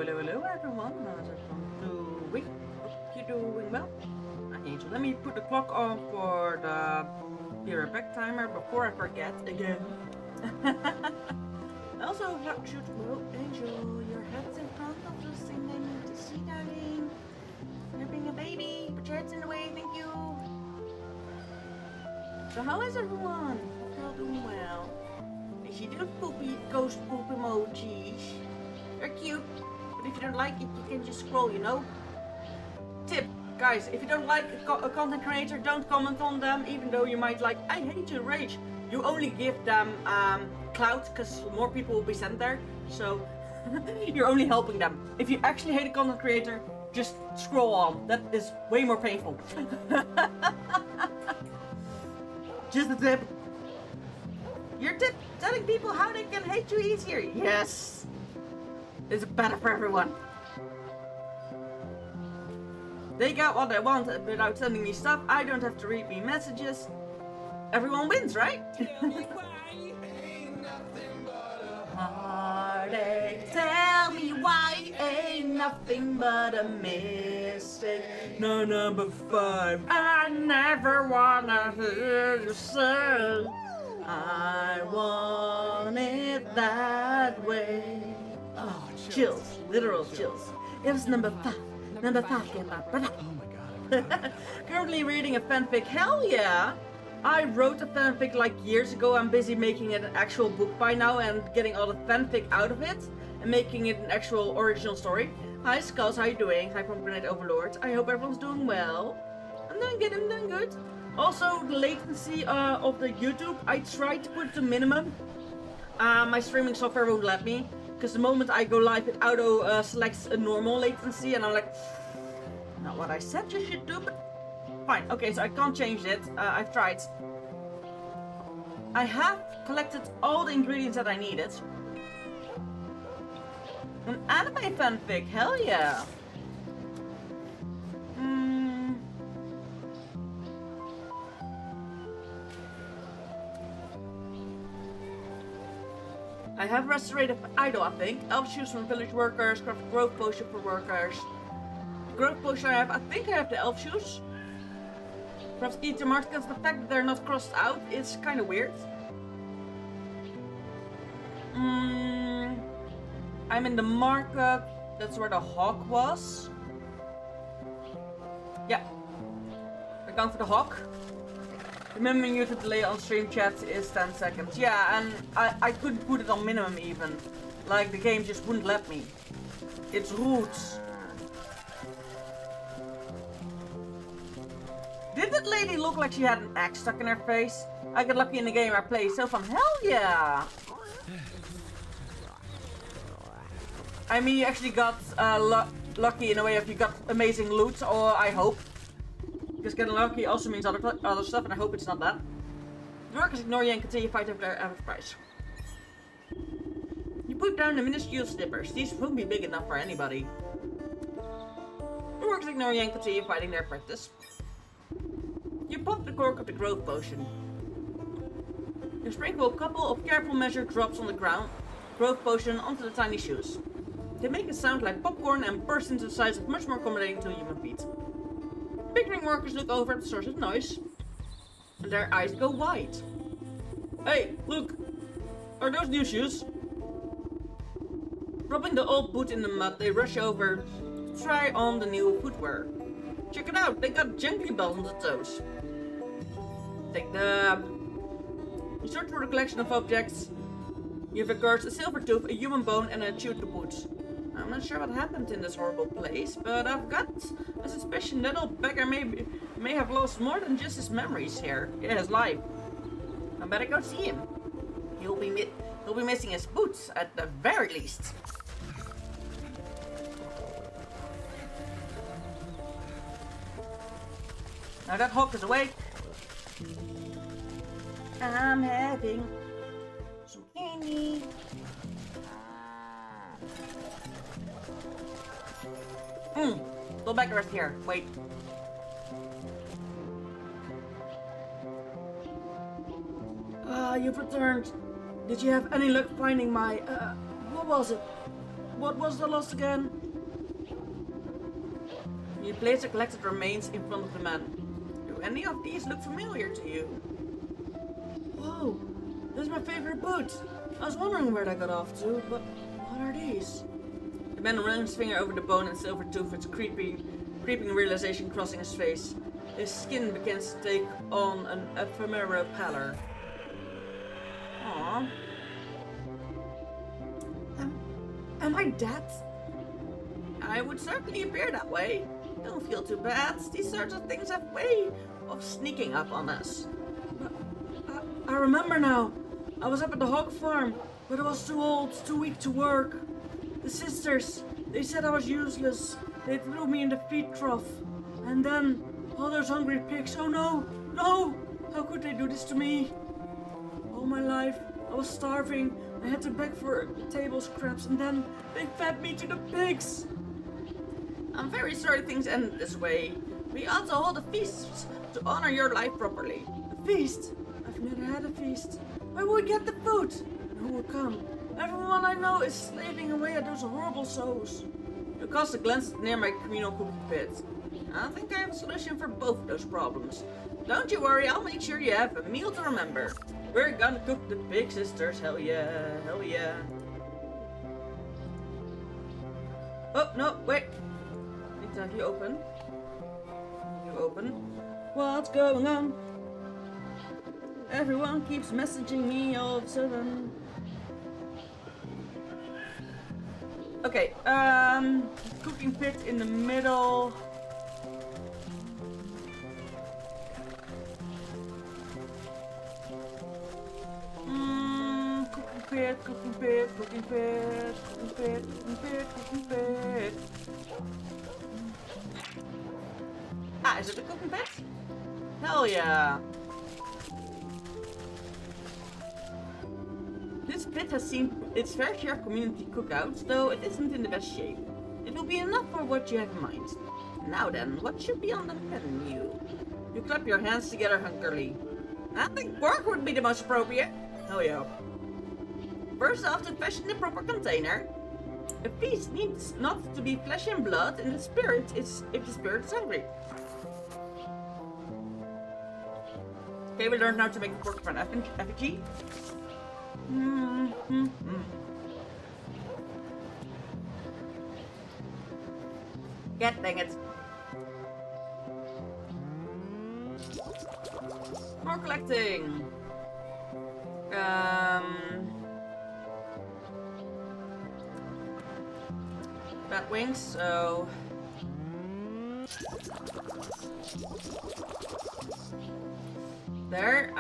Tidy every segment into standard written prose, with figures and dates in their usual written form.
hello everyone. How's everyone doing? Hope you're doing well. Angel, let me put the clock on for the be right back timer before I forget again. Also, what should Angel, your head's in front of the thing I need to see, darling. You're being a baby, put your head's in the way, thank you. So how is everyone? Hope you're all doing well. I see the poopy ghost poop emojis. They're cute, but if you don't like it, you can just scroll, you know? Tip, guys, if you don't like a content creator, don't comment on them, even though you might like, I hate you, rage. You only give them clout, because more people will be sent there, so you're only helping them. If you actually hate a content creator, just scroll on. That is way more painful. Just a tip. Your tip, telling people how they can hate you easier. Yes. It's better for everyone. They got what they want without sending me stuff. I don't have to read me messages. Everyone wins, right? Heartache. Tell me why ain't nothing but a mistake. No, number 5. I never wanna hear you say I want it that way. Oh, chills, literal chills. It was number 5. Number 5 came out. Oh my god. Currently reading a fanfic. Hell yeah! I wrote a fanfic like years ago. I'm busy making it an actual book by now and getting all the fanfic out of it and making it an actual original story. Hi Skulls, how you doing? Hi Pomegranate Overlord. I hope everyone's doing well. I'm doing good, I'm doing good. Also, the latency of the YouTube, I tried to put it to minimum. My streaming software won't let me. Because the moment I go live, it auto selects a normal latency, and I'm like, not what I said you should do, but fine. Okay, so I can't change it. I've tried. I have collected all the ingredients that I needed. An anime fanfic, hell yeah! I have restorative idol, I think. Elf shoes from village workers, craft growth potion for workers. Growth potion I think I have the elf shoes. Perhaps eat the market because the fact that they're not crossed out is kind of weird. I'm in the market. That's where the hawk was. Yeah. We're going for the hawk. Remembering you to delay on stream chat is 10 seconds. Yeah, and I couldn't put it on minimum even. Like, the game just wouldn't let me. It's rude. Did that lady look like she had an axe stuck in her face? I got lucky in the game I played, so fun. Hell yeah! I mean, you actually got lucky in a way if you got amazing loot, or I hope. Because getting lucky also means other stuff, and I hope it's not that. The workers ignore you and continue fight over their average price. You put down the minuscule snippers. These won't be big enough for anybody. The workers ignore you and continue fighting their practice. You pop the cork of the growth potion. You sprinkle a couple of careful measured drops on the ground, growth potion onto the tiny shoes. They make a sound like popcorn and burst into the size of much more accommodating to human feet. Bickering workers look over at the source of noise, and their eyes go wide. Hey, look! Are those new shoes? Dropping the old boot in the mud, they rush over to try on the new footwear. Check it out, they got jungly bells on the toes. Take the... You search for a collection of objects. You've unearthed a silver tooth, a human bone, and a chewed boot. I'm not sure what happened in this horrible place, but I've got a suspicion that old beggar may have lost more than just his memories here. Yeah, his life. I better go see him. He'll be missing his boots at the very least. Now that hawk is awake. I'm having some candy. Go back rest here. Wait. You've returned. Did you have any luck finding my, what was it? What was the loss again? You place the collected remains in front of the man. Do any of these look familiar to you? Whoa, this is my favorite boot. I was wondering where that got off to, but what are these? The man runs his finger over the bone and silver tooth with creeping realization crossing his face. His skin begins to take on an ephemeral pallor. Aww. Am I dead? I would certainly appear that way. Don't feel too bad. These sorts of things have way of sneaking up on us. But I remember now. I was up at the hog farm, but I was too old, too weak to work. The sisters, they said I was useless. They threw me in the feed trough. And then, all those hungry pigs. Oh no, no! How could they do this to me? All my life, I was starving. I had to beg for table scraps, and then they fed me to the pigs. I'm very sorry things ended this way. We ought to hold a feast to honor your life properly. A feast? I've never had a feast. Where will we get the food? And who will come? Everyone I know is slaving away at those horrible souls. You cast a glance near my communal cooking pit. I think I have a solution for both of those problems. Don't you worry, I'll make sure you have a meal to remember. We're gonna cook the pig sisters, hell yeah, hell yeah. Oh, no, wait. Need to have you open. You open. What's going on? Everyone keeps messaging me all of a sudden. Okay, cooking pit in the middle. Cooking pit, cooking pit, cooking pit, cooking pit, cooking pit. Ah, is it a cooking pit? Hell yeah! This pit has seen its fair share of community cookouts, though it isn't in the best shape. It will be enough for what you have in mind. Now then, what should be on the menu? You clap your hands together hungrily. I think pork would be the most appropriate. Hell yeah. First off, to fashion the proper container. A feast needs not to be flesh and blood, and the spirit is if the spirit is hungry. Okay, we learned now to make the pork from effigy. God dang it. More collecting. Bat wings, so there.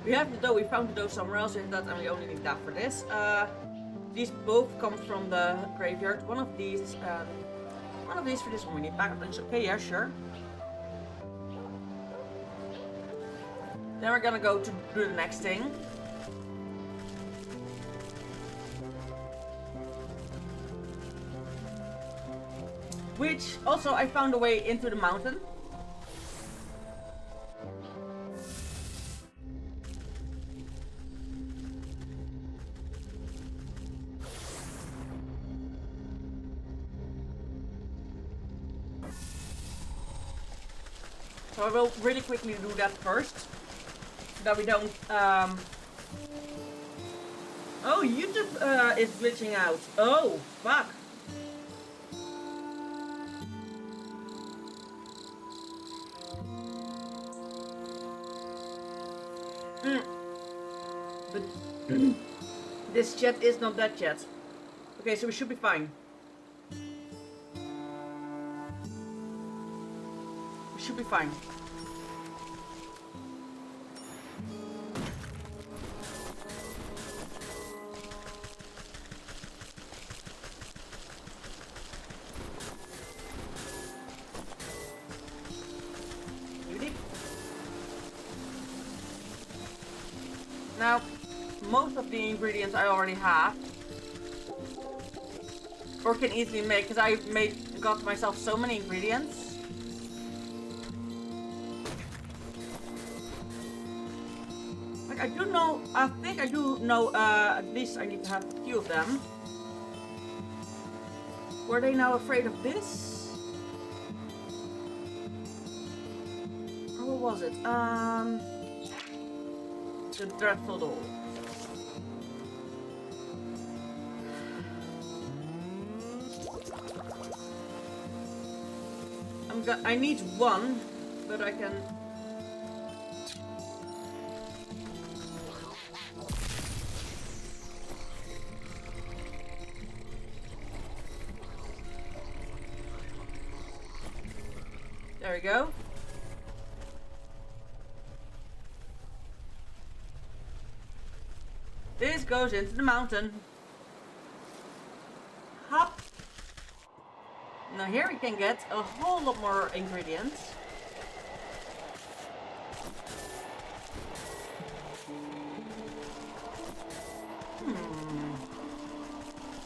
We have the dough. We found the dough somewhere else. We have that, and we only need that for this. These both come from the graveyard. One of these for this one. We need backup links. Okay, yeah, sure. Then we're gonna go to do the next thing. Which also I found a way into the mountain. So I will really quickly do that first. So that we don't Oh, YouTube is glitching out. Oh, fuck. But this chat is not that chat. Okay, so we should be fine. We should be fine. Now, most of the ingredients I already have, or can easily make, because I got myself so many ingredients. Like I think I do know, at least I need to have a few of them. Were they now afraid of this? Or what was it? The dreadful doll. I need one, but I can. There we go. This goes into the mountain. Hop. Now here we can get a whole lot more ingredients.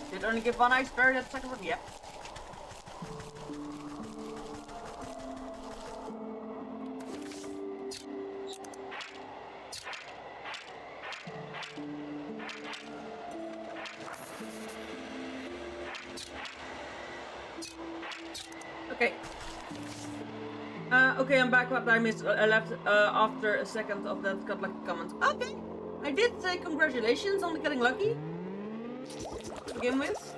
Did it only give one iceberg at the second one? Yeah. Okay. Okay, I'm back. What I missed. I left after a second of that got lucky comment. Okay. I did say congratulations on getting lucky. To begin with.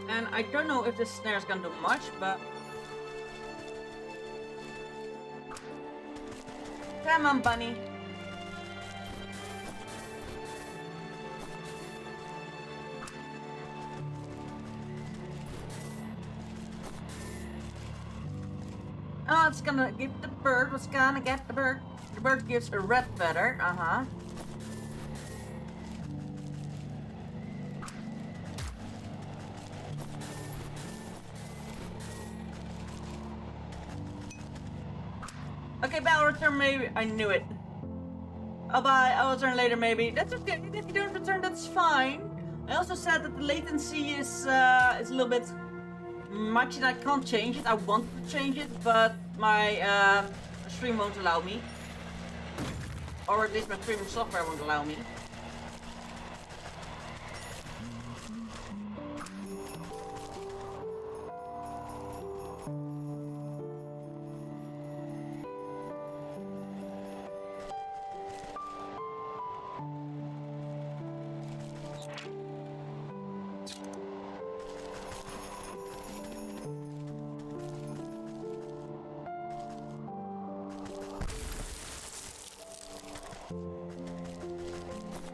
And I don't know if this snare is gonna do much, but come on, bunny. Oh, it's gonna give the bird what's gonna get the bird. The bird gives a red feather. Uh-huh. Okay, battle return maybe. I knew it. I'll buy. I'll return later maybe. That's okay. If you don't return, that's fine. I also said that the latency is a little bit much and I can't change it. I want to change it, but my stream won't allow me. Or at least my streaming software won't allow me.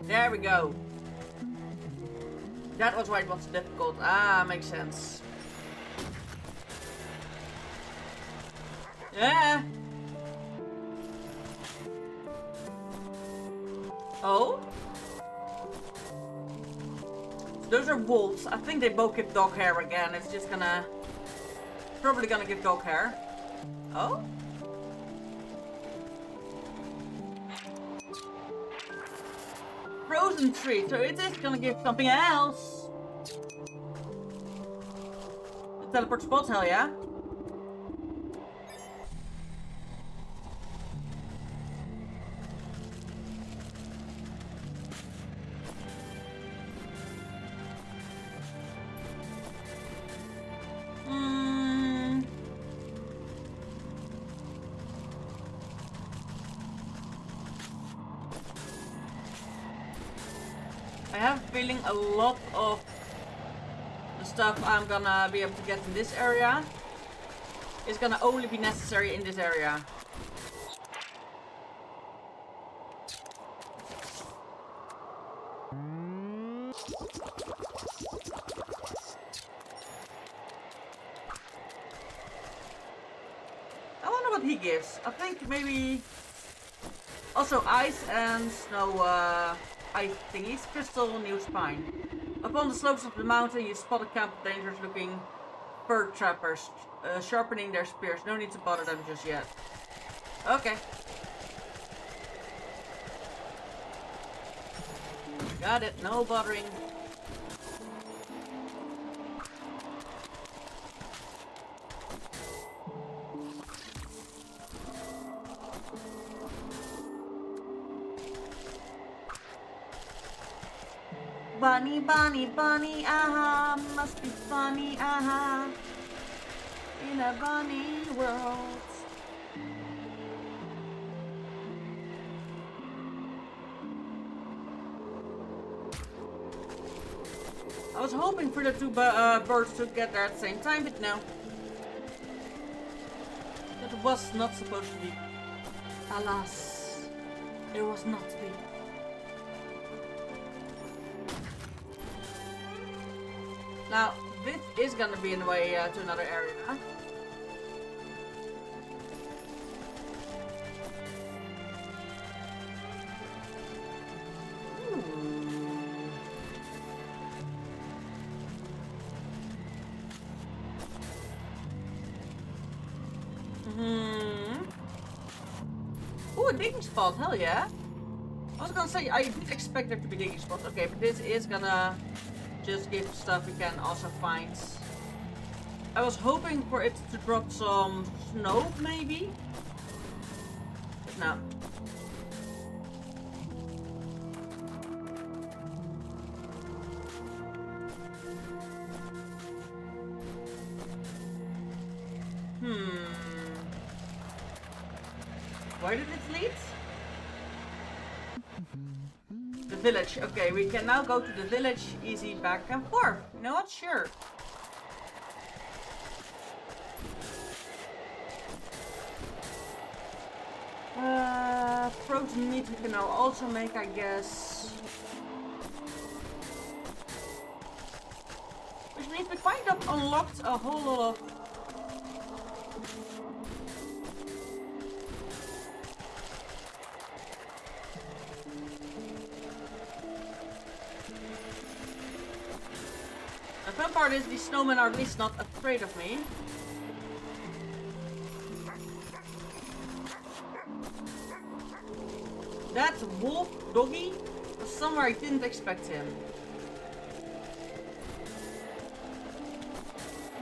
There we go. That was why it was difficult. Ah, makes sense. Yeah. Oh? Those are wolves. I think they both give dog hair again. It's just gonna... Probably gonna give dog hair. Oh? Frozen tree, so it is gonna give something else. The teleport spots, hell yeah. I have a feeling a lot of the stuff I'm gonna be able to get in this area is gonna only be necessary in this area. I wonder what he gives. I think maybe also ice and snow ice thingies, crystal, new spine. Upon the slopes of the mountain, you spot a camp of dangerous-looking bird trappers, sharpening their spears. No need to bother them just yet. Okay. Got it. No bothering. Bunny, bunny, bunny, aha, must be funny, aha, in a bunny world. I was hoping for the two birds to get there at the same time, but no. That was not supposed to be. Alas, it was not to be. Now, this is gonna be in the way to another area. Huh? Ooh, a digging spot, hell yeah. I was gonna say, I did expect there to be digging spots. Okay, but this is gonna just give stuff we can also find. I was hoping for it to drop some snow, maybe? But no. Where did it lead? The village. Okay, we can now go to the village. Easy back and forth. You know what? Sure. Frozen meat we can now also make, I guess. Which means we kind of unlocked a whole lot of the fun part is these snowmen are at least not afraid of me. That wolf doggy was somewhere I didn't expect him.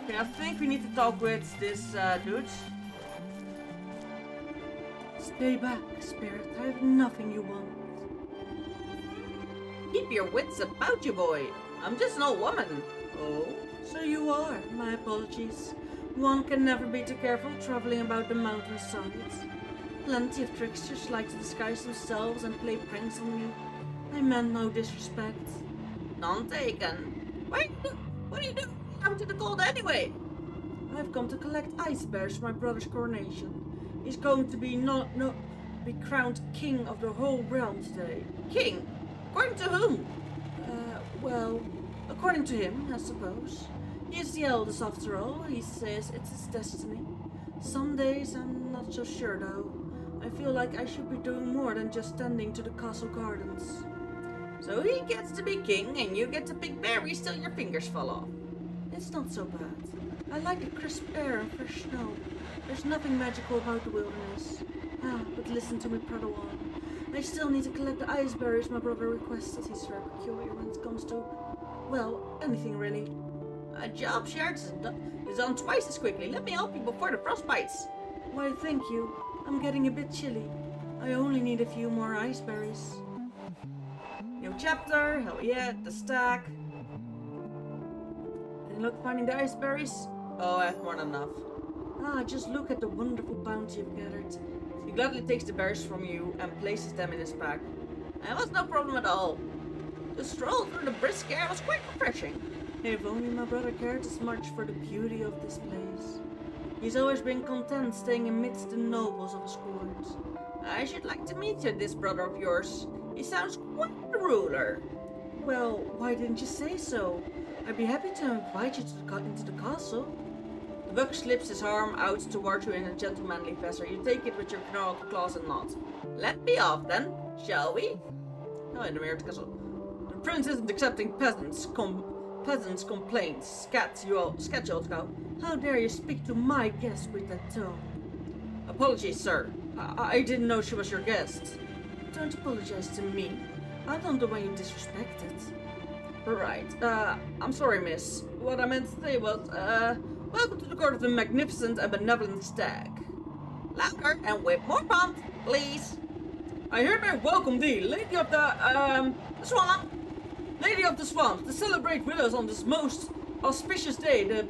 Okay, I think we need to talk with this dude. Stay back, spirit. I have nothing you want. Keep your wits about you, boy. I'm just an old woman. Oh, so you are. My apologies. One can never be too careful traveling about the mountainsides. Plenty of tricksters like to disguise themselves and play pranks on me. I meant no disrespect. None taken. Wait, what are you doing out in the cold anyway? I've come to collect ice bears for my brother's coronation. He's going to be be crowned king of the whole realm today. King? According to whom? Well, according to him, I suppose. He is the eldest after all. He says it's his destiny. Some days I'm not so sure though. I feel like I should be doing more than just tending to the castle gardens. So he gets to be king and you get to pick berries till your fingers fall off. It's not so bad. I like the crisp air and fresh snow. There's nothing magical about the wilderness. But listen to me, Padawan. I still need to collect the ice berries my brother requested. He's very peculiar when it comes to, well, anything really. A job shared is done twice as quickly. Let me help you before the frost bites. Why, thank you. I'm getting a bit chilly. I only need a few more ice berries. New chapter. Hell yeah, the stack. Any luck finding the ice berries? Oh, I have more than enough. Just look at the wonderful bounty you've gathered. He gladly takes the berries from you and places them in his pack. It was no problem at all. The stroll through the brisk air was quite refreshing. If only my brother cared as much for the beauty of this place. He's always been content staying amidst the nobles of his court. I should like to meet you, this brother of yours. He sounds quite the ruler. Well, why didn't you say so? I'd be happy to invite you to into the castle. The buck slips his arm out towards you in a gentlemanly gesture. You take it with your gnarled claws and nod. Let me off then, shall we? Oh, in the mirror castle. The prince isn't accepting peasants' complaints. Scat, you old cow. How dare you speak to my guest with that tone? Apologies, sir. I didn't know she was your guest. Don't apologize to me. I'm not the one you disrespected. Right. I'm sorry, miss. What I meant to say was, welcome to the court of the magnificent and benevolent stag. Louder and with more pomp, please. I hereby welcome thee, lady of the swamp. Lady of the Swamps, to celebrate with us on this most auspicious day, the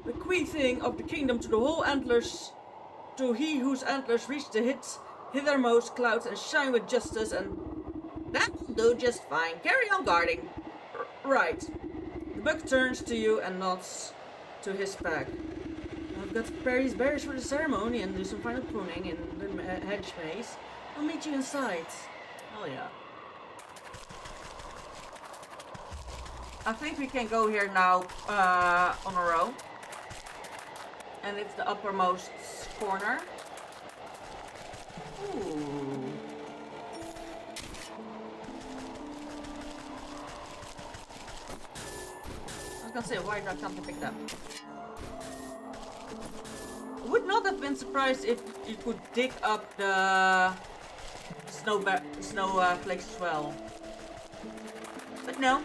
bequeathing of the kingdom to the whole antlers, to he whose antlers reach the hithermost clouds and shine with justice, and that will do just fine. Carry on guarding. Right. The buck turns to you and nods to his pack. I've got to prepare these berries for the ceremony and do some final pruning in the hedge maze. I'll meet you inside. Oh yeah. I think we can go here now on our own. And it's the uppermost corner. Ooh. I was gonna say, why did I come to pick it up? I would not have been surprised if you could dig up the snow flakes as well. But no.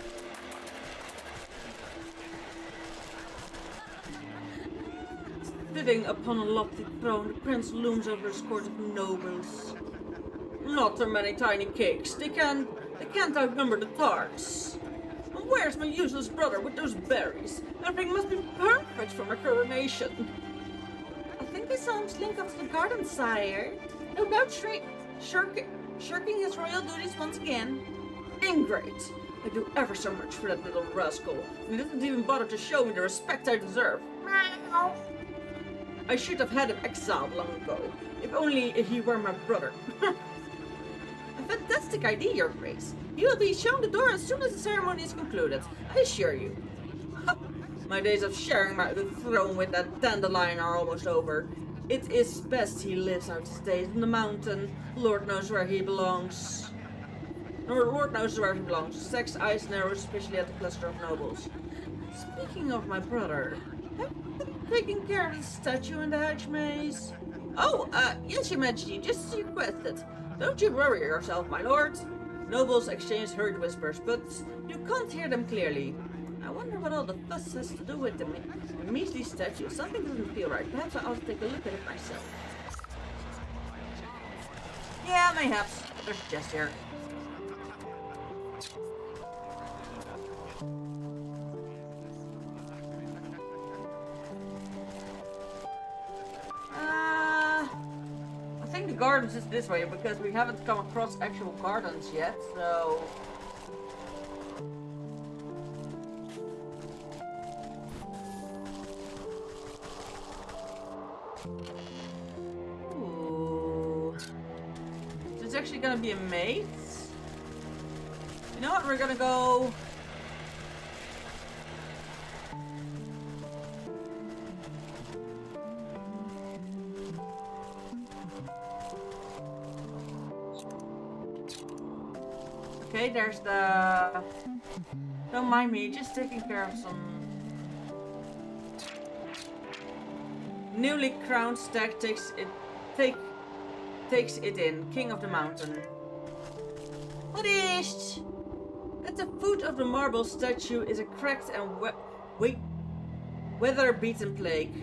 Sitting upon a lofty throne, the prince looms over his court of nobles. Not so many tiny cakes. They can't outnumber the tarts. And where's my useless brother with those berries? Everything must be perfect for my coronation. I think I saw him slink off to the garden, sire. No doubt shirking his royal duties once again. Ingrate! I do ever so much for that little rascal, and he didn't even bother to show me the respect I deserve. Meow. I should have had him exiled long ago, if only he were my brother. A fantastic idea, Your Grace. He will be shown the door as soon as the ceremony is concluded, I assure you. My days of sharing the throne with that dandelion are almost over. It is best he lives out his days in the mountain. Lord knows where he belongs. Lord knows where he belongs. Sex eyes narrow, especially at the cluster of nobles. Speaking of my brother, have you taken care of the statue in the hedge maze? Oh, yes, Your Majesty, just as you requested. Don't you worry yourself, my lord. Nobles exchange hurried whispers, but you can't hear them clearly. I wonder what all the fuss has to do with the measly statue. Something doesn't feel right. Perhaps I ought to take a look at it myself. Yeah, mayhaps. There's a chest here. I think the gardens is this way because we haven't come across actual gardens yet, so... Ooh. Is this actually gonna be a maze? You know what, we're gonna go... Okay, there's the... Don't mind me, just taking care of some... Newly crowned stag takes it in, king of the mountain. What is? At the foot of the marble statue is a cracked and weather-beaten plaque.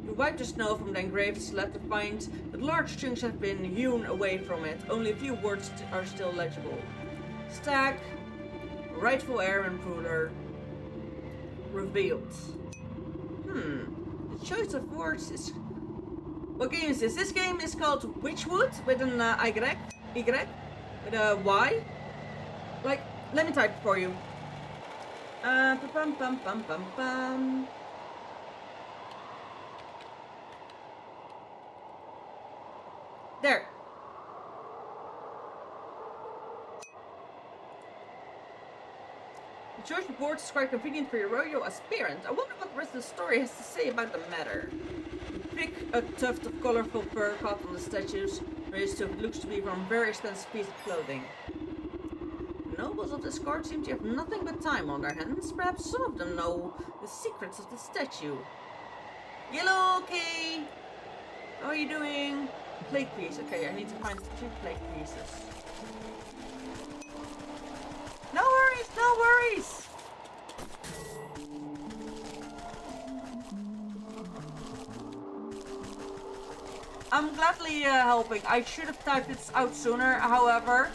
You wipe the snow from the engraved slab to find that large chunks have been hewn away from it. Only a few words are still legible. Stag, rightful heir and ruler, revealed. The choice of words is... What game is this? This game is called Witchwood with an Y, with a Y. Like, let me type it for you. Pum pum pum pum pum. There. The choice of words is quite convenient for your royal aspirant. I wonder what the rest of the story has to say about the matter. You pick a tuft of colorful fur caught on the statues, raised to what looks to be from a very expensive piece of clothing. The nobles of this court seem to have nothing but time on their hands. Perhaps some of them know the secrets of the statue. Yellow key! How are you doing? Plate piece. Okay, I need to find 2 plate pieces. No worries, no worries! I'm gladly helping. I should have typed it out sooner, however.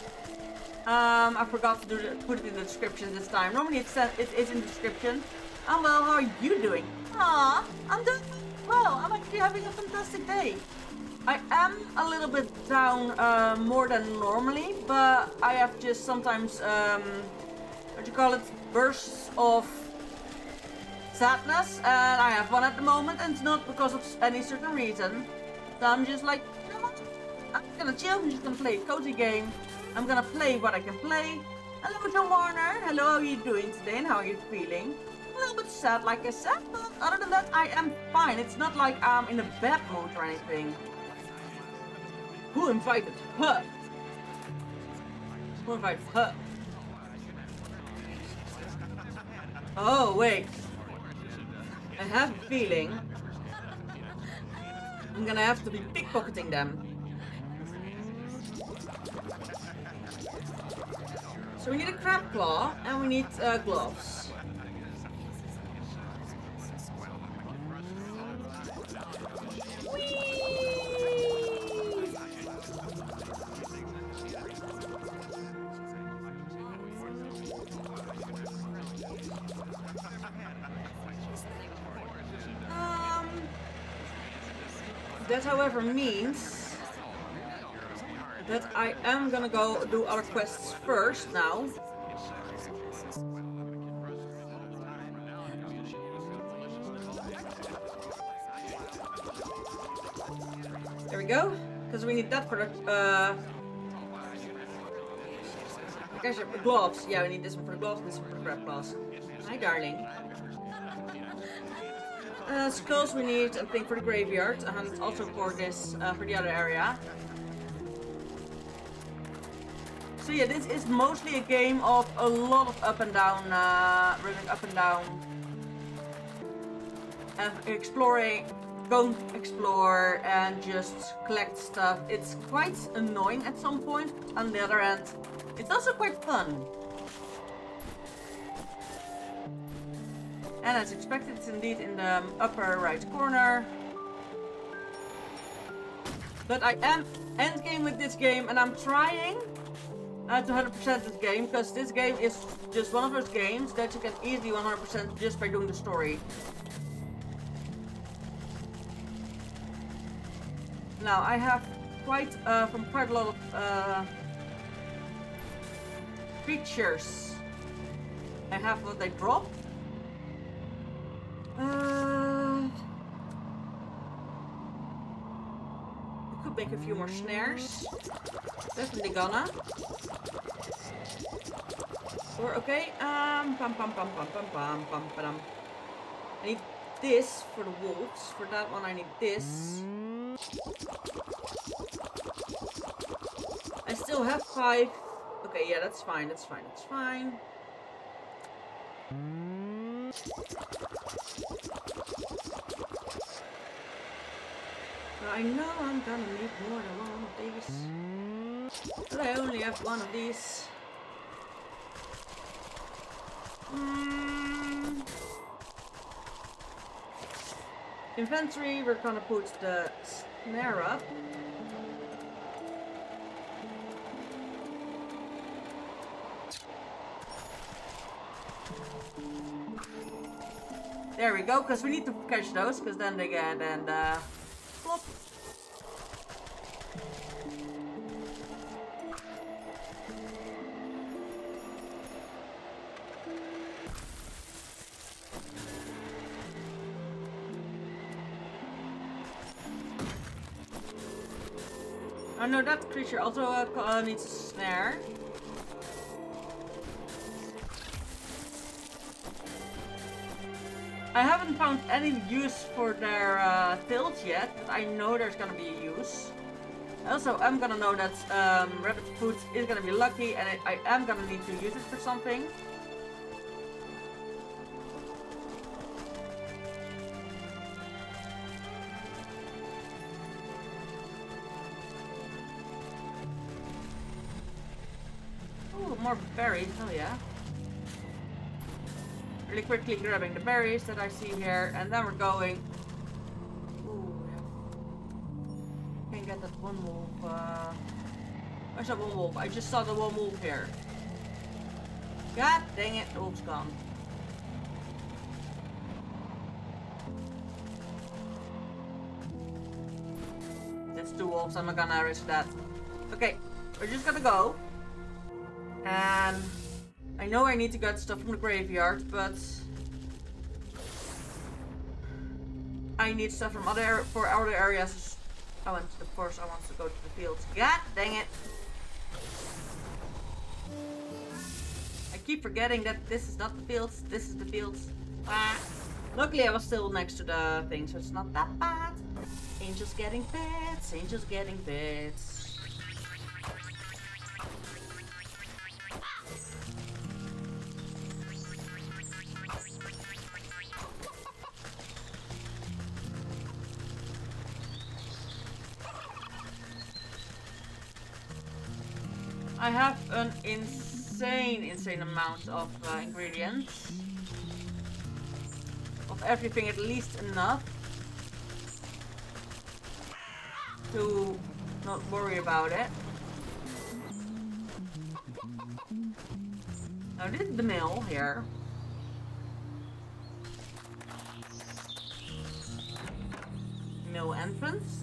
I forgot to put it in the description this time. Normally it is in the description. Well, how are you doing? I'm doing well. I'm actually having a fantastic day. I am a little bit down more than normally, but I have just sometimes, what do you call it, bursts of sadness, and I have one at the moment, and it's not because of any certain reason. So I'm just like, you know what? I'm gonna chill, I'm just gonna play a cozy game. I'm gonna play what I can play. Hello, John Warner. Hello, how are you doing today, and how are you feeling? A little bit sad, like I said, but other than that, I am fine. It's not like I'm in a bad mood or anything. Who invited her? Who invited her? Oh, wait. I have a feeling I'm gonna have to be pickpocketing them. So we need a crab claw and we need gloves. That, however, means that I am gonna go do other quests first now. There we go, because we need that for the guys, gloves. Yeah, we need this one for the gloves and this one for the crab claws. Hi, darling. Skulls we need, I think, for the graveyard, and also for this, for the other area. So yeah, this is mostly a game of a lot of up and down, running up and down, and exploring, go explore, and just collect stuff. It's quite annoying at some point. On the other hand, it's also quite fun. And as expected, it's indeed in the upper right corner. But I am endgame with this game, and I'm trying to 100% this game, because this game is just one of those games that you can easily 100% just by doing the story. Now, I have quite a lot of creatures. I have what they drop. We could make a few more snares. Definitely gonna. Or okay, pam pam pam pam pam pam pam pam. I need this for the wolves. For that one, I need this. I still have 5. Okay, yeah, that's fine. That's fine. That's fine. I know I'm gonna need more than one of these, but I only have one of these. Inventory, we're gonna put the snare up. There we go, because we need to catch those, because then they get and plop. Oh no, that creature also needs a snare. I haven't found any use for their tails yet, but I know there's gonna be a use. Also, I'm gonna know that rabbit food is gonna be lucky, and I am gonna need to use it for something. Ooh, more berries, oh yeah. Really quickly grabbing the berries that I see here, and then we're going. Ooh, yeah. Can get that one wolf. Where's that one wolf? I just saw the one wolf here. God dang it, the wolf's gone. That's two wolves, I'm not gonna risk that. Okay, we're just gonna go. And I know I need to get stuff from the graveyard, but I need stuff from other areas. I went to the forest, I want to go to the fields. God dang it. I keep forgetting that this is not the fields, this is the fields. Ah. Luckily I was still next to the thing, so it's not that bad. Angels getting pets, angels getting pets. I have an insane amount of ingredients. Of everything, at least enough to not worry about it. Now this is the mill here. Mill entrance.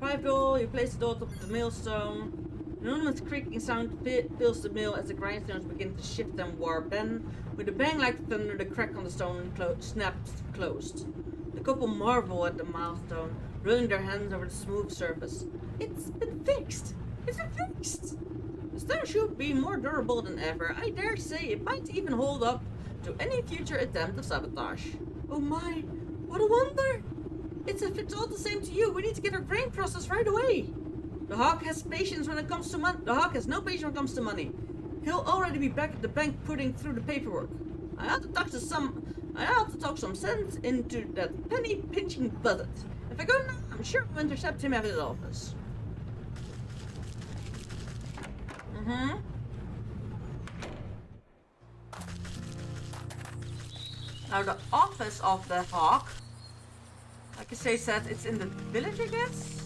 Pipe door, you place the door top of the millstone. An enormous creaking sound fills the mill as the grindstones begin to shift and warp. Then, with a bang like thunder, the crack on the stone snaps closed. The couple marvel at the milestone, rolling their hands over the smooth surface. It's been fixed! It's been fixed! The stone should be more durable than ever. I dare say it might even hold up to any future attempt of sabotage. Oh my, what a wonder! It's if it's all the same to you. We need to get our grain processed right away. The hawk has patience when it comes to money. The hawk has no patience when it comes to money. He'll already be back at the bank putting through the paperwork. I ought to talk some sense into that penny pinching buzzard. If I go now, I'm sure I'll intercept him at his office. Now the office of the hawk, like I say, said it's in the village, I guess.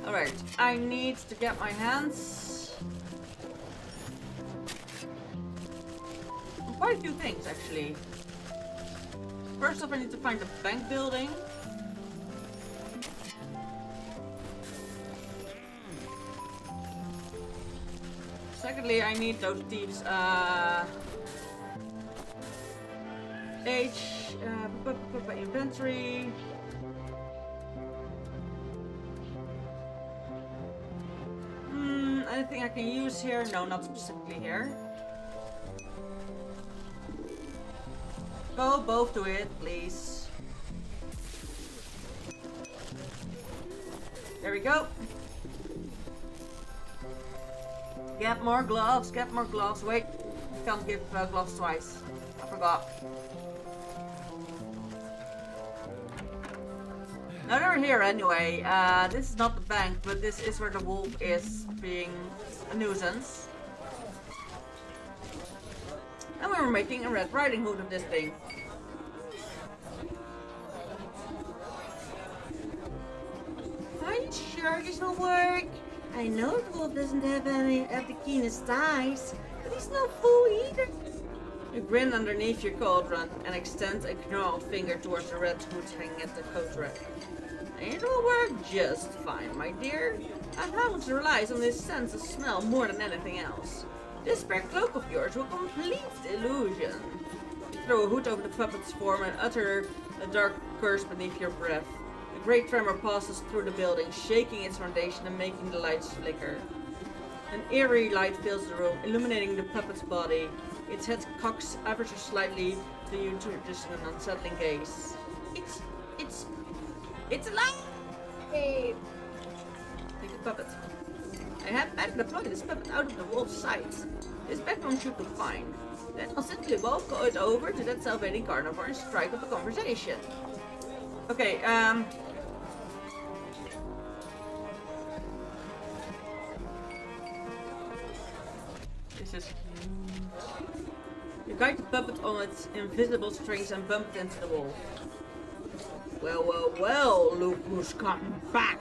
Alright, I need to get my hands on quite a few things, actually. First off, I need to find the bank building. Secondly, I need those thieves, inventory. Anything I can use here? No, not specifically here. Go both to it, please. There we go. Get more gloves, get more gloves. Wait, you can't give gloves twice. I forgot. Now they're here anyway. This is not the bank, but this is where the wolf is being a nuisance. And we were making a Red Riding Hood of this thing. Are you sure this will work? I know the wolf doesn't have any of the keenest eyes, but he's no fool either. You grin underneath your cauldron and extend a gnarled finger towards the red hood hanging at the coat rack. It will work just fine, my dear. A hound relies on his sense of smell more than anything else. This spare cloak of yours will complete the illusion. You throw a hood over the puppet's form and utter a dark curse beneath your breath. A great tremor passes through the building, shaking its foundation and making the lights flicker. An eerie light fills the room, illuminating the puppet's body. Its head cocks ever so slightly to you to just an unsettling gaze. It's alive! Hey. Take the puppet. I have back deployed this puppet out of the wolf's sight. This background should be fine. Then I'll simply walk it over to that salvating carnivore and strike up a conversation. Okay, this is cute. You guide the puppet on its invisible strings and bump it into the wall. Well, well, well, look who's coming back.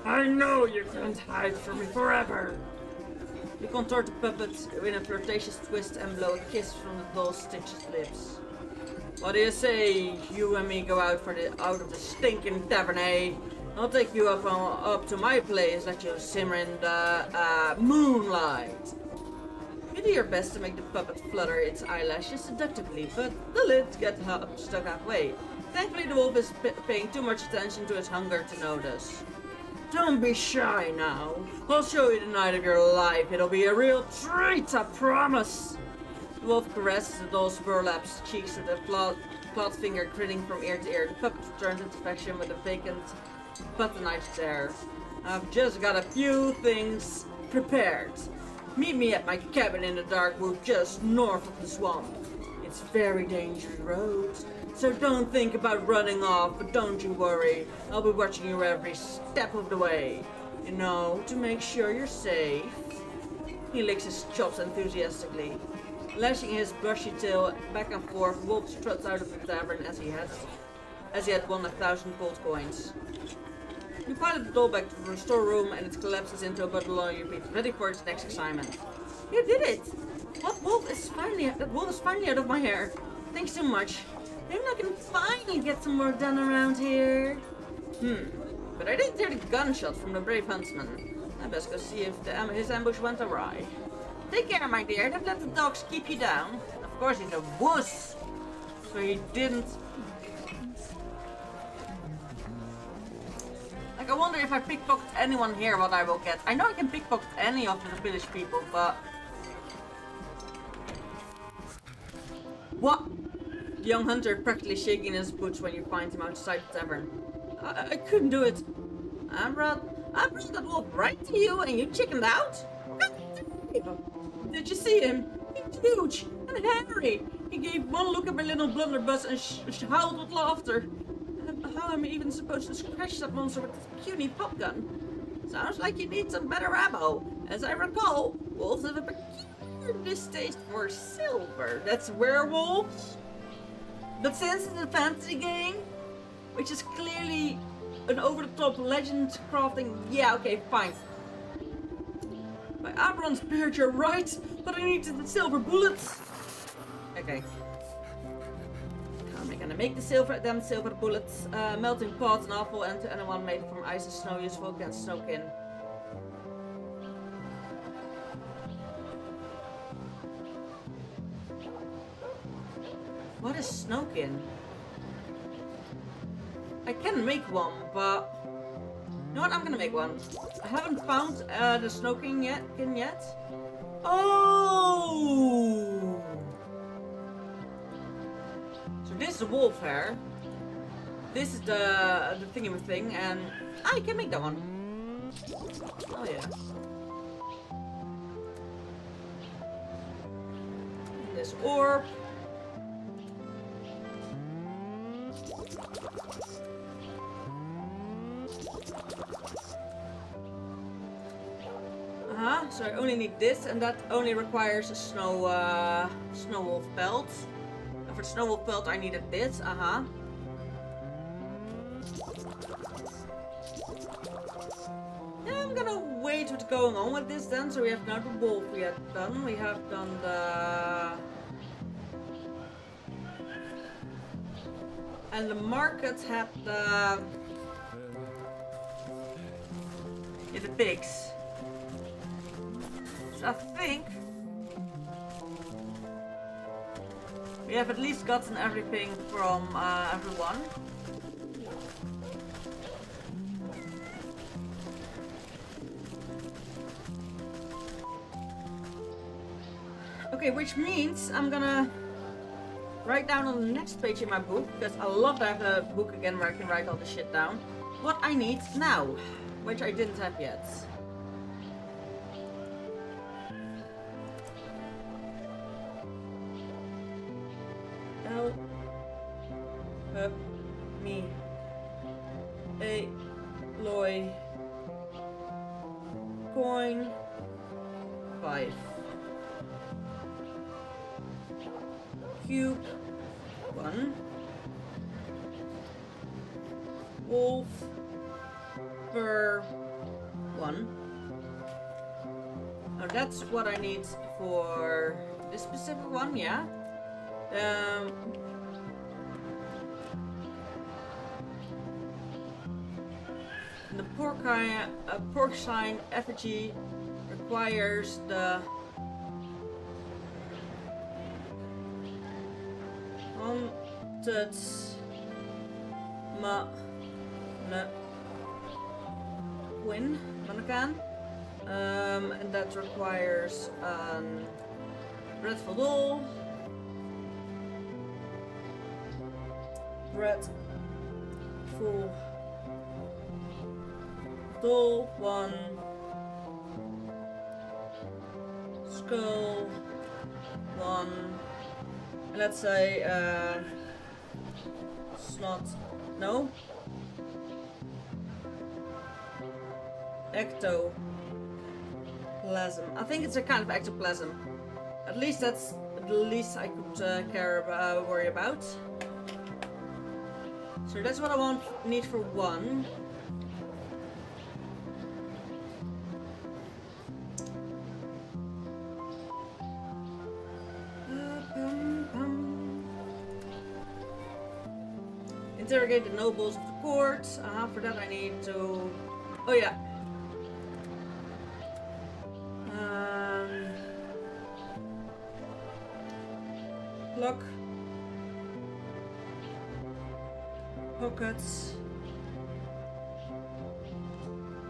I know you can't hide from me forever. You contort the puppet in a flirtatious twist and blow a kiss from the doll's Stitch's lips. What do you say? You and me go out of the stinking tavern, eh? I'll take you up to my place, let you simmer in the moonlight. You do your best to make the puppet flutter its eyelashes seductively, but the lids get stuck halfway. Thankfully, the wolf is paying too much attention to its hunger to notice. Don't be shy now. I'll show you the night of your life. It'll be a real treat, I promise. The wolf caresses the doll's burlap cheeks with a clawed finger grinning from ear to ear. The puppet returns its affection with a vacant, button-eyed stare. I've just got a few things prepared. Meet me at my cabin in the dark wood just north of the swamp. It's a very dangerous road, so don't think about running off, but don't you worry. I'll be watching you every step of the way. You know, to make sure you're safe. He licks his chops enthusiastically. Lashing his bushy tail back and forth, Wolf struts out of the tavern as he had won 1,000 gold coins. You pilot the doll back to the storeroom and it collapses into a bundle on your feet, ready for its next assignment. You did it! That wolf is finally out of my hair. Thanks so much. Maybe I can finally get some work done around here. But I didn't hear the gunshot from the brave huntsman. I best go see if his ambush went awry. Take care, my dear. Don't let the dogs keep you down. Of course, he's a wuss. So he didn't. Like, I wonder if I pickpocket anyone here, what I will get. I know I can pickpocket any of the village people, but... What? The young hunter practically shaking his boots when you find him outside the tavern. I couldn't do it. I brought that wolf right to you and you chickened out? Did you see him? He's huge and hairy. He gave one look at my little blunderbuss and howled with laughter. How am I even supposed to scratch that monster with this puny pop gun? Sounds like you need some better ammo. As I recall, wolves have a peculiar distaste for silver. That's werewolves. But since it's a fantasy game, which is clearly an over-the-top legend crafting, yeah, okay, fine. By Abron's beard, you're right, but I need the silver bullets. Okay. How am I gonna make the silver bullets? Melting pot, an awful end to anyone made from ice and snow, useful against snowkin. What is snowkin? I can make one, but... You know what? I'm gonna make one. I haven't found the snowkin yet. Oh! So this is the wolf hair. This is the thingy-thing, and I can make that one. Oh yeah. This orb. So I only need this, and that only requires a snow wolf pelt. And for the snow wolf pelt, I needed this. Yeah, I'm gonna wait what's going on with this then. So we have now the wolf we have done. We have done the... And the market had the... Yeah, the pigs. So I think we have at least gotten everything from everyone. Okay, which means I'm gonna write down on the next page in my book, because I love to have a book again where I can write all the shit down, what I need now, which I didn't have yet. Me. A. Loy. Coin. 5. Cube. 1. Wolf. Per. 1. Now that's what I need for this specific one, yeah? The porcine effigy requires the haunted mannequin, and that requires dreadful doll, dreadful doll 1, skull 1, and let's say snot, no, ectoplasm. I think it's a kind of ectoplasm. At least that's the least I could worry about. So that's what I need for 1. Interrogate the nobles of the court. For that I need to... Oh yeah. Lock. Pockets.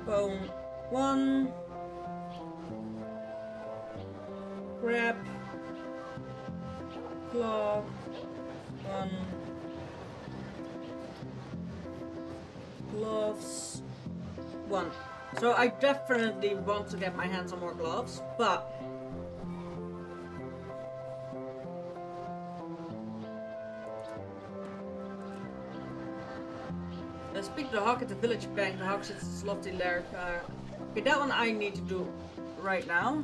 Bone 1. Grab. Claw 1. Gloves 1. So I definitely want to get my hands on more gloves, but speak to the hawk at the village bank. The hawk sits in its lofty lair. Okay, that one I need to do right now.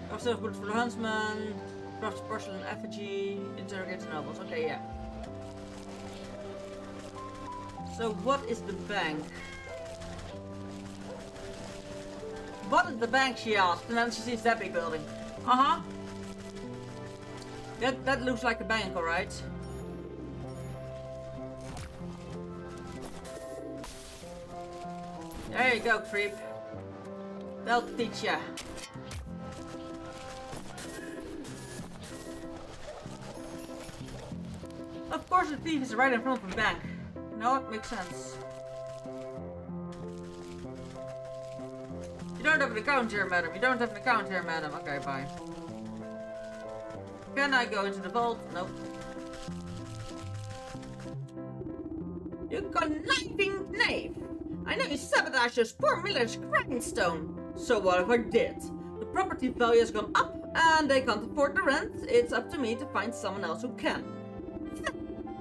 Craft of wood for the huntsman. Craft porcelain effigy. Interrogate the nobles. Okay, yeah. So what is the bank? What is the bank, she asked, and then she sees that big building. Uh-huh. That looks like a bank, alright. There you go, creep. They'll teach ya. Of course the thief is right in front of the bank. No, it makes sense. You don't have an account here, madam. You don't have an account here, madam. Okay, bye. Can I go into the vault? Nope. You conniving knave! I know you sabotaged those poor miller's grindstone. So what if I did? The property value has gone up and they can't afford the rent. It's up to me to find someone else who can.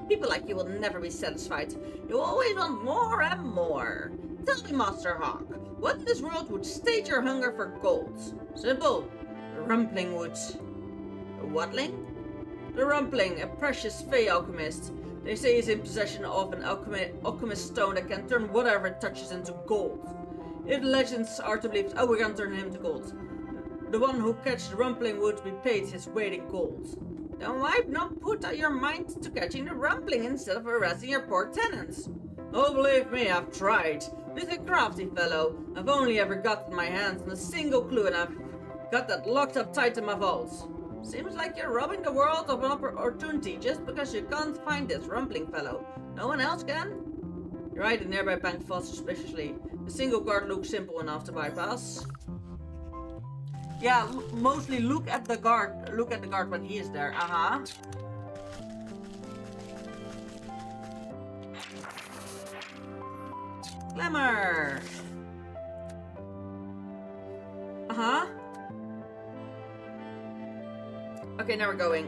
People like you will never be satisfied. You always want more and more. Tell me, Master Hawk, what in this world would state your hunger for gold? Simple. The rumpling would. A whatling? The rumpling, a precious fey alchemist. They say he's in possession of an alchemist stone that can turn whatever it touches into gold. If the legends are to believe, oh, we're gonna turn him to gold. The one who catches the rumpling would be paid his weight in gold. Then why not put your mind to catching the rumpling instead of arresting your poor tenants? Oh, believe me, I've tried. This is a crafty fellow. I've only ever gotten my hands on a single clue and I've got that locked up tight in my vault. Seems like you're robbing the world of an opportunity just because you can't find this rumpling fellow. No one else can? You're right, the nearby bank falls suspiciously. The single guard looks simple enough to bypass. Yeah, mostly look at the guard. Look at the guard when he is there. Uh-huh. Glamour. Uh-huh. Okay, now we're going.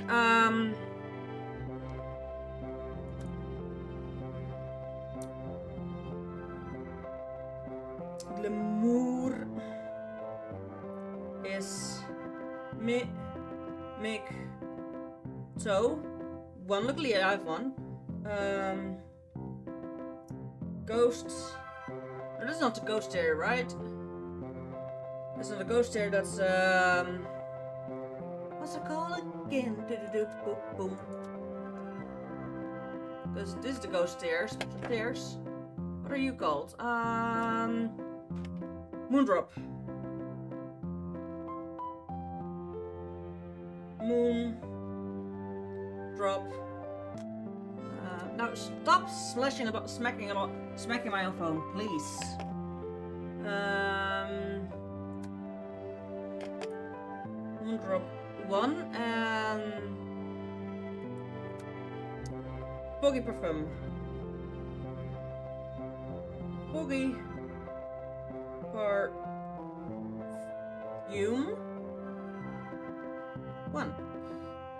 Glamour is make so one. Luckily, I have one. Ghosts. No, that's not the ghost terrier, right? That's not a ghost terrier. That's what's it called again? Boom. Because this is the ghost stairs. Stairs. What are you called? Moondrop. Moondrop. Now stop smacking my own phone, please. Moondrop 1 and Boggy Perfume. Boggy Perfume 1.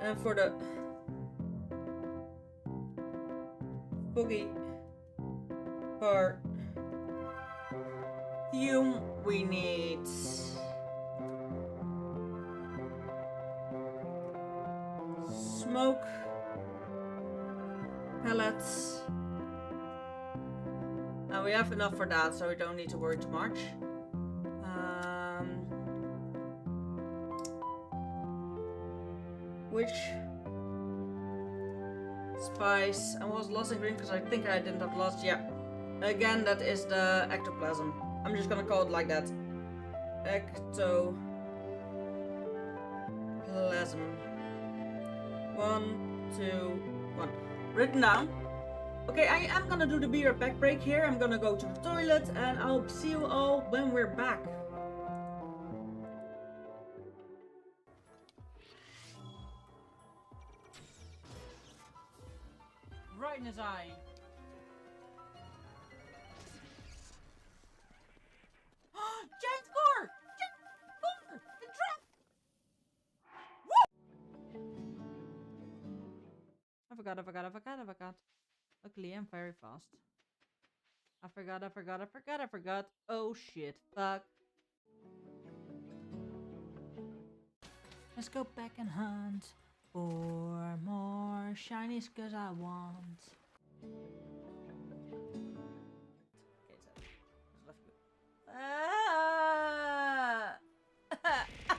And for the Boggy Perfume we need smoke pellets. Now we have enough for that, so we don't need to worry too much. Which spice? I was lost in green because I think I didn't have lost. Yeah. Again, that is the ectoplasm. I'm just gonna call it like that. Ectoplasm. 1, 2, 1. Written down. Okay, I am gonna do the beer back break here. I'm gonna go to the toilet and I'll see you all when we're back. Right in his eye. Giant core! Giant core! The trap! Woo! I forgot. Luckily, I'm very fast. I forgot. Oh shit. Fuck. Let's go back and hunt for more shinies cause I want.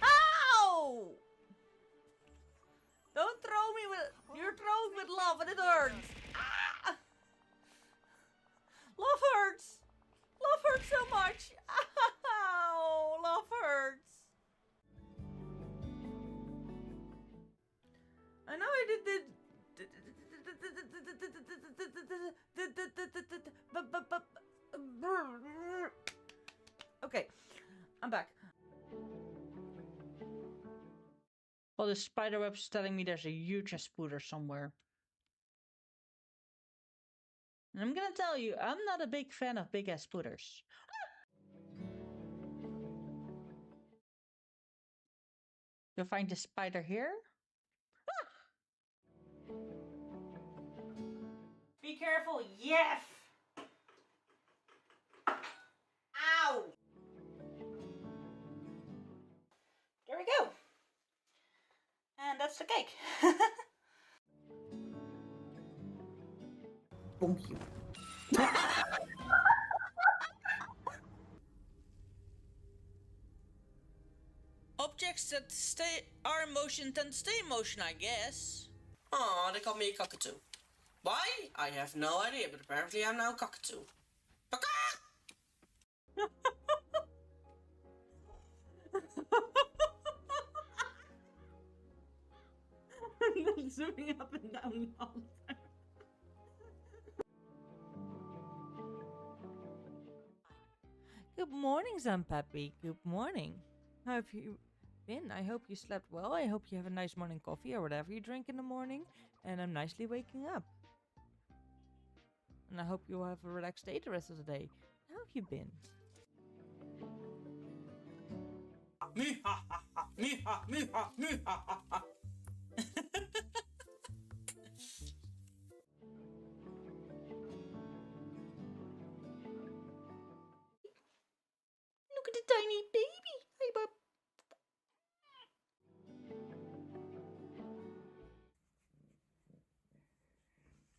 Ow! Don't throw me with. You're throwing with love and it hurts. Ah! Love hurts. Love hurts so much. Ow! Love hurts. I know I did. Okay, I'm back. Well, the spider web's telling me there's a huge spooder somewhere. And I'm gonna tell you, I'm not a big fan of big ass spooters. You'll find the spider here. Be careful, yes! Ow! There we go. And that's the cake. Bonk you. Objects that are in motion tend to stay in motion, I guess. Aw, they call me a cockatoo. Why? I have no idea, but apparently I'm now a cockatoo. I'm zooming up and down all the time. Good morning, Zampappy. Good morning. How have you been? I hope you slept well. I hope you have a nice morning coffee or whatever you drink in the morning. And I'm nicely waking up. And I hope you have a relaxed day the rest of the day. How have you been? the tiny baby. Hey, bub.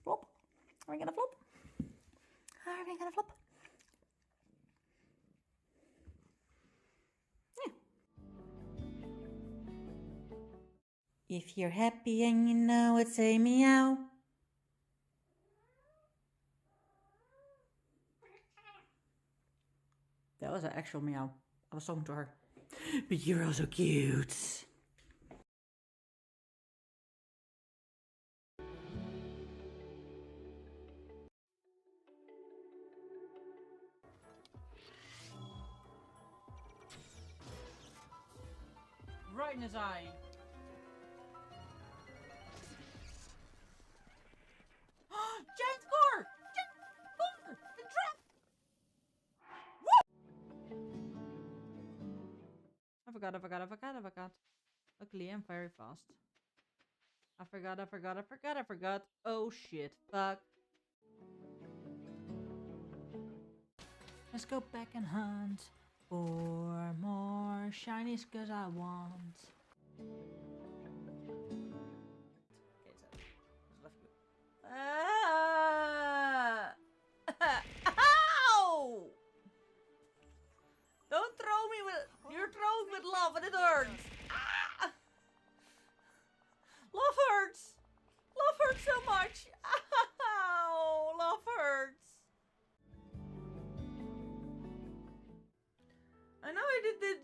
Flop. Are we gonna flop? Are we gonna flop? Yeah. If you're happy and you know it, say meow. That was an actual meow. I was talking to her. But you're also cute. Right in his eye. Giant score! Giant score! The trap! Woo! I forgot. Luckily, I'm very fast. I forgot. Oh shit, fuck. Let's go back and hunt for more shinies, cause I want. Ow! Don't throw me with. You're throwing with love and it hurts. Ah! Love hurts. Love hurts so much. Ow! Love hurts. I know I did.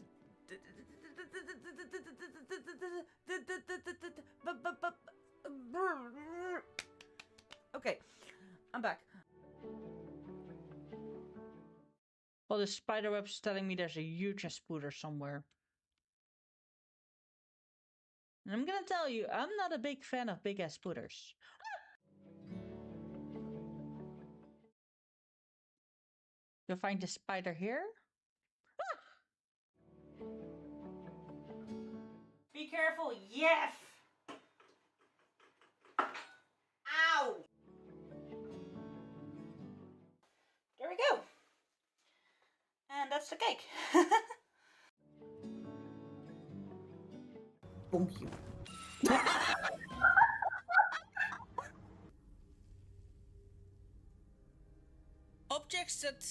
Okay, I'm back. Well, the spider web's telling me there's a huge spooder somewhere. And I'm gonna tell you, I'm not a big fan of big ass spooters. You'll find the spider here. Ah! Be careful, yes! Ow! There we go. And that's the cake. Bonk you. Objects that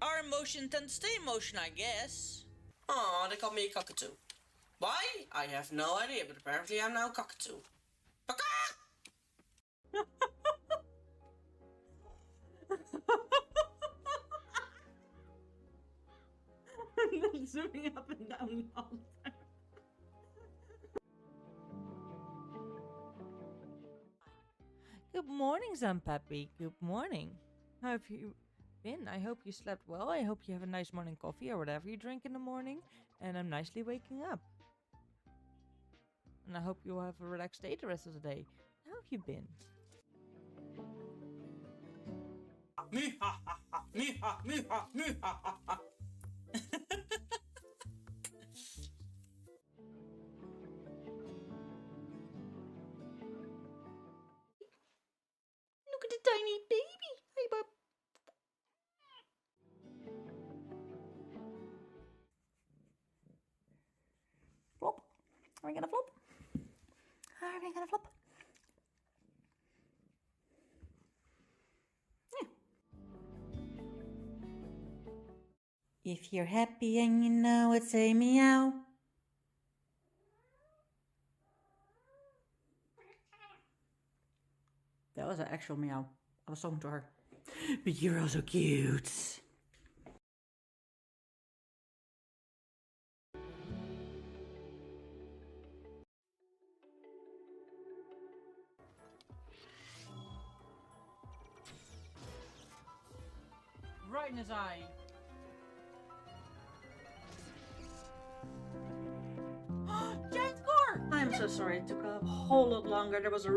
are in motion tend to stay in motion, I guess. Oh, they call me a cockatoo. Why? I have no idea, but apparently I'm now a cockatoo. Zooming up and down all the time. Good morning, Zampappy. Good morning. How have you been? I hope you slept well. I hope you have a nice morning coffee or whatever you drink in the morning. And I'm nicely waking up. And I hope you have a relaxed day the rest of the day. How have you been? Look at the tiny baby. Hey, bub. Flop. Are we gonna flop? Are we gonna flop? Yeah. If you're happy and you know it, say meow. That was an actual meow. I was talking to her. But you're also cute. Right in his eye. Giant score! I'm so sorry. It took a whole lot longer. There was a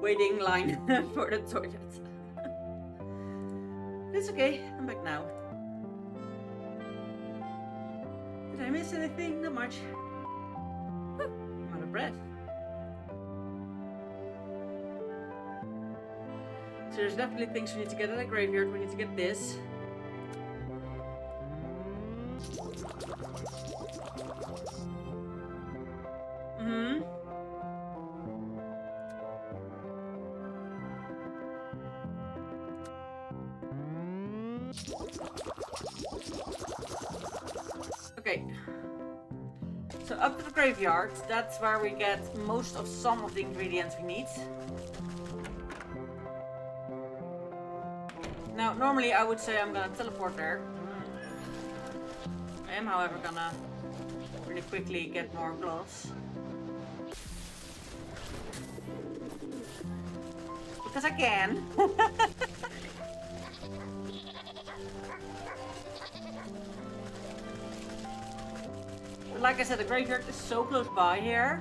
waiting line for the toilet. It's okay. I'm back now. Did I miss anything? Not much. I'm out of breath. So there's definitely things we need to get at the graveyard. We need to get this. Okay. So up to the graveyard, that's where we get most of some of the ingredients we need. Now, normally I would say I'm gonna teleport there. I am, however, gonna really quickly get more gloves. Because I can. But like I said, the graveyard is so close by here.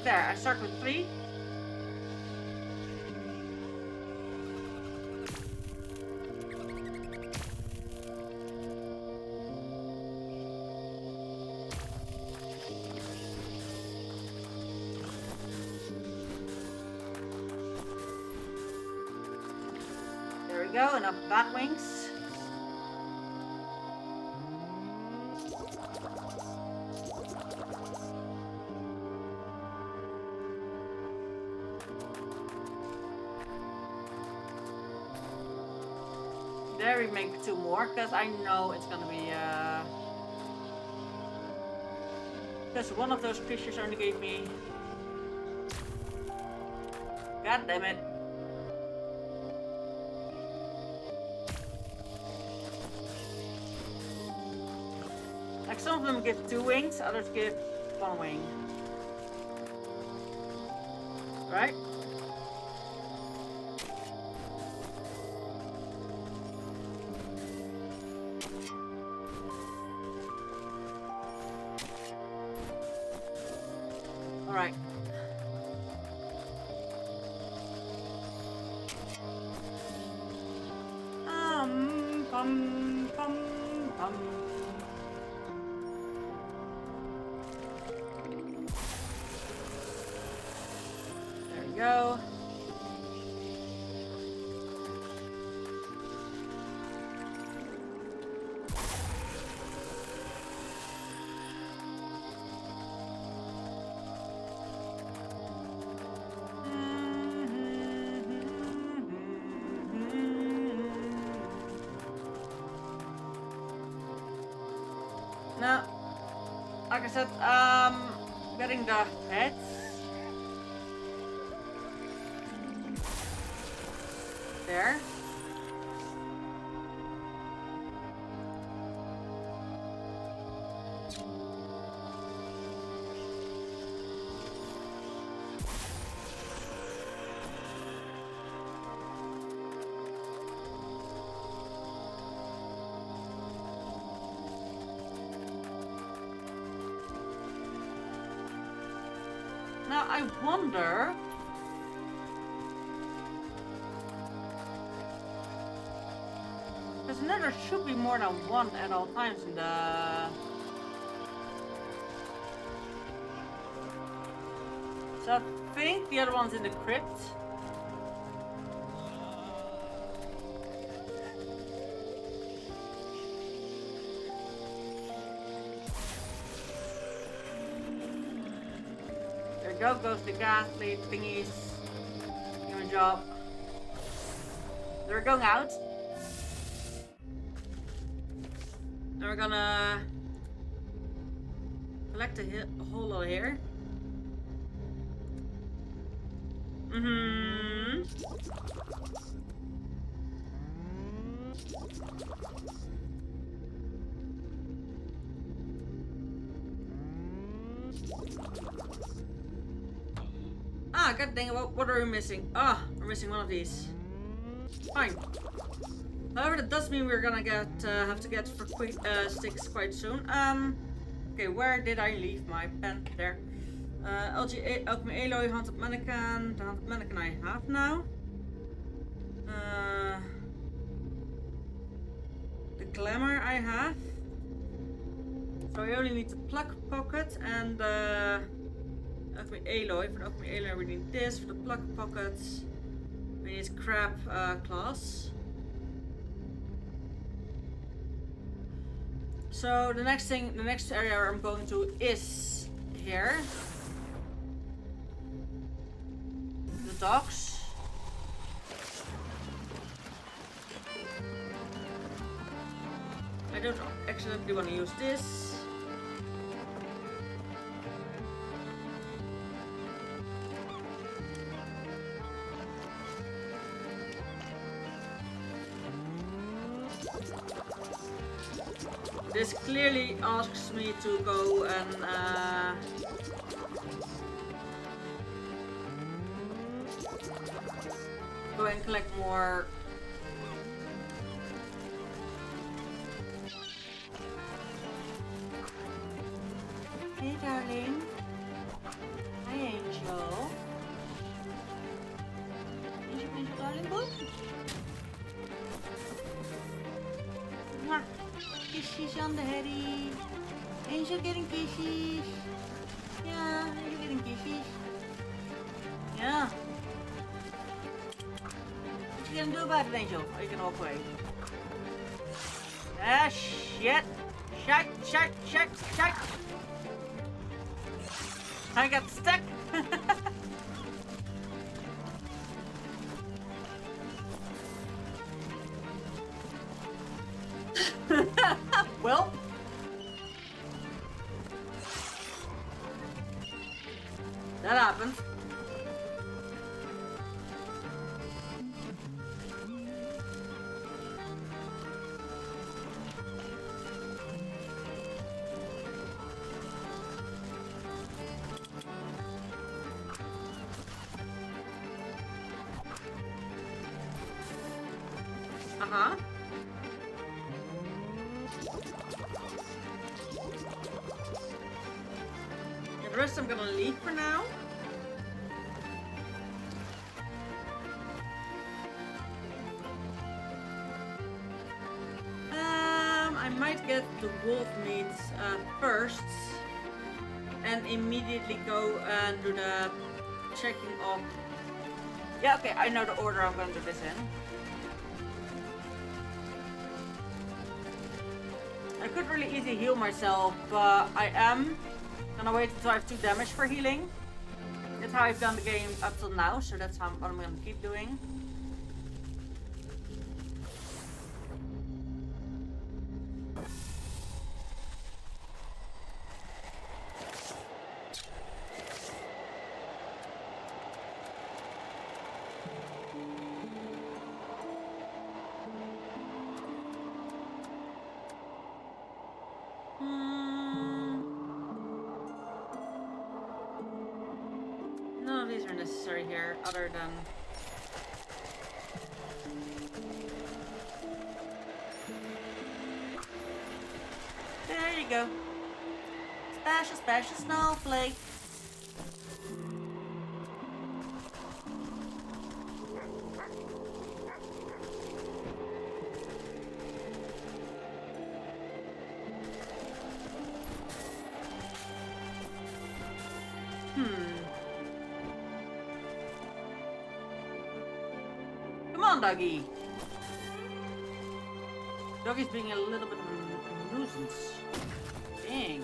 There, I start with 3. There we go, enough bat wings. There we make 2 more, because I know it's gonna be because one of those creatures only gave me... God damn it. Like some of them give 2 wings, others give 1 wing. Right? Alright. Pum, pum, pum. There we go. Now, like I said, getting the heads. There. Now I wonder... Because there should be more than 1 at all times in the... So I think the other one's in the crypt. Go goes the gas lead thingies. Give me a job. They're going out. Now we're gonna collect a whole lot here. Ah, god dang it, what are we missing? Ah, we're missing one of these. Fine. However, that does mean we're gonna get have to get for quick sticks quite soon. Okay, where did I leave my pen? There. LG Alchemy Alloy, Haunted Mannequin. The Haunted Mannequin I have now. The Glamour I have. So I only need the Plug Pocket and Alchemy alloy. For the alchemy alloy we need this. For the plug pockets we need crab class. So the next area I'm going to is here. The docks. I don't accidentally want to use this. This clearly asks me to go and collect more. Hey darling. Hi Angel. Angel, darling boy. Mwah. Kisses on the heady. Angel getting kisses. Yeah, Angel getting kisses. Yeah. What you gonna do about it, Angel? Or you can walk away? Ah, shit. Shit. I got stuck. Well, that happened. Uh-huh. Yeah, the rest I'm gonna leave for now. I might get the wolf meat first and immediately go and do the checking of. Yeah, okay, I know the order I'm gonna do this in. I could really easily heal myself, but I am gonna wait until I have 2 damage for healing. That's how I've done the game up till now, so that's what I'm gonna keep doing. None of these are necessary here, other than... There you go. Special snowflake. Come on, doggy. Doggy's being a little bit of a nuisance. Dang.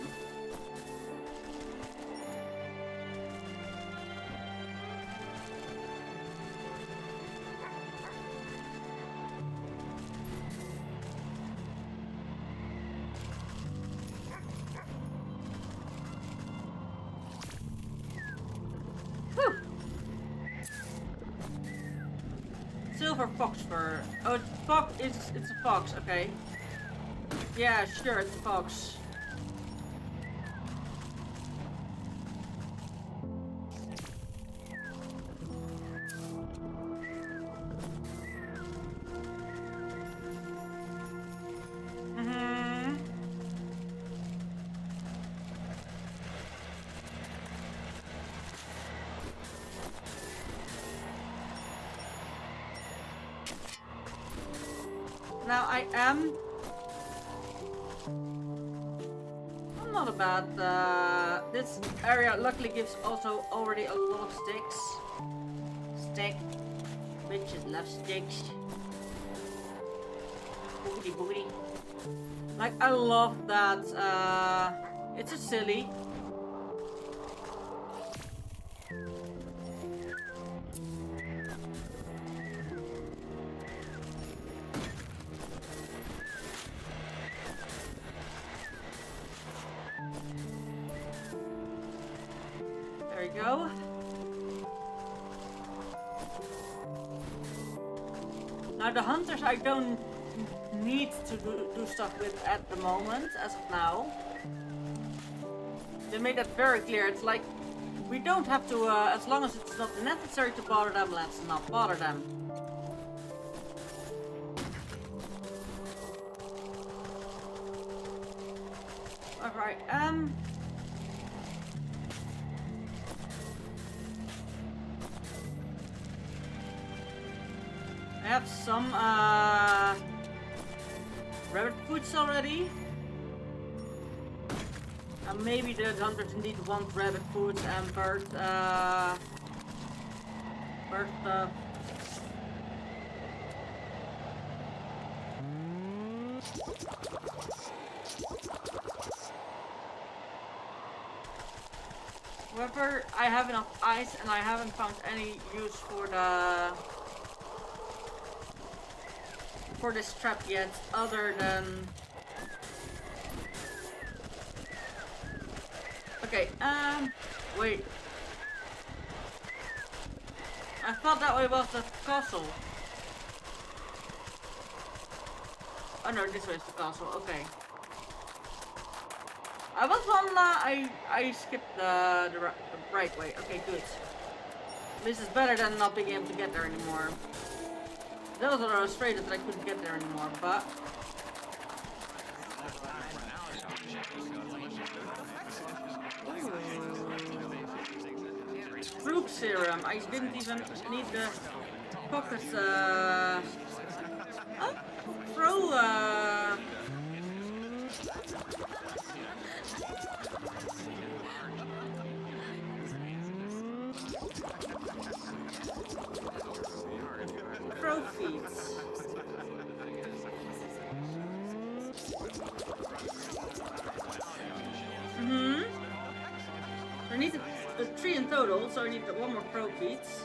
Whew. Silver fox fur. Oh, it's a fox. Okay. Yeah, sure, it's a fox. Now I'm not a bad. This area luckily gives also already a lot of sticks. Stick. Bitches love sticks. Boogity boogity. Like, I love that. It's just silly. There you go. Now the hunters I don't need to do stuff with at the moment, as of now. They made that very clear. It's like, we don't have to, as long as it's not necessary to bother them, let's not bother them. Alright, I have some rabbit foods already. Maybe the hunters indeed want rabbit foods and bird stuff. However, I have enough ice and I haven't found any use for this trap yet, other than... Okay, wait. I thought that way was the castle. Oh no, this way is the castle, okay. I was on, I skipped the right way, okay, good. This is better than not being able to get there anymore. That was what I was afraid that I couldn't get there anymore, but... Fruit serum, I didn't even need the pocket, oh, throw, trophies. I need a 3 in total, so I need 1 more pro feeds.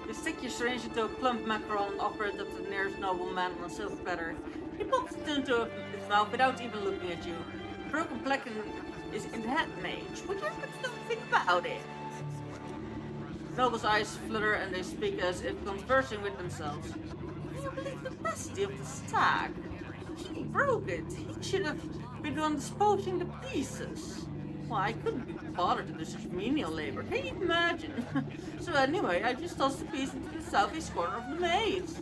You stick your syringe into a plump mackerel and offer it to the nearest nobleman on a silver platter. He pops it into his mouth without even looking at you. Broken plaque is in the head mage. Would you ever still think about it? Noble's eyes flutter and they speak as if conversing with themselves. I believe the capacity of the stag. He broke it. He should have been on disposing the pieces. Well, I couldn't be bothered to do such menial labor. Can you imagine? So anyway, I just tossed the piece into the southeast corner of the maze.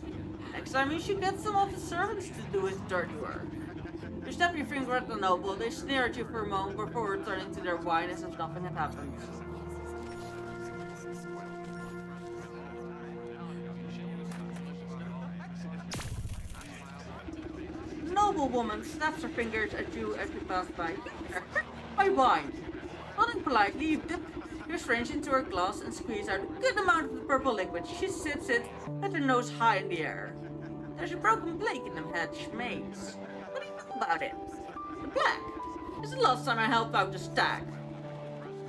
Next time you should get some of the servants to do his dirty work. You snap your finger at the noble. They sneer at you for a moment before returning to their wine as if nothing had happened. Noblewoman snaps her fingers at you as you pass by. Here, my wine. Nodding politely, you dip your syringe into her glass and squeeze out a good amount of the purple liquid. She sips it with her nose high in the air. There's a broken plague in the hedge maze. What do you know about it? The plague. It's the last time I helped out the stag.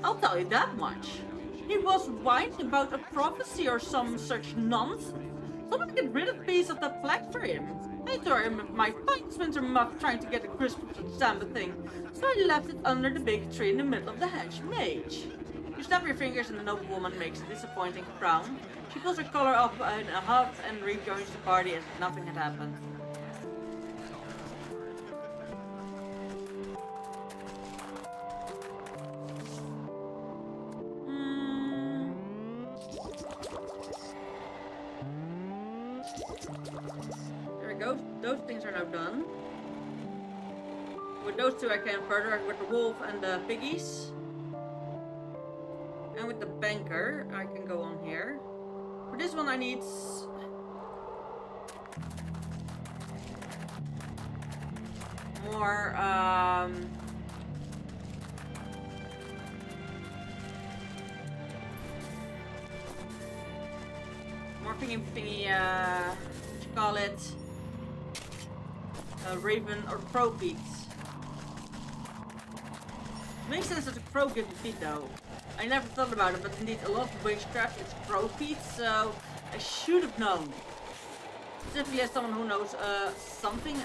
I'll tell you that much. He was whining about a prophecy or some such nonsense. Someone get rid of a piece of that plague for him. I tore him with my fine winter muff trying to get a grasp of the damn thing, so I left it under the big tree in the middle of the hedge mage. You snap your fingers and the noblewoman makes a disappointing frown. She pulls her collar up in a huff and rejoins the party as if nothing had happened. Those things are now done. With those two I can further, with the wolf and the piggies. And with the banker, I can go on here. For this one I need... more thingy, what you call it? Raven or crow feet. Makes sense that a crow gives you feet though. I never thought about it, but indeed a lot of witchcraft is crow feet, so I should have known. Specifically as someone who knows something.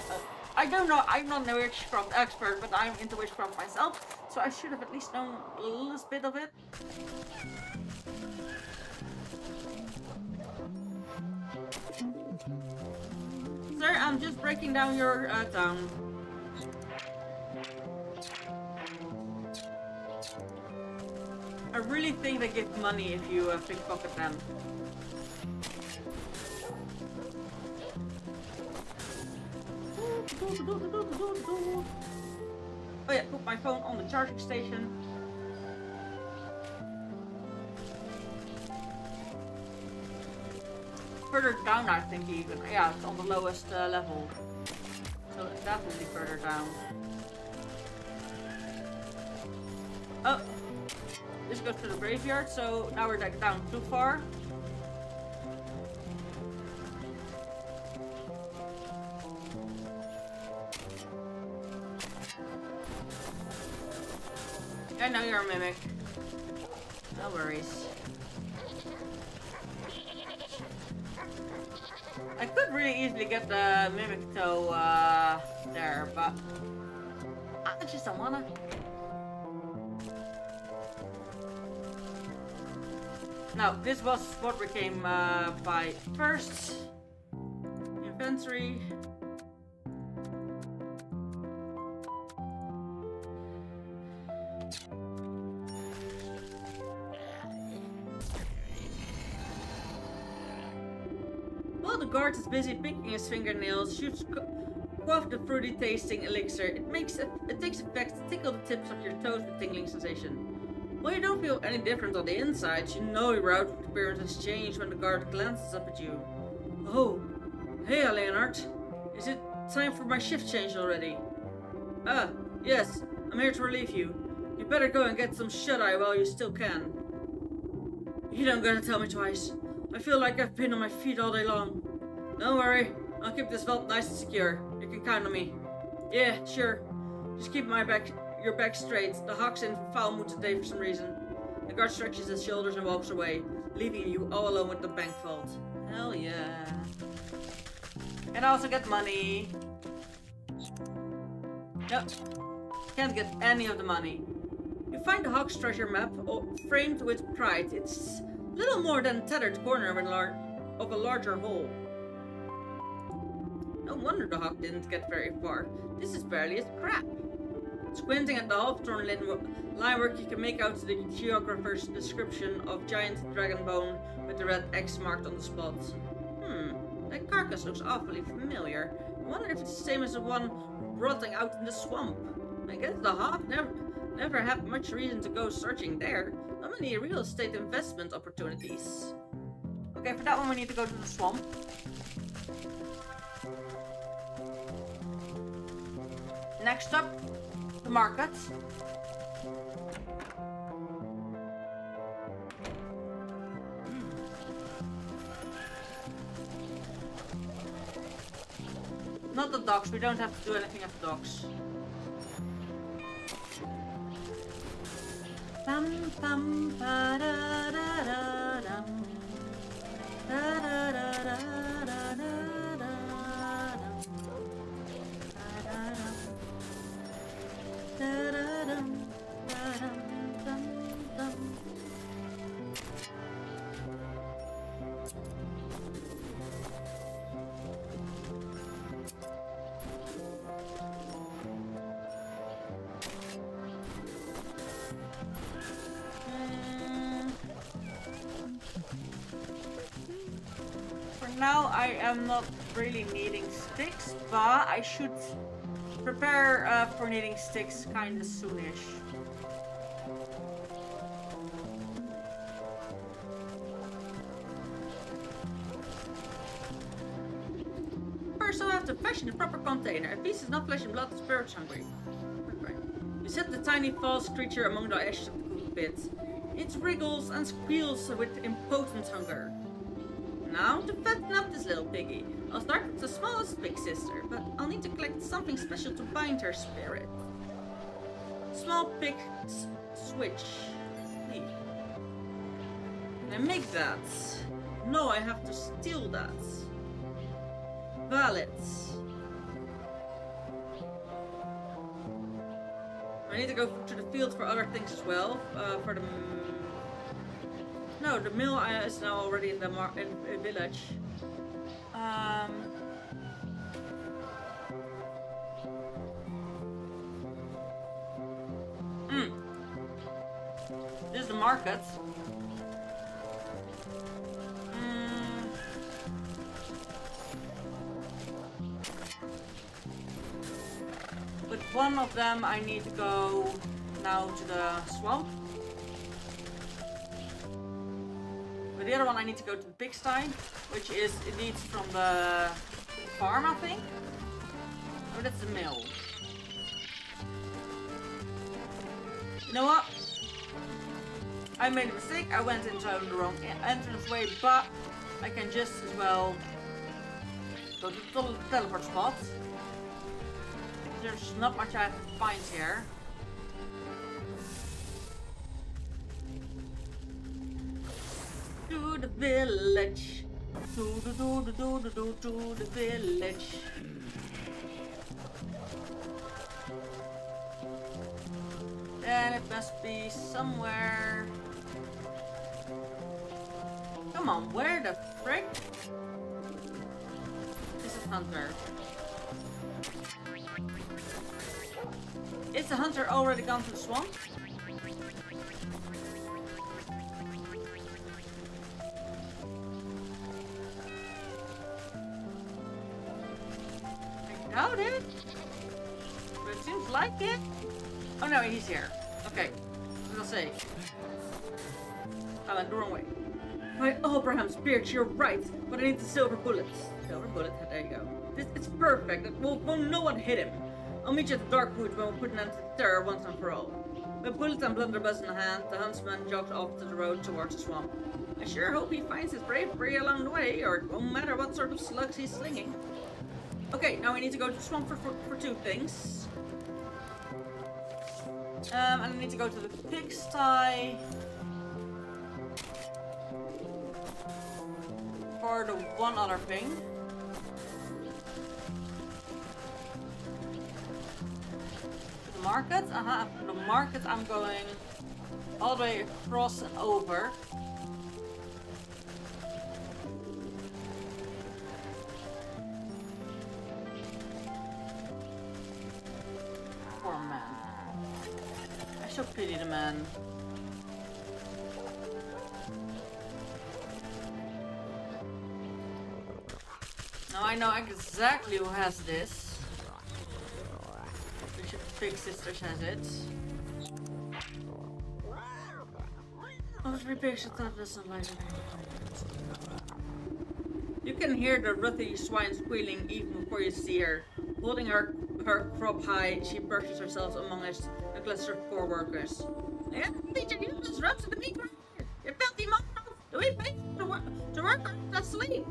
I don't know, I'm not a witchcraft expert, but I'm into witchcraft myself, so I should have at least known a little bit of it. Sir, I'm just breaking down your town. I really think they give money if you pickpocket them. Oh yeah, put my phone on the charging station. Further down, I think even. Yeah, it's on the lowest level. So it's definitely further down. Oh, this goes to the graveyard, so now we're like down too far. I know you're a mimic. No worries. I could really easily get the mimic toe there, but I just don't wanna. Now, this was what we came by first. Inventory. While the guard is busy picking his fingernails, shoots quaff the fruity tasting elixir. It takes effect to tickle the tips of your toes with tingling sensation. While you don't feel any different on the inside, you know your outward appearance has changed when the guard glances up at you. Oh, hey Leonard. Is it time for my shift change already? Ah, yes, I'm here to relieve you. You better go and get some shut-eye while you still can. You don't gotta tell me twice. I feel like I've been on my feet all day long. Don't worry, I'll keep this vault nice and secure. You can count on me. Yeah, sure. Just keep your back straight. The Hawk's in foul mood today for some reason. The guard stretches his shoulders and walks away, leaving you all alone with the bank vault. Hell yeah. And I also get money. Yep. Can't get any of the money. You find the Hawk's treasure map, framed with pride. It's little more than a tethered corner of a larger whole. No wonder the Hawk didn't get very far. This is barely a scrap. Squinting at the half-torn line work, you can make out the geographer's description of giant dragon bone with the red X marked on the spot. That carcass looks awfully familiar. I wonder if it's the same as the one rotting out in the swamp. I guess the Hawk never had much reason to go searching there. Not many real estate investment opportunities. Okay, for that one we need to go to the swamp. Next up, the market. Not the docks, we don't have to do anything at the docks. Pam pam pa da da da dum. Da da da da da da da dum. Da da dum. Da dum dum dum. Now I am not really needing sticks, but I should prepare for needing sticks kinda soonish. First I have to fashion the proper container. A beast is not flesh and blood, the spirit's hungry. Okay. You set the tiny false creature among the ashes of the cooked pit. It wriggles and squeals with impotent hunger. Now to fatten up this little piggy. I'll start with the smallest big sister, but I'll need to collect something special to bind her spirit. Small pig switch. Hey. Can I make that? No, I have to steal that. Valid. I need to go to the field for other things as well. For the no, the mill is now already in the village. This is the market. With one of them I need to go now to the swamp. With the other one I need to go to the pigsty, which is indeed from the farm, I think. Oh, that's the mill. You know what? I made a mistake. I went into the wrong entrance way, but I can just as well go to the teleport spot. There's not much I have to find here. To the village. To the village. And it must be somewhere. Come on, where the frick? This is Hunter. Is the hunter already gone to the swamp? I doubt it. But it seems like it. Oh no, he's here. Okay. What was I say? I went the wrong way. My Abraham's beard, you're right. But I need the silver bullets. Silver bullet, there you go. It's perfect. Won't no one hit him. I'll meet you at the dark wood when we'll put an end to the terror once and for all. With bullet and blunderbuss in hand, the huntsman jogged off to the road towards the swamp. I sure hope he finds his bravery along the way, or it won't matter what sort of slugs he's slinging. Okay, now we need to go to the swamp for two things. And I need to go to the pigsty for the one other thing. The market? From the market I'm going all the way across and over. Poor man. I so pity the man. Now I know exactly who has this. Big sisters has it. Oh, three pictures thought this like you can hear the ruthy swine squealing even before you see her. Holding her crop high, she perches herself amongst a cluster of poor workers. Yeah, Peter, you just run to the meat grinder. You filthy mongrel! Do we pay to work or to sleep?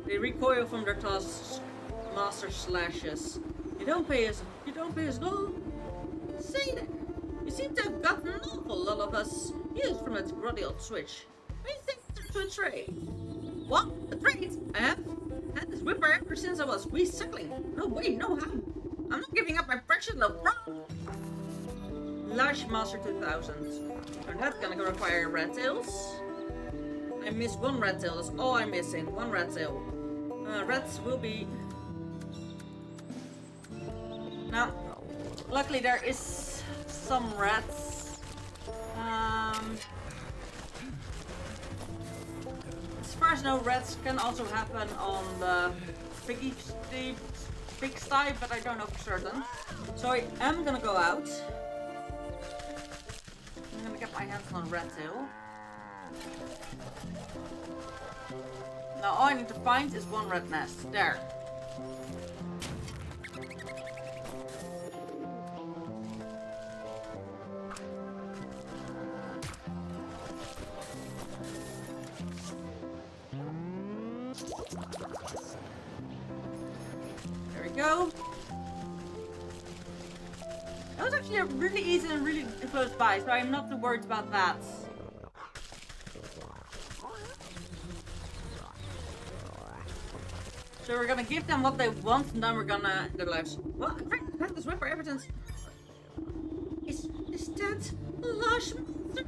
They recoil from their tasks, master slashes. You don't pay us at all. Say that. You seem to have gotten an awful lot of us used from that grotty old switch. What do you think to a trade? What? A trade? I have had this whipper ever since I was wee suckling. No way, no how. I'm not giving up my precious little prop. Lash Master 2000. And that's gonna require rat tails. I missed one rat tail, that's all I'm missing. One rat tail. Rats will be... Now, luckily there is some rats. As far as I know, rats can also happen on the pigsty, but I don't know for certain. So I am gonna go out. I'm gonna get my hands on a rat tail. Now all I need to find is one rat nest. There. was actually really easy and really close by, so I'm not too worried about that. So we're gonna give them what they want, and then we're gonna end their lives. What? I've had this whipper ever since. Is that a lush monster?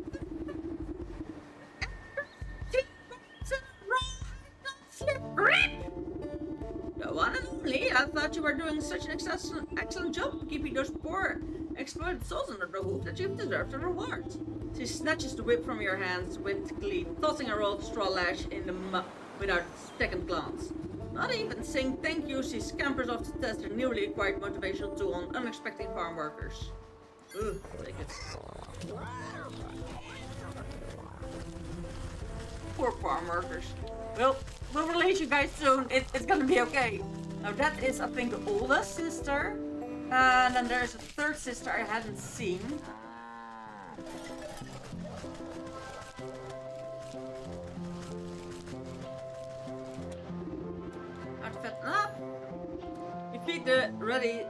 Grip! The one and only. I thought you were doing such an excellent job keeping those poor exploited souls under the hoof that you've deserved a reward. She snatches the whip from your hands with glee, tossing a rolled straw lash in the mud without a second glance. Not even saying thank you, she scampers off to test her newly acquired motivational tool on unexpected farm workers. Ugh, take it. Poor farm workers. Well, we'll release you guys soon. It's gonna be okay. Now that is, I think, the oldest sister. And then there's a third sister I hadn't seen. You feed the ready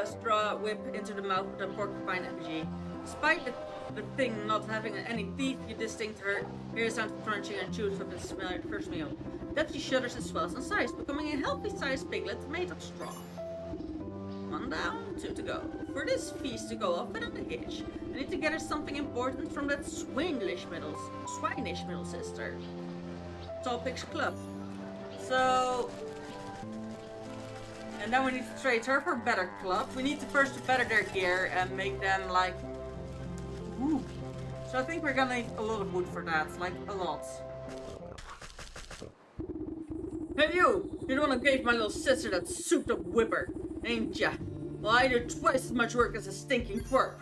straw whip into the mouth of the porcupine effigy. Despite the thing not having any teeth, you distinct hear a sound of crunching and chews of its first meal. Deputy shudders and swells in size, becoming a healthy-sized piglet made of straw. One down, two to go. For this feast to go off without a hitch, I need to gather something important from that swinish middle sister. Topic's club. So... And then we need to trade her for a better club. We need to first better their gear and make them like... Ooh. So I think we're gonna need a lot of wood for that. Like, a lot. Hey you! You're the one who gave my little sister that souped up whipper, ain't ya? Well, I do twice as much work as a stinking twerp.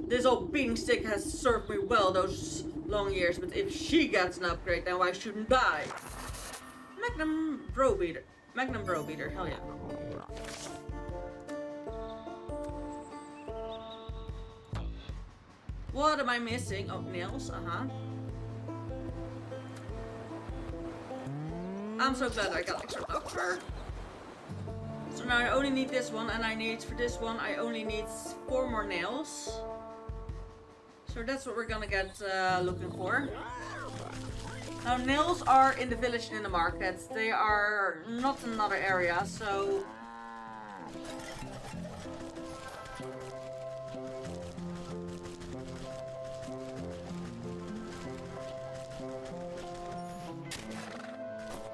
This old beating stick has served me well those long years, but if she gets an upgrade, then why shouldn't I? Magnum Browbeater, hell yeah. What am I missing? Oh, nails, I'm so glad I got extra doctor. So now I only need this one, and for this one I only need 4 more nails. So that's what we're gonna get looking for. Now nails are in the village and in the market. They are not in another area, so...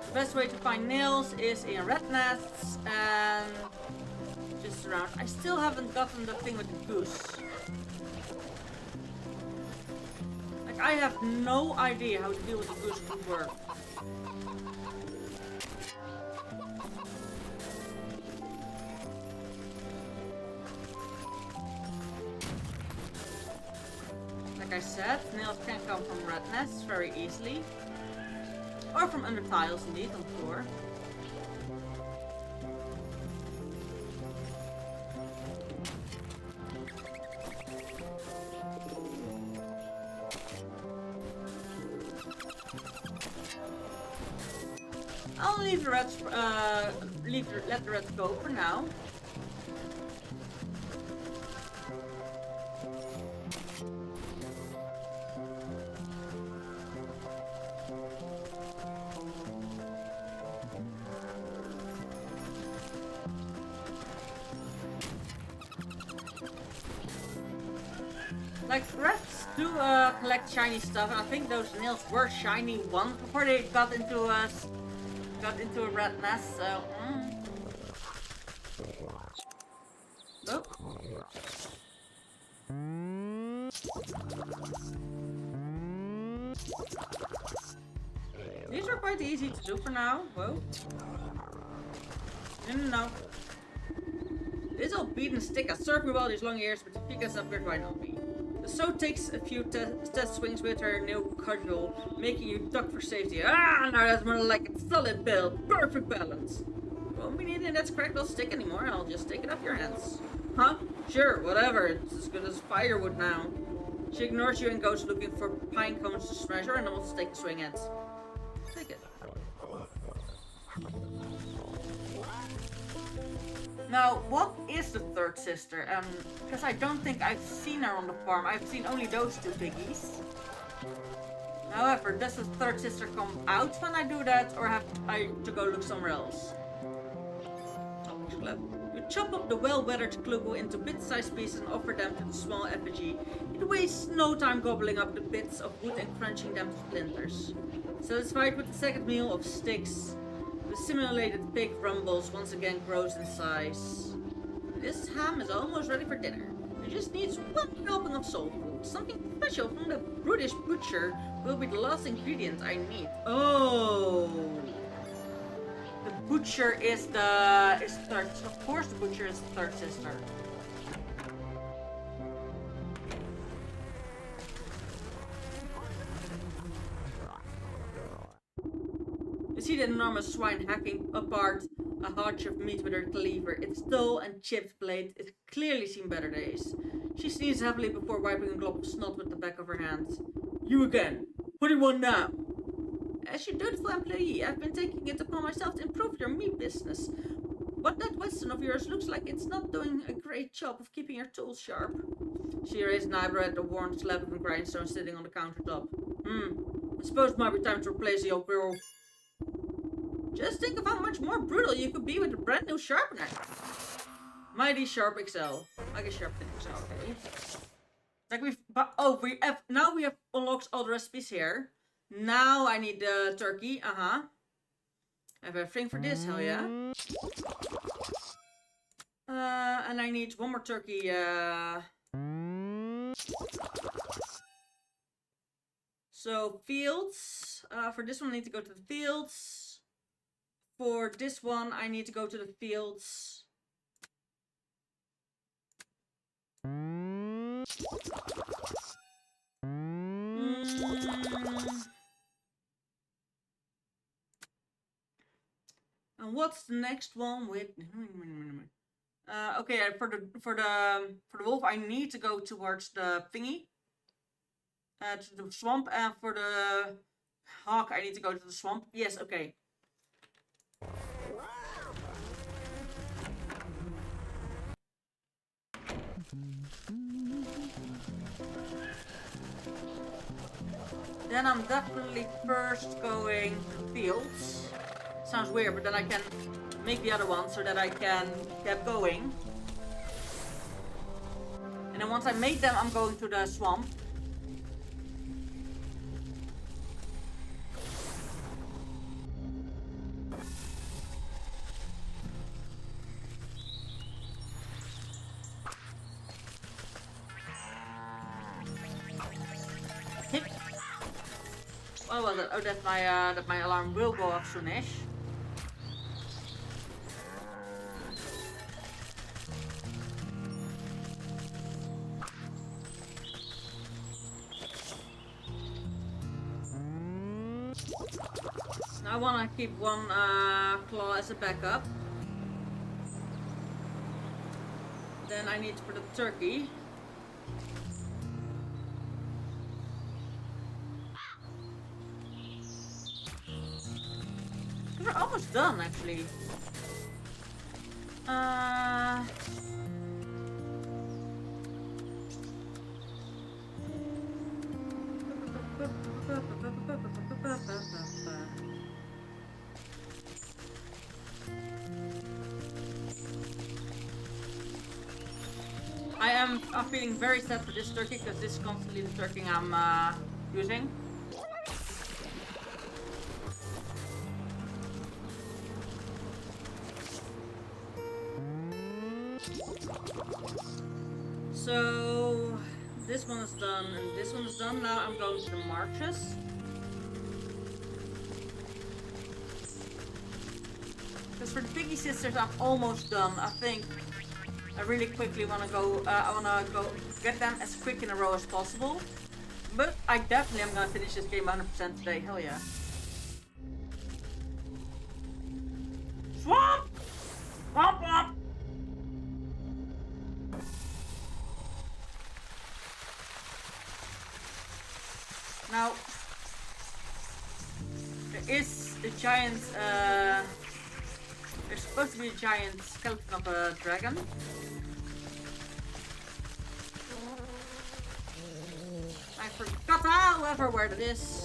The best way to find nails is in red nests and just around. I still haven't gotten the thing with the goose. Like, I have no idea how to deal with the goose would work. Like I said, nails can come from red nests very easily. Or from under tiles, indeed, on the floor. I'll leave the reds, let the reds go for now. Like, rats do collect shiny stuff, and I think those nails were shiny ones before they got into a rat nest, so... Nope. These are quite easy to do for now. Whoa. No. This old beaten stick has served me well these long years, but if he gets upgrade, why not me? So takes a few test swings with her new cudgel, making you duck for safety. Ah, now that's more like a solid build. Perfect balance. Won't be needing that cracked old stick anymore. I'll just take it off your hands. Huh? Sure, whatever. It's as good as firewood now. She ignores you and goes looking for pine cones to smash her, and then wants to take a swing at. Take it. Now, what is the third sister? Because I don't think I've seen her on the farm. I've seen only those two piggies. However, does the third sister come out when I do that, or have I to go look somewhere else? You chop up the well-weathered klugu into bit-sized pieces and offer them to the small effigy. It wastes no time gobbling up the bits of wood and crunching them to splinters. Satisfied with the second meal of sticks, the simulated pig rumbles once again grows in size. This ham is almost ready for dinner. It just needs one helping of soul food. Something special from the brutish butcher will be the last ingredient I need. Oh! The butcher is the third. Of course, the butcher is the third sister. You see the enormous swine hacking apart a haunch of meat with her cleaver. Its dull and chipped blade is clearly seen better days. She sneezes heavily before wiping a glob of snot with the back of her hand. You again. What do you want now? As your dutiful employee, I've been taking it upon myself to improve your meat business. But that Weston of yours looks like it's not doing a great job of keeping your tools sharp. She raised an eyebrow at the worn slab of a grindstone sitting on the countertop. I suppose it might be time to replace the old barrel. Just think of how much more brutal you could be with a brand new sharpener. Mighty Sharp XL. I guess Sharp XL, okay. Like now we have unlocked all the recipes here. Now I need the turkey, I have everything for this, hell yeah. And I need one more turkey, So, fields. For this one I need to go to the fields. For this one I need to go to the fields. And what's the next one with? Okay, for the wolf I need to go towards the thingy, to the swamp, and for the hawk I need to go to the swamp. Yes, okay. Then I'm definitely first going to fields. Sounds weird, but then I can make the other one so that I can get going. And then once I make them, I'm going to the swamp. Hip. What was it? Oh, that my alarm will go off soonish. I want to keep one claw as a backup. Then I need to put a turkey. We're almost done, actually. I'm feeling very sad for this turkey because this is constantly the turkey I'm using. So this one is done and this one is done. Now I'm going to the marshes. Because for the piggy sisters I'm almost done. I think I really quickly want to go, I want to go get them as quick in a row as possible. But I definitely am going to finish this game 100% today, hell yeah. Swamp! Swamp, swamp! Now, there is a giant, there's Supposed to be a giant skeleton of a dragon. I forgot, however, where it is.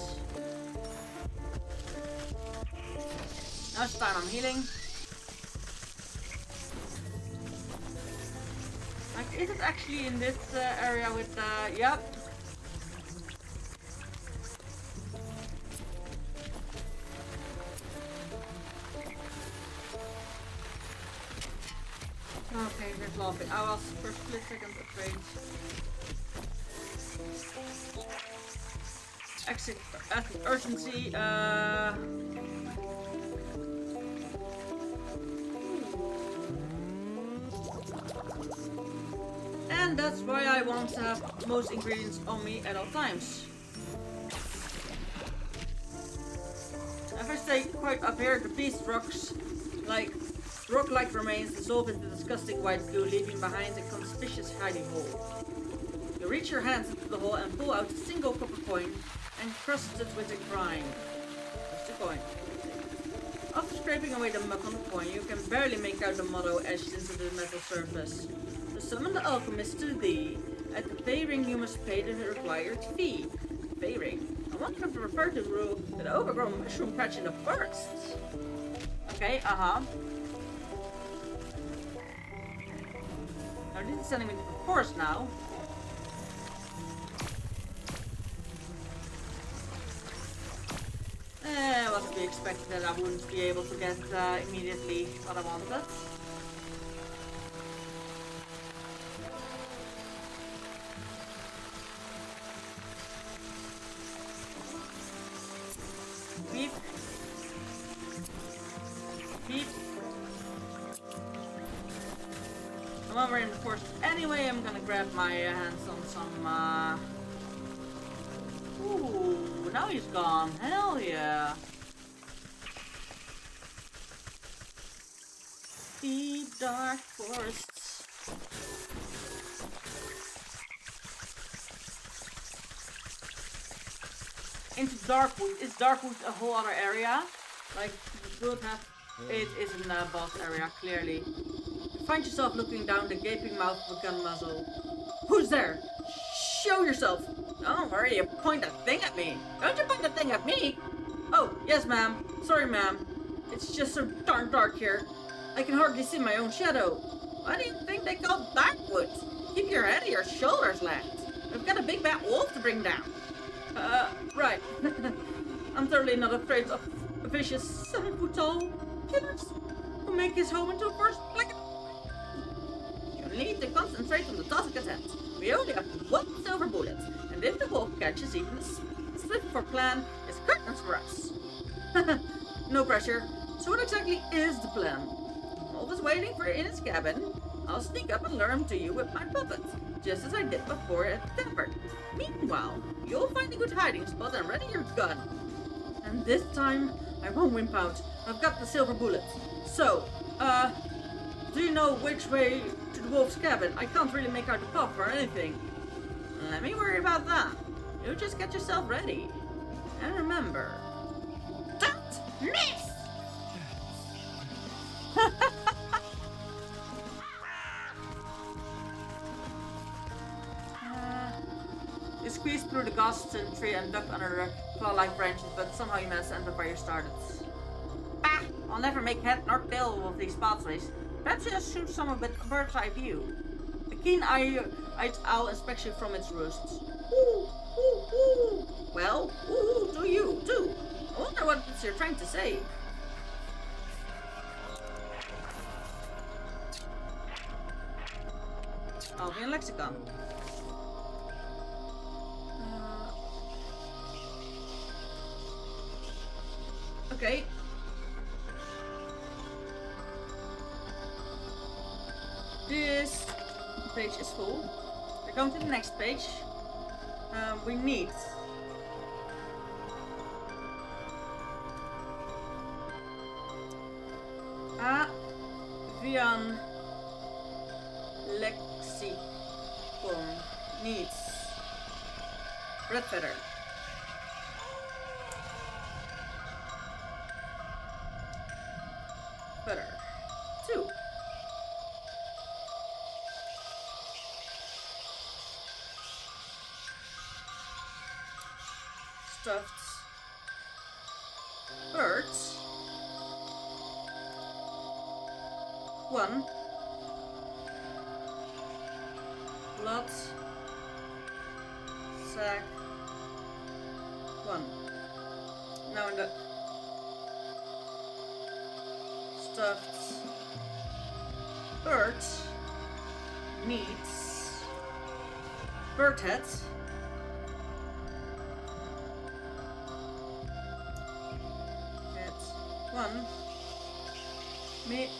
Now it's time I'm healing. Like, is it actually in this area with yep. Okay, there's laughing. I was for a split second afraid. Exit urgency, and that's why I want to have most ingredients on me at all times. If I stay quite up here, the beast rock-like remains dissolve into disgusting white goo, leaving behind a conspicuous hiding hole. You reach your hands into the hole and pull out a single copper coin and crust it with a grime. Just a coin. After scraping away the muck on the coin, you can barely make out the motto etched into the metal surface. To summon the alchemist to thee, at the pay ring you must pay the required fee. Pay ring? I wonder if to refer to the overgrown mushroom patch in the forest. Okay, Now this is sending me to the forest now. Was to be expected that I wouldn't be able to get immediately what I wanted. Beep. Beep. While we're in the forest anyway, I'm gonna grab my hands on some Ooh, now he's gone. Hell yeah. Deep dark forests. Into Darkwood. Is Darkwood a whole other area? Like, you would have... It isn't a boss area, clearly. You find yourself looking down the gaping mouth of a gun muzzle. Who's there? Show yourself! Don't worry, you point that thing at me. Don't you point that thing at me? Oh, yes, ma'am. Sorry, ma'am. It's just so darn dark here. I can hardly see my own shadow. Why do you think they call Darkwood? Keep your head to your shoulders, lad. We've got a big bad wolf to bring down. Right. I'm thoroughly not afraid of vicious 7-foot-tall killers who make his home into a forest blanket. You need to concentrate on the task at hand. We only have one silver bullet, and if the wolf catches even a slip for plan, it's curtains for us. No pressure. So what exactly is the plan? Wolf is waiting for you in his cabin. I'll sneak up and lure him to you with my puppet, just as I did before at the tavern. Meanwhile, you'll find a good hiding spot and ready your gun. And this time, I won't wimp out. I've got the silver bullet. So, do you know which way to the wolf's cabin? I can't really make out the path or anything. Let me worry about that. You just get yourself ready. And remember, don't miss! You squeeze through the ghosts in the tree and duck under the claw-like branches, but somehow you manage to end up where you started. Bah! I'll never make head nor tail of these pathways. Perhaps you just shoot some with a bird's eye view. A keen-eyed owl inspects you from its roost. Ooh, ooh, ooh. Well, ooh, do you, too. I wonder what you're trying to say. Albion lexicon. Okay. This page is full. We're going to the next page. We need Avian lexicon needs red feather. Feather. stuffed birds. 1. Blood sack 1. Now in the stuffed birds meats bird heads. Heads 1. Make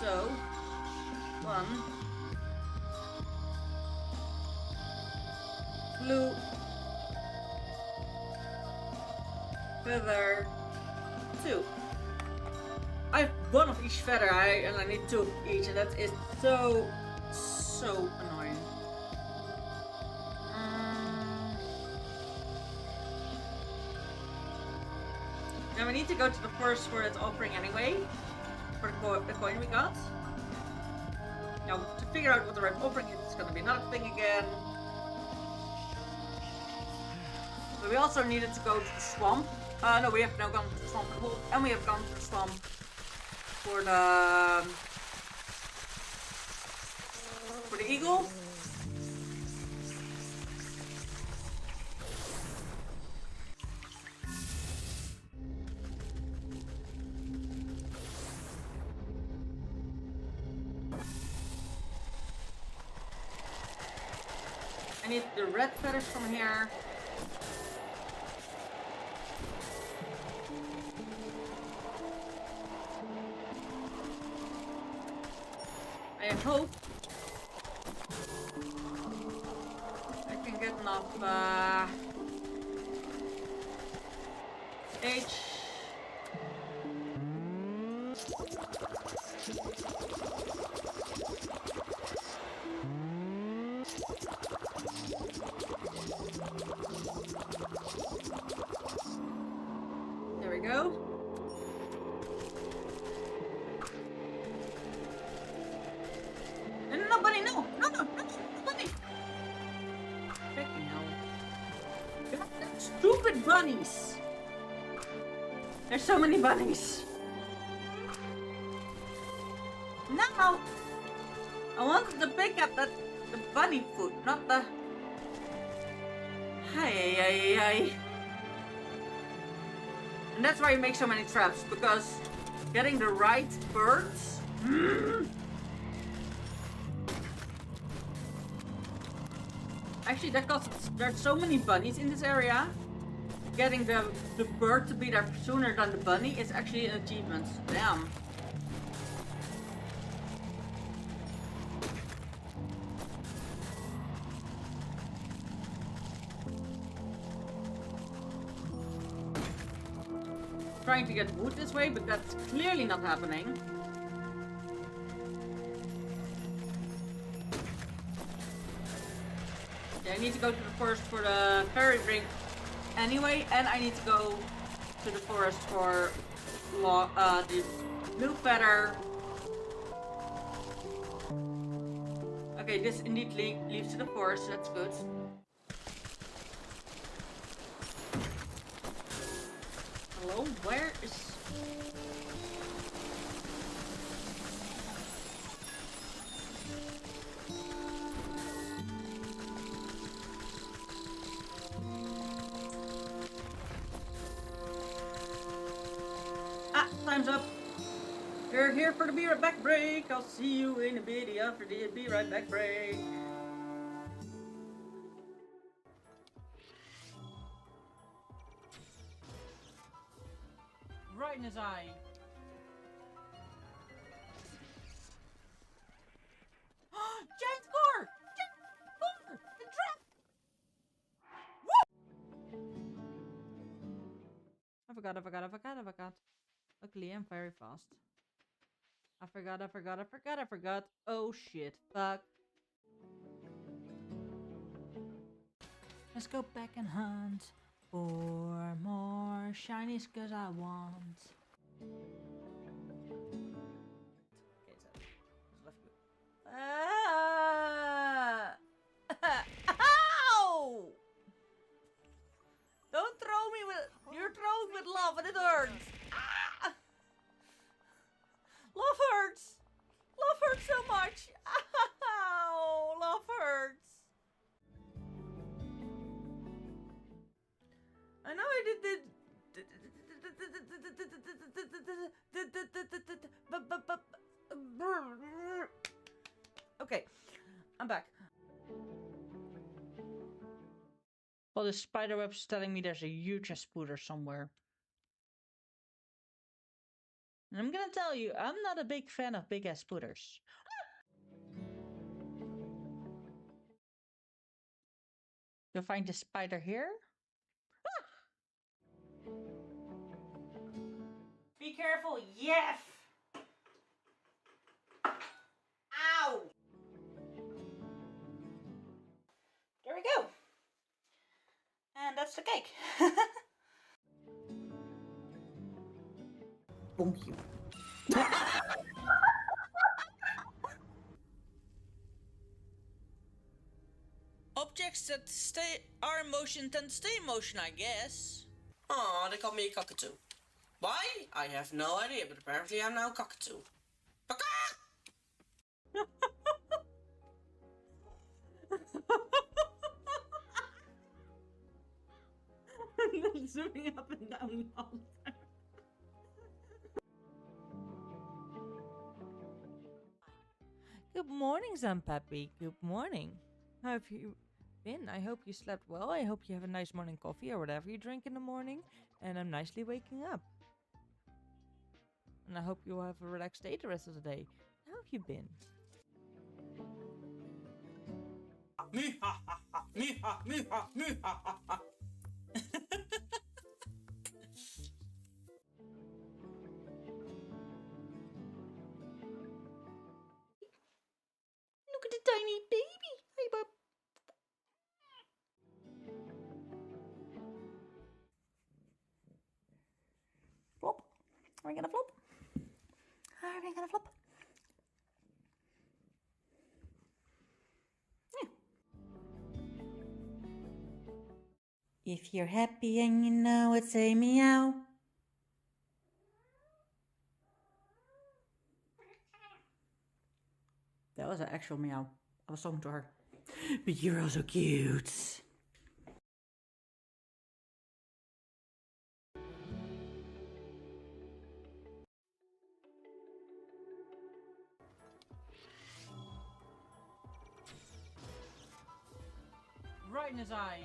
so 1. Blue feather 2. I have 1 of each feather and I need 2 of each, and that is so annoying. Now we need to go to the forest for its offering anyway, for the coin we got. Now to figure out what the right offering is, it's gonna be another thing again. But we also needed to go to the swamp. No, we have now gone to the swamp, and we have gone to the swamp for the eagle. I need the red feathers from here. I hope I can get enough H. There we go. No, buddy, no! No, buddy! Freaking hell. God, stupid bunnies! There's so many bunnies. No! I wanted to pick up the bunny food, not the... Hi. And that's why you make so many traps, because getting the right birds... Actually, that costs... There's so many bunnies in this area. Getting the bird to be there sooner than the bunny is actually an achievement. Damn. Trying to get wood this way, but that's clearly not happening. Yeah, I need to go to the forest for the fairy ring anyway, and I need to go to the forest for the blue feather. Okay, this indeed leads to the forest, that's good. Hello, where is... Ah, time's up. You're here for the be right back break. I'll see you in a bit after the be right back break. Right in his eye. Giant score! Giant score! The trap! Woo! I forgot. Luckily, I'm very fast. I forgot. Oh shit. Fuck. Let's go back and hunt for more shinies, cause I want. Okay, so left click. Ah! Ow! hurts so much. Ow, love hurts. I know I did okay, I'm back. Well, the spider web's telling me there's a huge spooder somewhere. And I'm gonna tell you, I'm not a big fan of big ass spooters. You'll find the spider here. Be careful, yes! Ow! There we go. And that's the cake. Bonk you. Objects that are in motion tend to stay in motion, I guess. Aw, they call me a cockatoo. Why? I have no idea, but apparently I'm now a cockatoo. Zooming up and down all the time. Good morning, Zampappy. Good morning. How have you been? I hope you slept well. I hope you have a nice morning coffee or whatever you drink in the morning. And I'm nicely waking up. And I hope you will have a relaxed day the rest of the day. How have you been? Me ha ha ha, me ha, me ha, me ha ha ha. Look at the tiny baby. Hi, bub. Flop. Are we gonna flop? Are we gonna flop? Yeah. If you're happy and you know it, say meow. That was an actual meow. I was talking to her. But you're also cute. Right in his eye.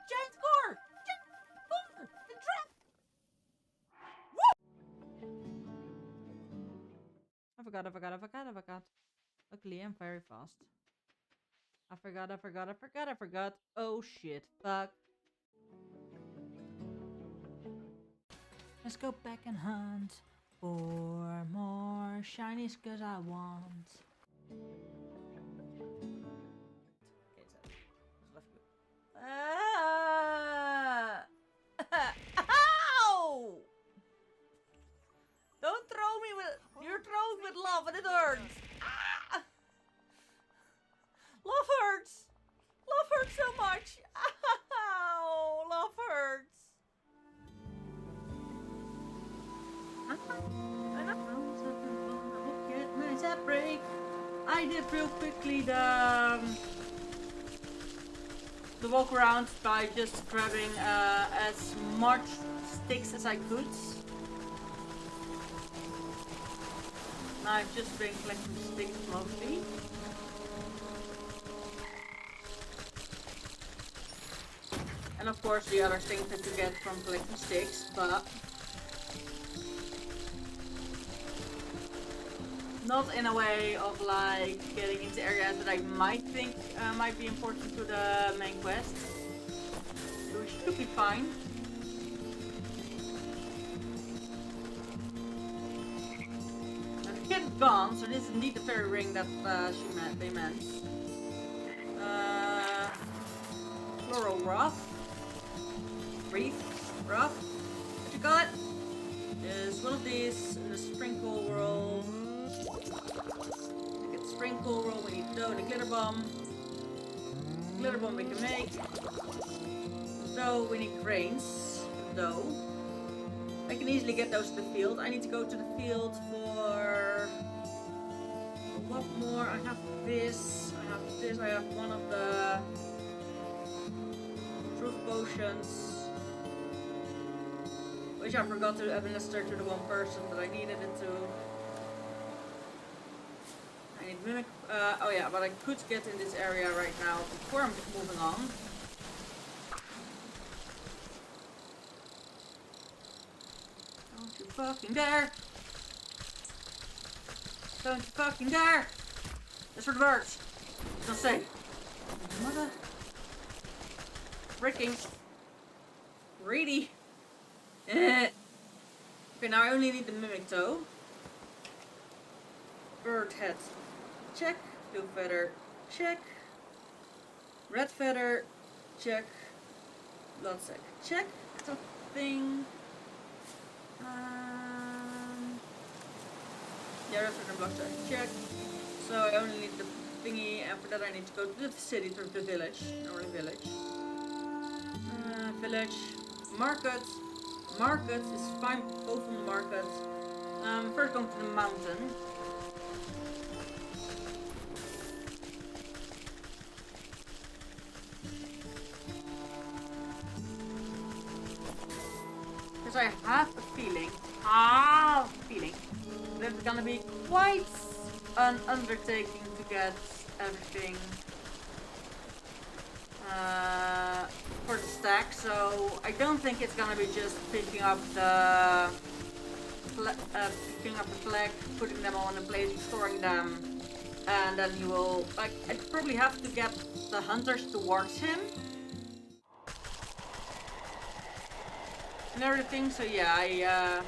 Giant score! Giant score! The trap! I forgot. Luckily, I'm very fast. I forgot. Oh shit, fuck. Let's go back and hunt for more shinies, cause I want. Okay, so left you. Ow! Don't throw me with. You're throwing with love and it hurts. Ah! Love hurts. Love hurts so much. Ow! Love hurts. Break. I did real quickly the walk around by just grabbing as much sticks as I could. I've just been collecting sticks mostly. And of course the other things that you get from collecting sticks, but not in a way of like getting into areas that I might think might be important to the main quest. So we should be fine. Now the kid's gone, so this is indeed the fairy ring that they meant. Floral Rough. Wreath. Rough. What you call it? Is one of these in the sprinkle roll. We get sprinkle roll, we need dough and a glitter bomb. Glitter bomb we can make. Dough, we need grains. Dough. I can easily get those to the field. I need to go to the field for... What more? I have this. I have this. I have one of the truth potions, which I forgot to administer to the one person that I needed it to. I need mimic. Oh yeah, but I could get in this area right now before I'm just moving on. Don't you fucking dare! Don't you fucking dare! That's for the birds. I was gonna say. Mother. Freaking. Greedy. Okay, now I only need the mimic toe. Bird head. Check. Blue feather. Check. Red feather. Check. Blood sac. Check. Top thing. Yeah, red feather, blood sac. Check. So I only need the thingy, and for that I need to go to the city, to the village. Or the village. Village. Market. Market is fine, both on the market. First going to the mountain. Because I have a feeling, that it's gonna be quite an undertaking to get everything for the stack, so I don't think it's gonna be just picking up the flag, putting them all in a place, storing them, and then he will, like, I'd probably have to get the hunters towards him and everything, so yeah,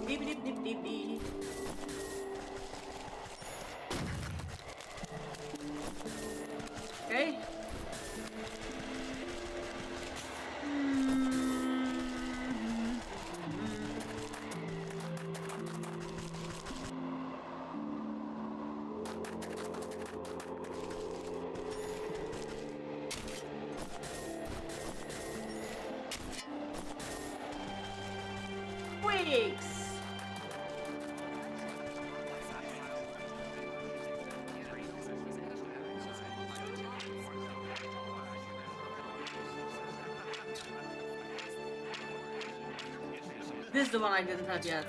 Deep, deep, deep, deep, deep. Okay. Twigs. This is the one I didn't have yet.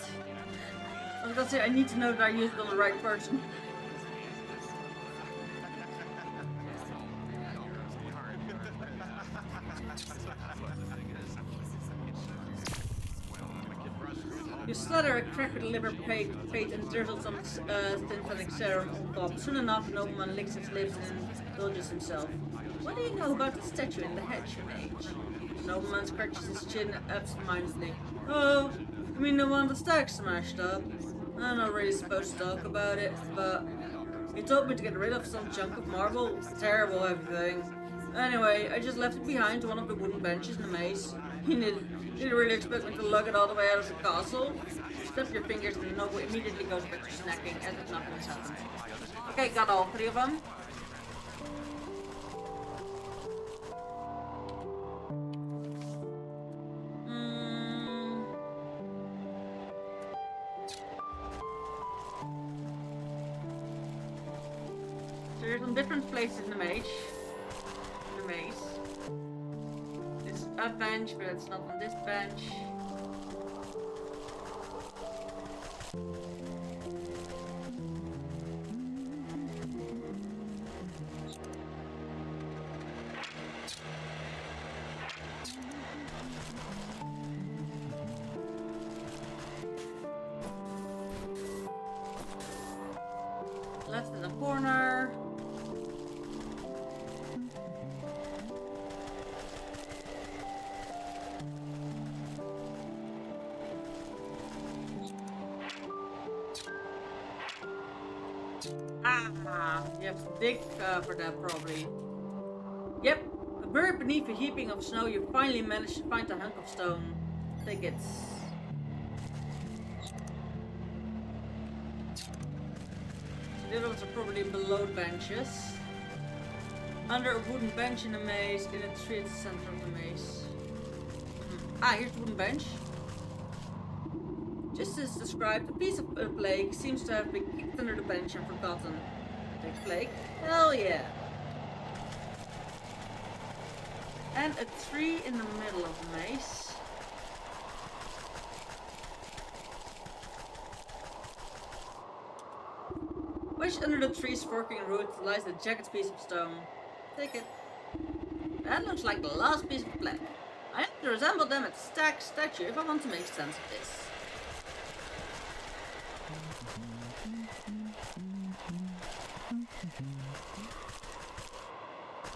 I was gonna say, I need to know that I used it on the right person. You slaughter a crack with the liver plate and drizzle some synthetic serum on top. Soon enough, the nobleman licks his lips and indulges himself. What do you know about the statue in the hedge, mage? The nobleman scratches his chin absentmindedly. Oh, you mean the one the stack smashed up? I'm not really supposed to talk about it, but he told me to get rid of some chunk of marble. Terrible everything. Anyway, I just left it behind one of the wooden benches in the maze. He didn't really expect me to lug it all the way out of the castle. Snap your fingers and the noble immediately goes back to snacking as if nothing has happened. Okay, got all three of them. So there's some different places in the maze. It's a bench, but it's not on this bench. Left in the corner. You have to dig for that probably. Yep, buried beneath a heaping of snow, you finally managed to find a hunk of stone. Take it. The other ones are probably below benches. Under a wooden bench in a maze, in a tree at the center of the maze. Ah, here's the wooden bench. Just as described, a piece of a plague seems to have been kicked under the bench and forgotten. Big plague? Hell yeah. And a tree in the middle of the maze. Wedged under the tree's forking root lies a jagged piece of stone. Take it. That looks like the last piece of plaque. I have to resemble them at statue if I want to make sense of this.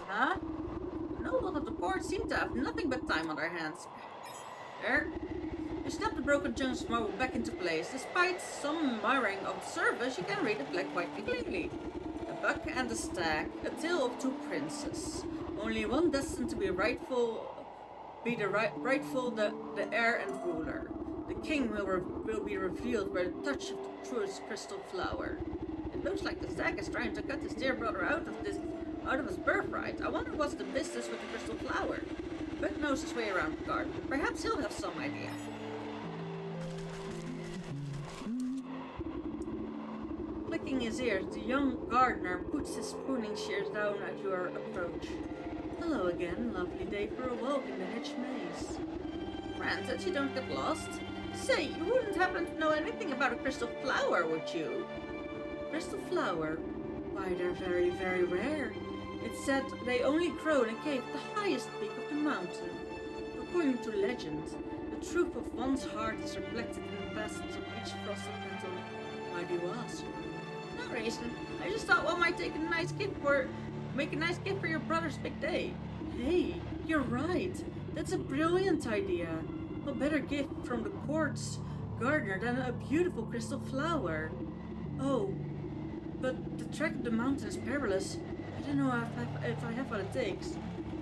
Huh? The nobles of the court seem to have nothing but time on their hands. There. You snap the broken chunks of marble back into place. Despite some mirroring of the surface, you can read the plaque quite clearly. A buck and a stag, a tale of two princes. Only one destined to be the heir and ruler. The king will be revealed by the touch of the truest crystal flower. It looks like the stag is trying to cut his dear brother out of his birthright. I wonder what's the business with the crystal flower. Buck knows his way around the garden. Perhaps he'll have some idea. Clicking his ears, the young gardener puts his pruning shears down at your approach. Hello again, lovely day for a walk in the hedge maze. Granted, you don't get lost. Say, you wouldn't happen to know anything about a crystal flower, would you? Crystal flower? Why, they're very, very rare. It's said they only grow in a cave at the highest peak of the mountain. According to legend, the truth of one's heart is reflected in the facets of each frosted petal. Why do you ask? No reason. I just thought one might make a nice gift for your brother's big day. Hey, you're right. That's a brilliant idea. What better gift from the court's gardener than a beautiful crystal flower? Oh, but the trek up the mountain is perilous. I don't know if I have what it takes.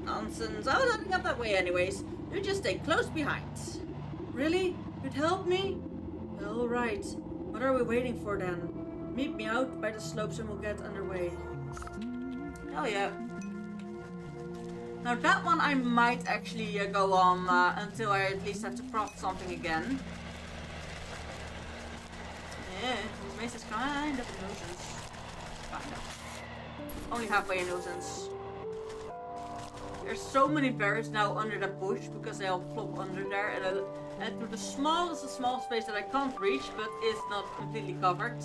Nonsense. I was heading up that way anyways. You just stay close behind. Really? You'd help me? All right. What are we waiting for then? Meet me out by the slopes and we'll get underway. Oh yeah. Now that one I might actually go on until I at least have to craft something again. Yeah, this maze is kind of a nuisance. Kind of. Only halfway a nuisance. There's so many berries now under the bush because they all flop under there, and to the smallest space that I can't reach, but is not completely covered.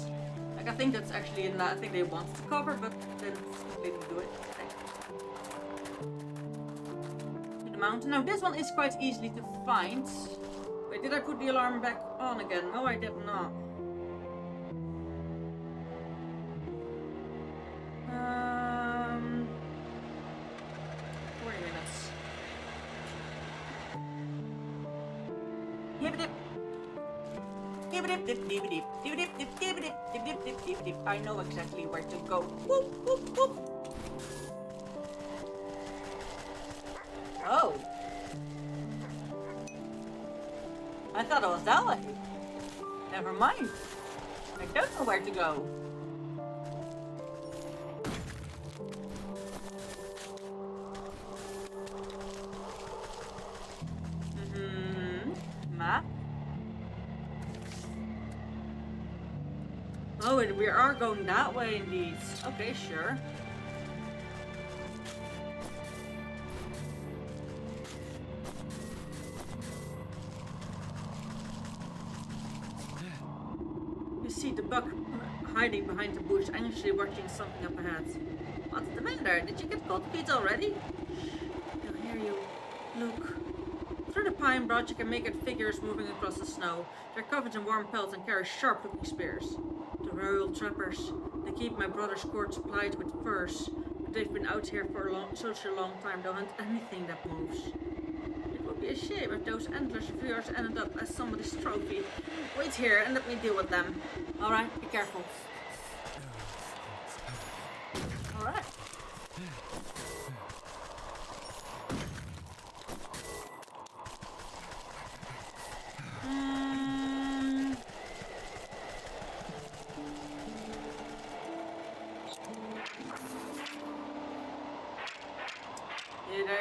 Like I think that's actually in that. I think they wanted to cover, but they didn't completely do it. To the mountain. Now this one is quite easily to find. Wait, did I put the alarm back on again? No, I did not. 40 minutes. I know exactly where to go. Whoop, whoop, whoop. Oh. I thought it was that way. Never mind. I don't know where to go. Map. Oh, and we are going that way indeed. Okay, sure. You see the buck hiding behind the bush, anxiously watching something up ahead. What's the matter? Did you get cold feet already? Shh, he'll hear you. Look. Through the pine branch, you can make out figures moving across the snow. They're covered in warm pelts and carry sharp-looking spears. The royal trappers. They keep my brother's court supplied with furs. But they've been out here for such a long time, they'll hunt anything that moves. It would be a shame if those antlers of yours ended up as somebody's trophy. Wait here and let me deal with them. Alright, be careful. Alright.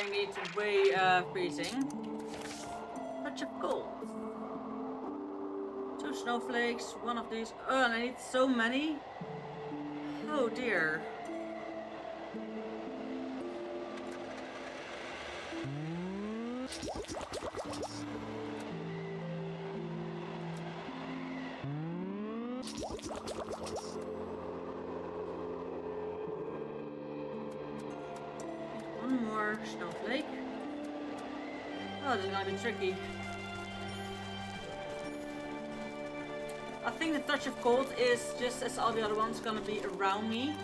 I need way freezing. Touch of cold. 2 snowflakes, 1 of these. Oh, and I need so many. Oh dear. One more snowflake. Oh, this is gonna be tricky. I think the touch of cold is just as all the other ones gonna be around me.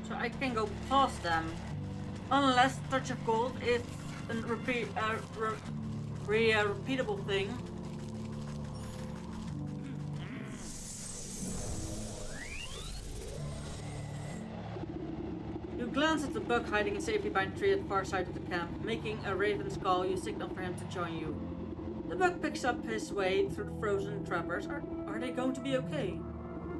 So I can go past them. Unless touch of cold is a repeatable thing. You glance at the bug hiding safely by a tree at the far side of the camp. Making a raven's call, you signal for him to join you. The bug picks up his way through the frozen trappers. Are they going to be okay?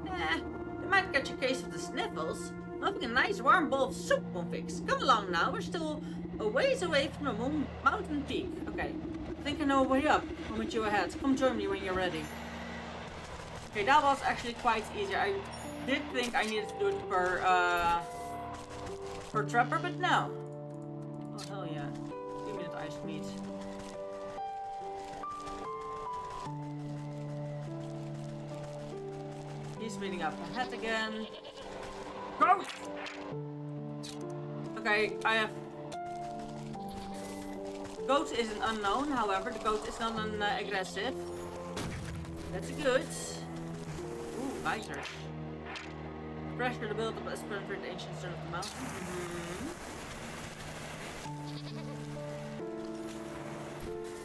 They might catch a case of the sniffles. Having a nice warm bowl of soup won't fix. Come along now, we're still a ways away from a mountain peak. Okay, I think I know a way up. I'll meet you ahead. Come join me when you're ready. Okay, that was actually quite easy. I did think I needed to do it per trapper, but no. Oh hell yeah. Give me that iced meat. He's meeting up ahead again. Go! Okay, I have... Goat is an unknown, however, the goat is not an aggressive. That's good. Ooh, geysers. Pressure the build-up as penetrate the ancient stone of the mountain.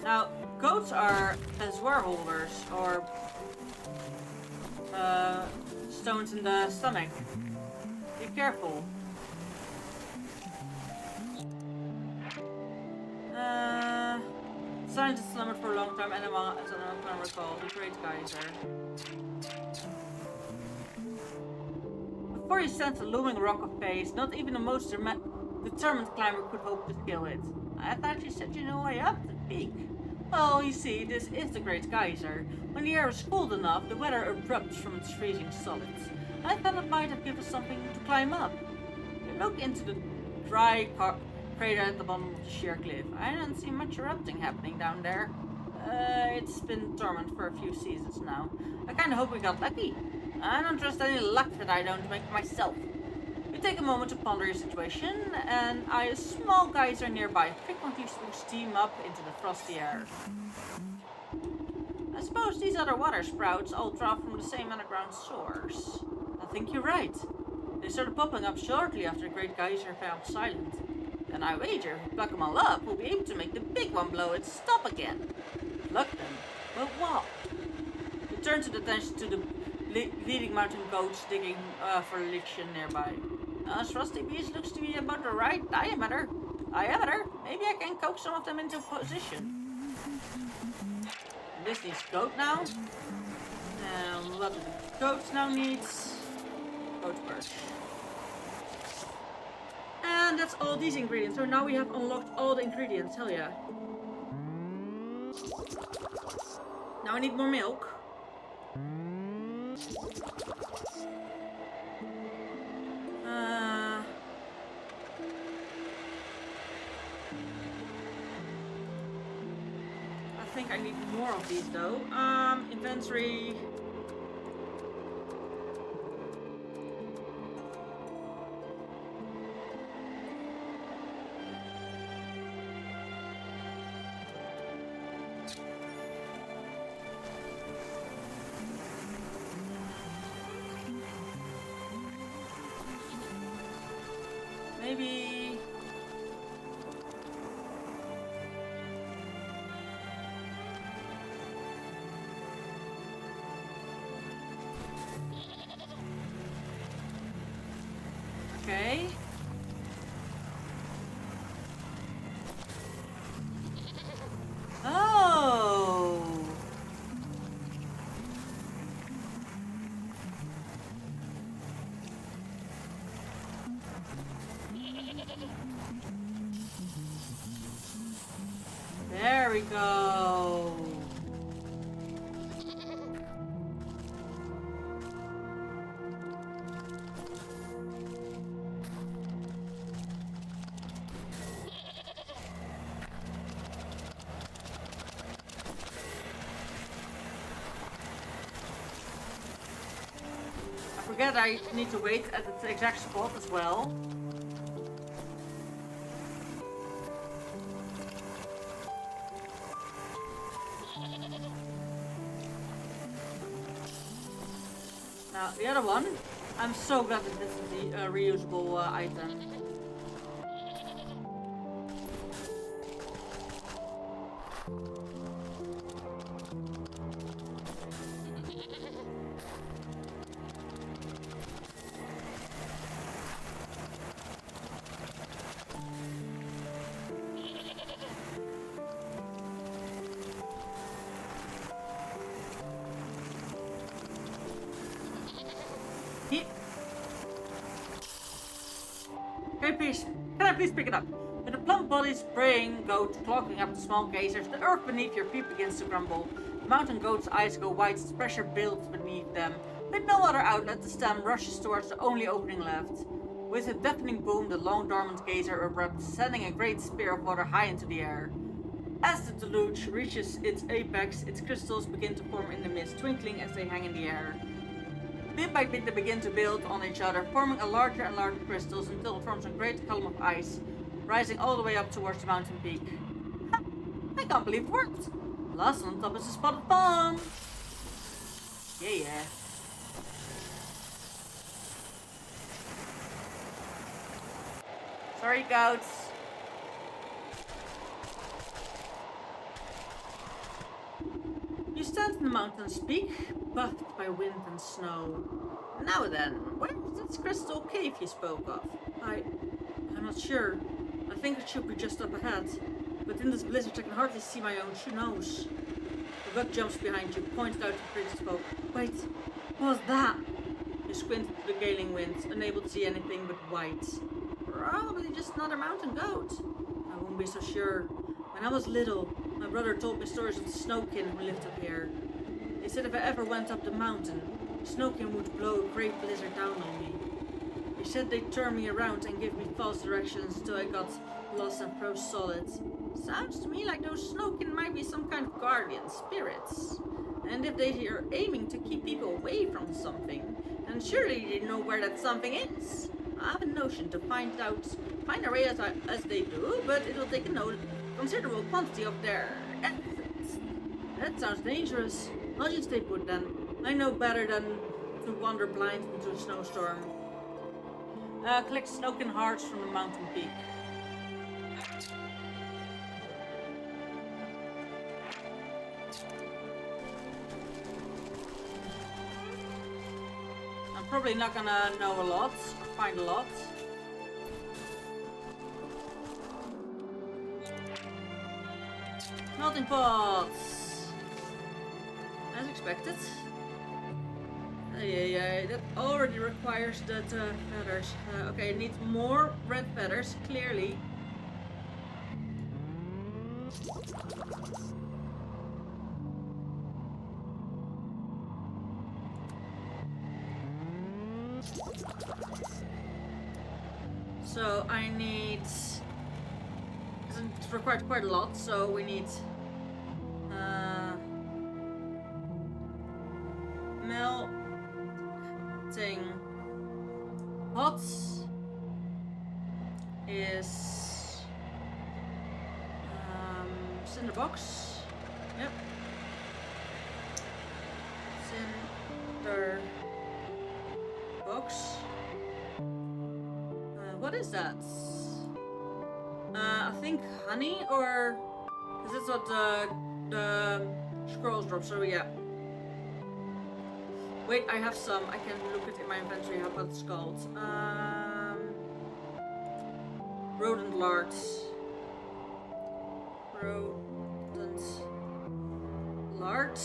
Now, goats are as holders or stones in the stomach. Be careful. Scientists slumbered for a long time, and as I can recall, the great geyser. Before you sense a looming rock of face, not even the most determined climber could hope to scale it. I thought you said you know way up the peak. Well, you see, this is the Great Geyser. When the air is cold enough, the weather erupts from its freezing solids. I thought it might have given us something to climb up. You look into the dry crater at the bottom of the sheer cliff. I don't see much erupting happening down there. It's been dormant for a few seasons now. I kinda hope we got lucky. I don't trust any luck that I don't make myself. You take a moment to ponder your situation, and a small geyser nearby frequently spews steam up into the frosty air. I suppose these other water sprouts all draw from the same underground source. I think you're right. They started popping up shortly after the Great Geyser fell silent. And I wager if we pluck them all up, we'll be able to make the big one blow its stop again. Pluck them? But what? You turn to the attention to the leading mountain goats digging for lichens nearby. Frosty Beast looks to be about the right diameter. Maybe I can coax some of them into position. And this needs goat now. And what do the goats now needs? Goat birch. And that's all these ingredients. So now we have unlocked all the ingredients. Hell yeah. Now I need more milk. I think I need more of these though. Inventory. Maybe. Okay. Go. I forget I need to wait at the exact spot as well. Now, the other one, I'm so glad that this is the reusable item. Can I please pick it up? With the plump body spraying goat clogging up the small geysers, the earth beneath your feet begins to crumble. The mountain goat's eyes go wide as pressure builds beneath them. With no other outlet, the stem rushes towards the only opening left. With a deafening boom, the long dormant geyser erupts, sending a great spear of water high into the air. As the deluge reaches its apex, its crystals begin to form in the mist, twinkling as they hang in the air. Bit by bit they begin to build on each other, forming a larger and larger crystals until it forms a great column of ice, rising all the way up towards the mountain peak. Ha! I can't believe it worked! Last on top is a spotted fawn! Yeah. Sorry, goats. You stand in the mountain's peak, buffed by wind and snow. Now then, where is this crystal cave you spoke of? I'm not sure. I think it should be just up ahead. But in this blizzard I can hardly see my own nose. The bug jumps behind you, points out to the previous folk. Wait, what was that? You squint into the galing wind, unable to see anything but white. Probably just another mountain goat. I won't be so sure. When I was little, my brother told me stories of the snowkin who lived up here. They said if I ever went up the mountain, the snowkin would blow a great blizzard down on me. They said they'd turn me around and give me false directions until I got lost and froze solid. Sounds to me like those snowkin might be some kind of guardian spirits. And if they are aiming to keep people away from something, then surely they know where that something is. I have a notion to find a way as they do, but it will take a considerable quantity of their efforts. That sounds dangerous. I'll just stay put then. I know better than to wander blind into a snowstorm. Collect snowkin hearts from the mountain peak. I'm probably not gonna know a lot, or find a lot. Melting pots! As expected. Yeah, that already requires that feathers. Okay, I need more red feathers, clearly. So I need... It's required quite a lot, so we need... melting pots is cinderbox. Yep. Cinder box. What is that? I think honey, or is this what the scrolls drop? So yeah. Wait, I have some. I can look at it in my inventory. How about it's called? Rodent lard. Rodent lard.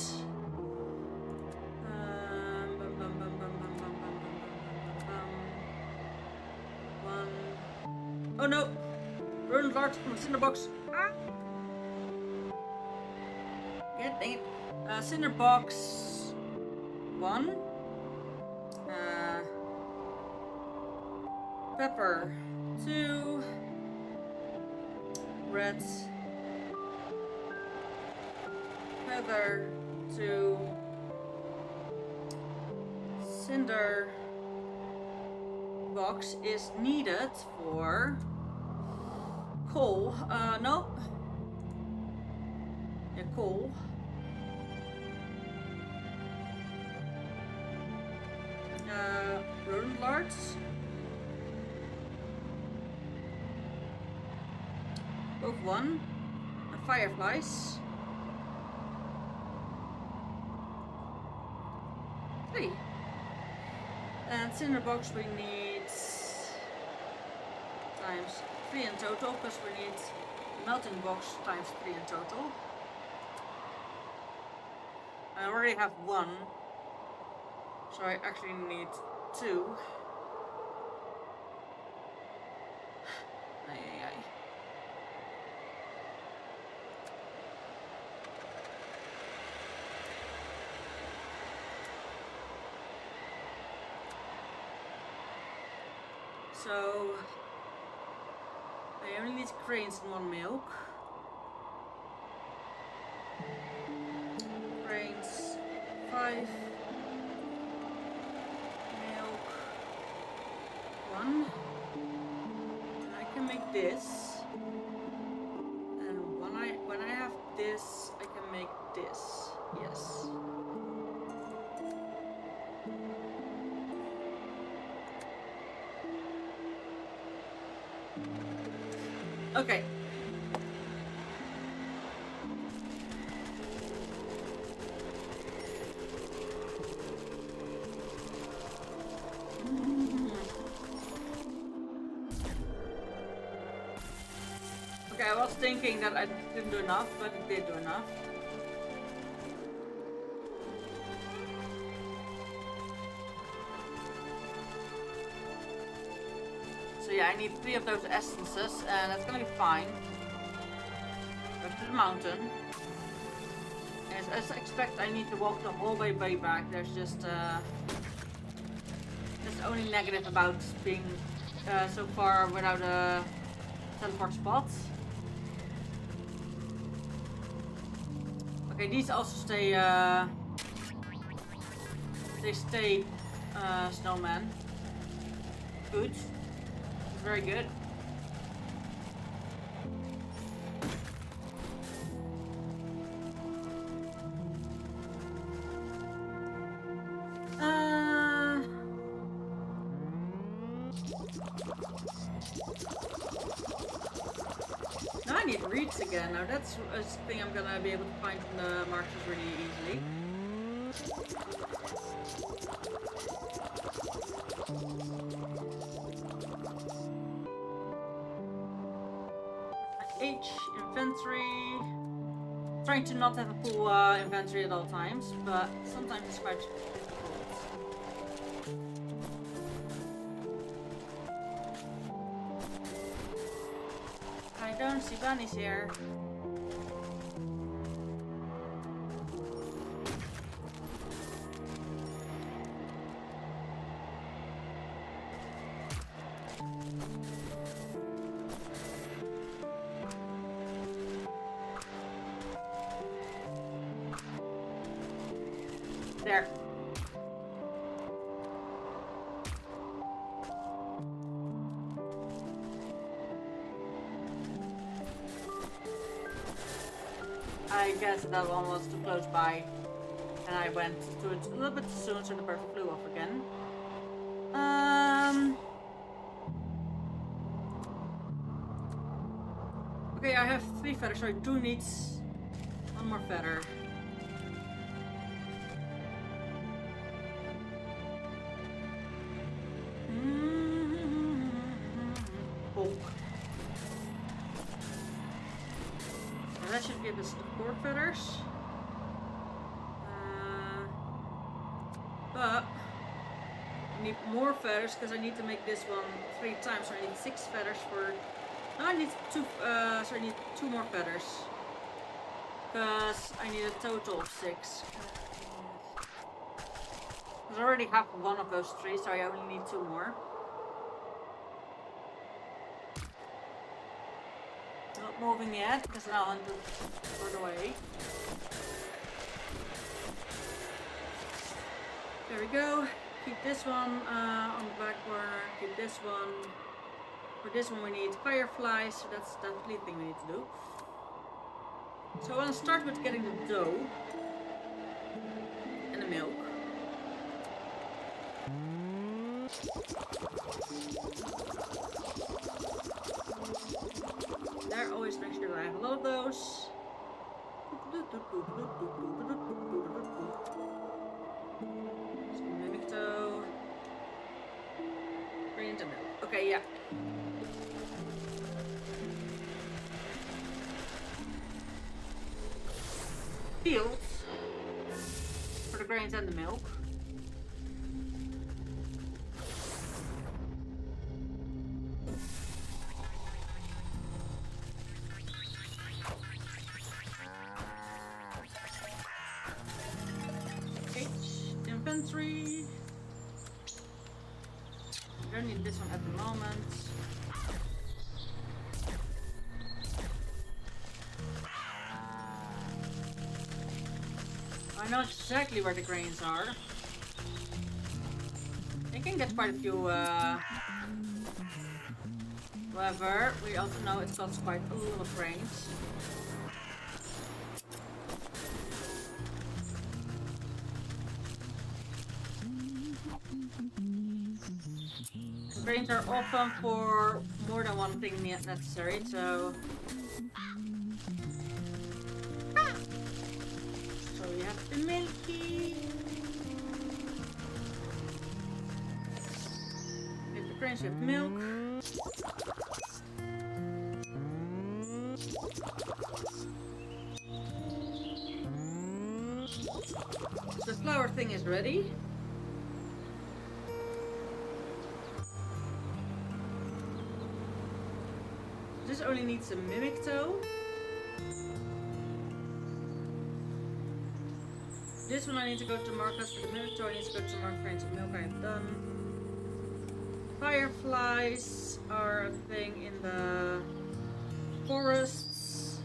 Oh no! Rodent lard from the cinderbox. Ah! it, dang it. Cinder box 1. Pepper 2. Red feather 2. Cinder box is needed for coal. No. Yeah, coal. Rodent lards. Both 1. And fireflies. 3. And cinder box we need times 3 in total, because we need melting box times 3 in total. I already have 1, so I actually need 2. Ay, ay, ay. So I only need cranes and 1 milk. Cranes 5. Milk 1. And I can make this. And when I have this, I can make this. Yes. Okay. Okay, I was thinking that I didn't do enough, but I did do enough. So yeah, I need 3 of those essences, and that's gonna be fine. Go to the mountain. As I expect, I need to walk the whole way back. There's just that's the only negative about being so far without a teleport spot. Okay, these also stay. They stay snowman. Good. Very good. Now I need reeds again. Now that's a thing I'm gonna be able to find from the markers really easily. H inventory. Trying to not have a full inventory at all times, but sometimes it's quite difficult. I don't see bunnies here. There. I guess that one was too close by, and I went to it a little bit too soon, so the bird flew off again. Okay, I have 3 feathers, so I do need 1 more feather. That should give us the 4 feathers. But I need more feathers because I need to make this one 3 times. So I need 6 feathers for. No, I need 2. So I need 2 more feathers Because I need a total of 6. Because I already have one of those 3, so I only need 2 more. Not moving yet, because now I'm further away. There we go. Keep this one on the back burner. Keep this one. For this one we need fireflies, so that's definitely the thing we need to do. So I want to start with getting the dough and the milk. There, always make sure that I have a lot of those. Some mimic dough. Grains and milk. Okay, yeah. Fields for the grains and the milk. Inventory. Don't need this one at the moment. I know exactly where the grains are. I can get quite a few. However, we also know it costs quite a lot of grains. Grains are often for more than one thing necessary, so. So we have the milky. With the grains with milk. So the flour thing is ready. This only needs a mimic dough. This one I need to go to markets for the mimic dough. I need to go to market grains and milk. I have done. Fireflies are a thing in the forests.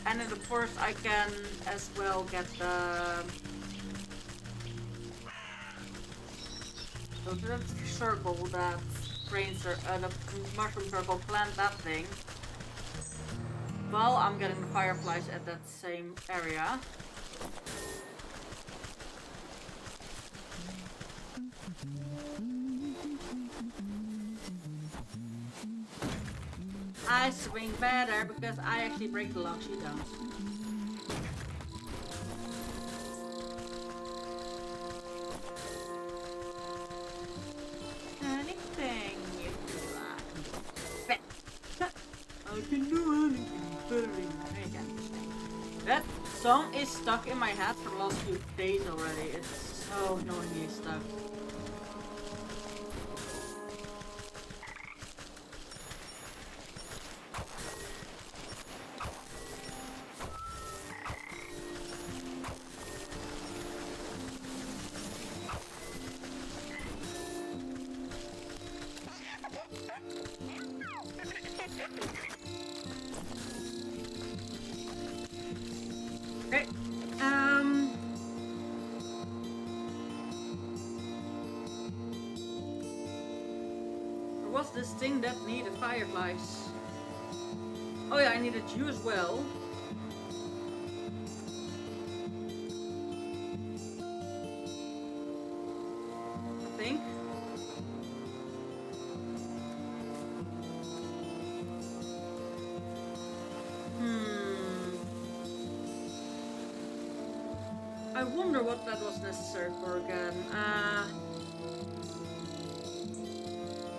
And in the forest I can as well get the circle that grains are the mushroom circle, plant that thing. While I'm getting the fireflies at that same area. I swing better because I actually break the locks, you don't. Anything you like. I can do anything. That song is stuck in my head for the last few days already. It's so annoyingly stuck. Okay. What's this thing that needed fireflies? Oh yeah, I needed you as well. I think. I wonder what that was necessary for again.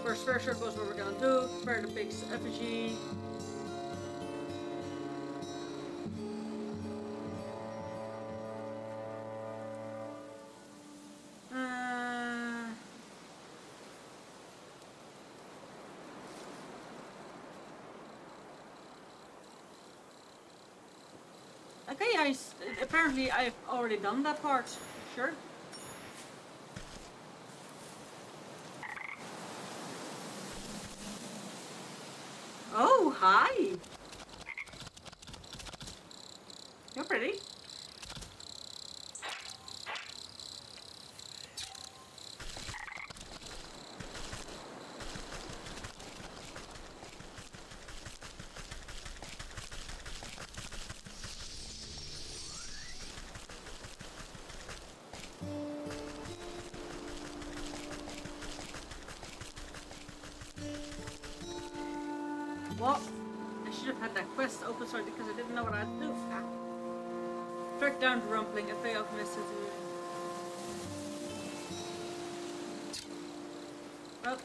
First circle is what we're gonna do. Prepare the pig's effigy. apparently I've already done that part. Sure. Oh, hi. You're pretty. What? I should have had that quest open source because I didn't know what I had to do. Ah. Track down the rumbling, a fey alchemist has Oh.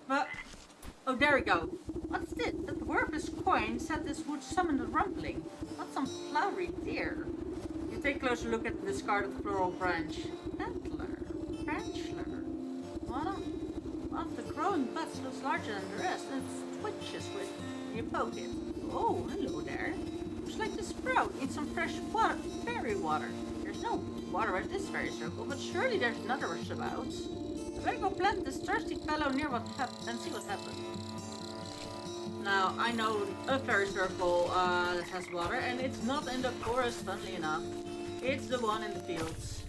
But, oh, there we go. What's this? The dwarf's coin said this would summon the rumbling. Not some flowery deer. You take a closer look at the discarded floral branch. Antler. Branchler. One of the growing buds looks larger than the rest and it twitches when you poke it. Oh, hello there. Looks like the sprout needs some fresh water, fairy water. There's no water at this fairy circle, but surely there's another about. I better go plant this thirsty fellow near and see what happens. Now, I know a fairy circle that has water, and it's not in the forest, funnily enough. It's the one in the fields.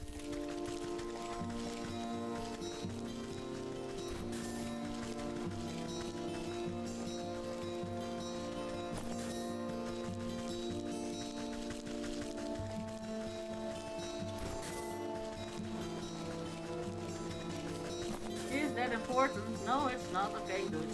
Is that important? No, it's not. Okay, good.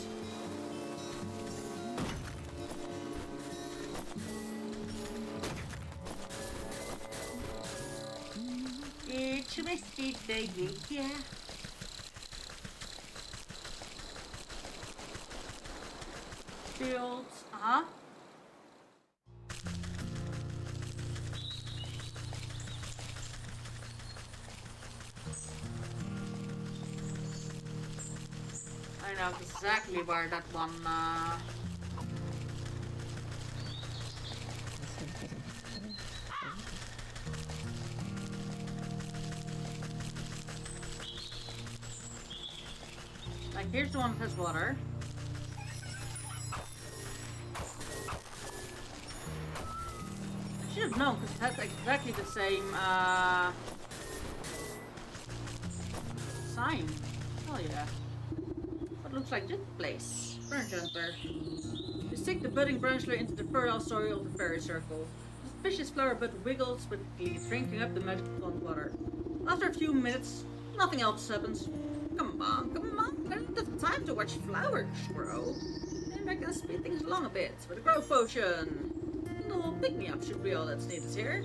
It's my street day, yeah. Fields, I know exactly where that one, like, here's the one that has water. I should have known, because it has exactly the same, sign. Oh yeah. What looks like this place. Branch jumper. You stick the budding branchler into the fertile soil of the fairy circle. The suspicious flower bud wiggles quickly, drinking up the magical pond water. After a few minutes, nothing else happens. Come on. I don't have time to watch flowers grow. Maybe I can speed things along a bit with a growth potion. A little pick-me-up should be all that's needed here.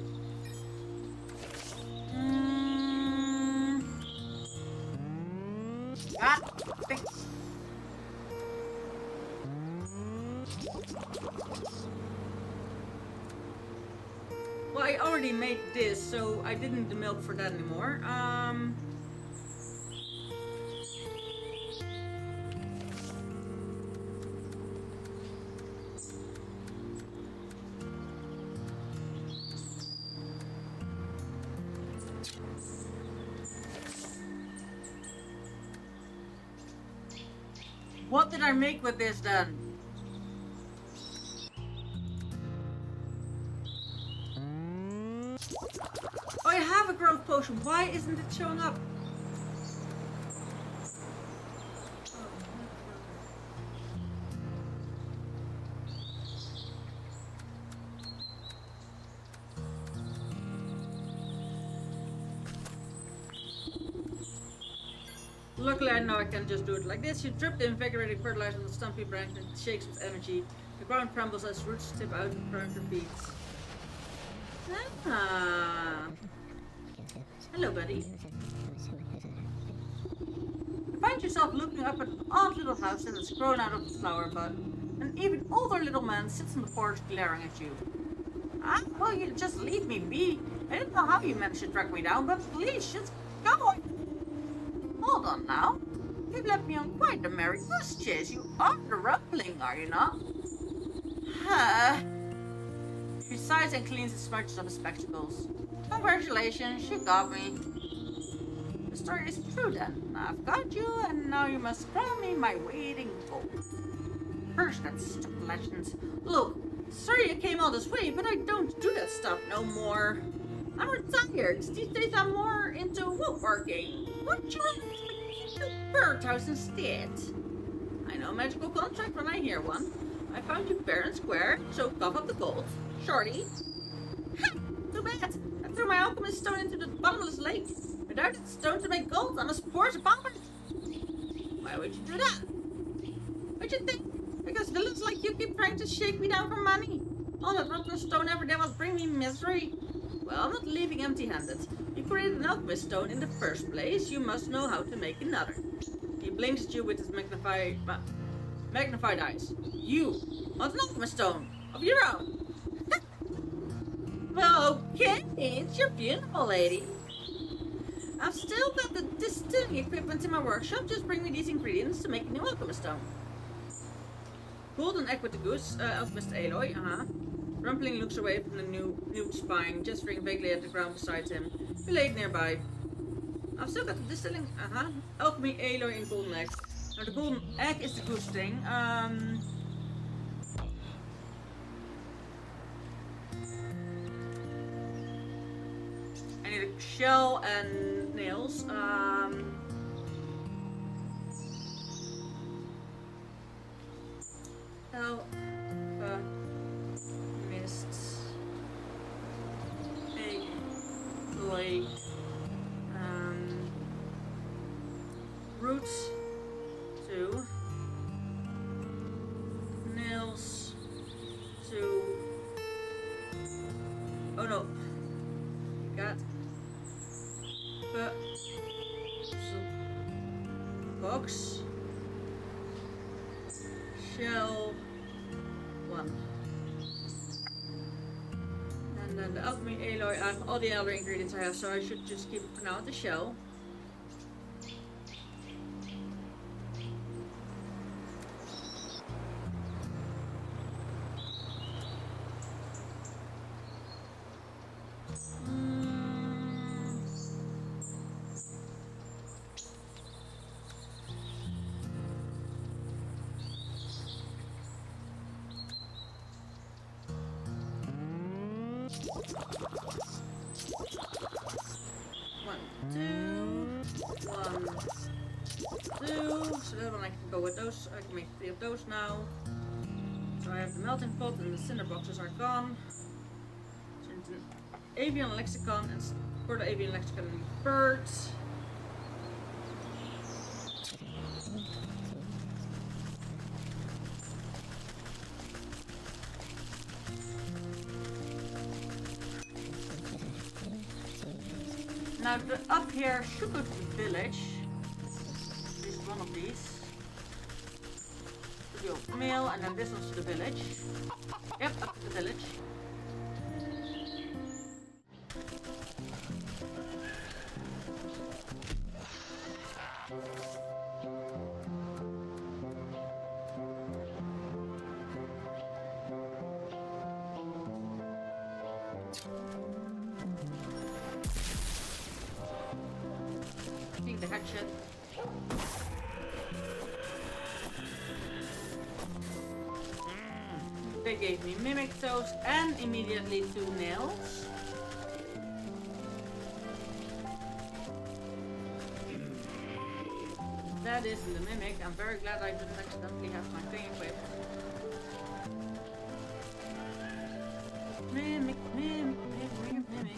Thanks. Well, I already made this, so I didn't need the milk for that anymore. What did I make with this then? Oh, I have a growth potion. Why isn't it showing up? Luckily, I know I can just do it like this. You drip the invigorating fertilizer on the stumpy branch and it shakes with energy. The ground trembles as roots tip out and current repeats. Ah. Hello, buddy. You find yourself looking up at an odd little house that has grown out of the flower bud. An even older little man sits on the porch glaring at you. Well, you just leave me be. I don't know how you managed to track me down, but please, just go. Hold on now. You've left me on quite a merry goose chase. You are the rumbling, are you not? He sighs and cleans the smudges of his spectacles. Congratulations, you got me. The story is true then. I've got you, and now you must grant me my weight in gold. First, that stupid legend. Look, sorry I came all this way, but I don't do that stuff no more. I'm retired. These days I'm more into woodworking. What do you want me to do birdhouse instead? I know a magical contract when I hear one. I found you fair and square, so cough up the gold. Shorty. Ha! Too bad. I threw my alchemist stone into the bottomless lake. Without that stone to make gold, I must pour it bomber. Why would you do that? What'd you think? Because villains like you keep trying to shake me down for money. All that rotten stone ever did was bring me misery. Well, I'm not leaving empty-handed. You created an alchemist stone in the first place. You must know how to make another. He blinks at you with his magnified eyes. You want an alchemist stone of your own. Well, okay, it's your funeral, lady. I've still got the distilling equipment in my workshop. Just bring me these ingredients to make a new alchemist stone. Golden egg with the goose, alchemist Aloy, Rumpling looks away from the nude spine, gesturing vaguely at the ground beside him, who laid nearby. I've still got the distilling, alchemy Aloy and golden egg. Now the golden egg is the goose thing, I need a shell and nails, mist, egg, lake, roots, 2, nails, 2, oh no, got box, shell, 1. And then the alchemy Aloy, I have all the other ingredients I have, so I should just keep it for now at the shell. So that one I can go with those. I can make 3 of those now. So I have the melting pot and the cinder boxes are gone. So into avian lexicon and for the avian lexicon and birds. Now the up here should go to the village. One of these. To the mail and then this one's to the village. Yep, up to the village. Take the hatchet. They gave me mimic toes and immediately 2 nails. That is the mimic. I'm very glad I didn't accidentally have my thing equipped. Mimic, mimic, mimic, mimic.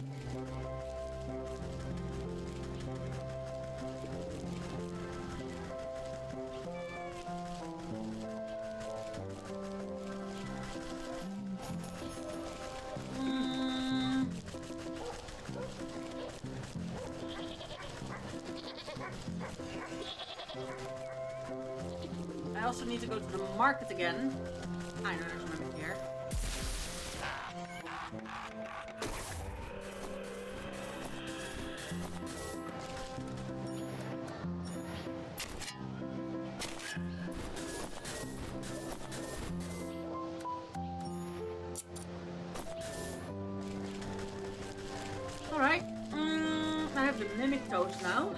I also need to go to the market again. I know there's a mimic here. have the mimic toes now.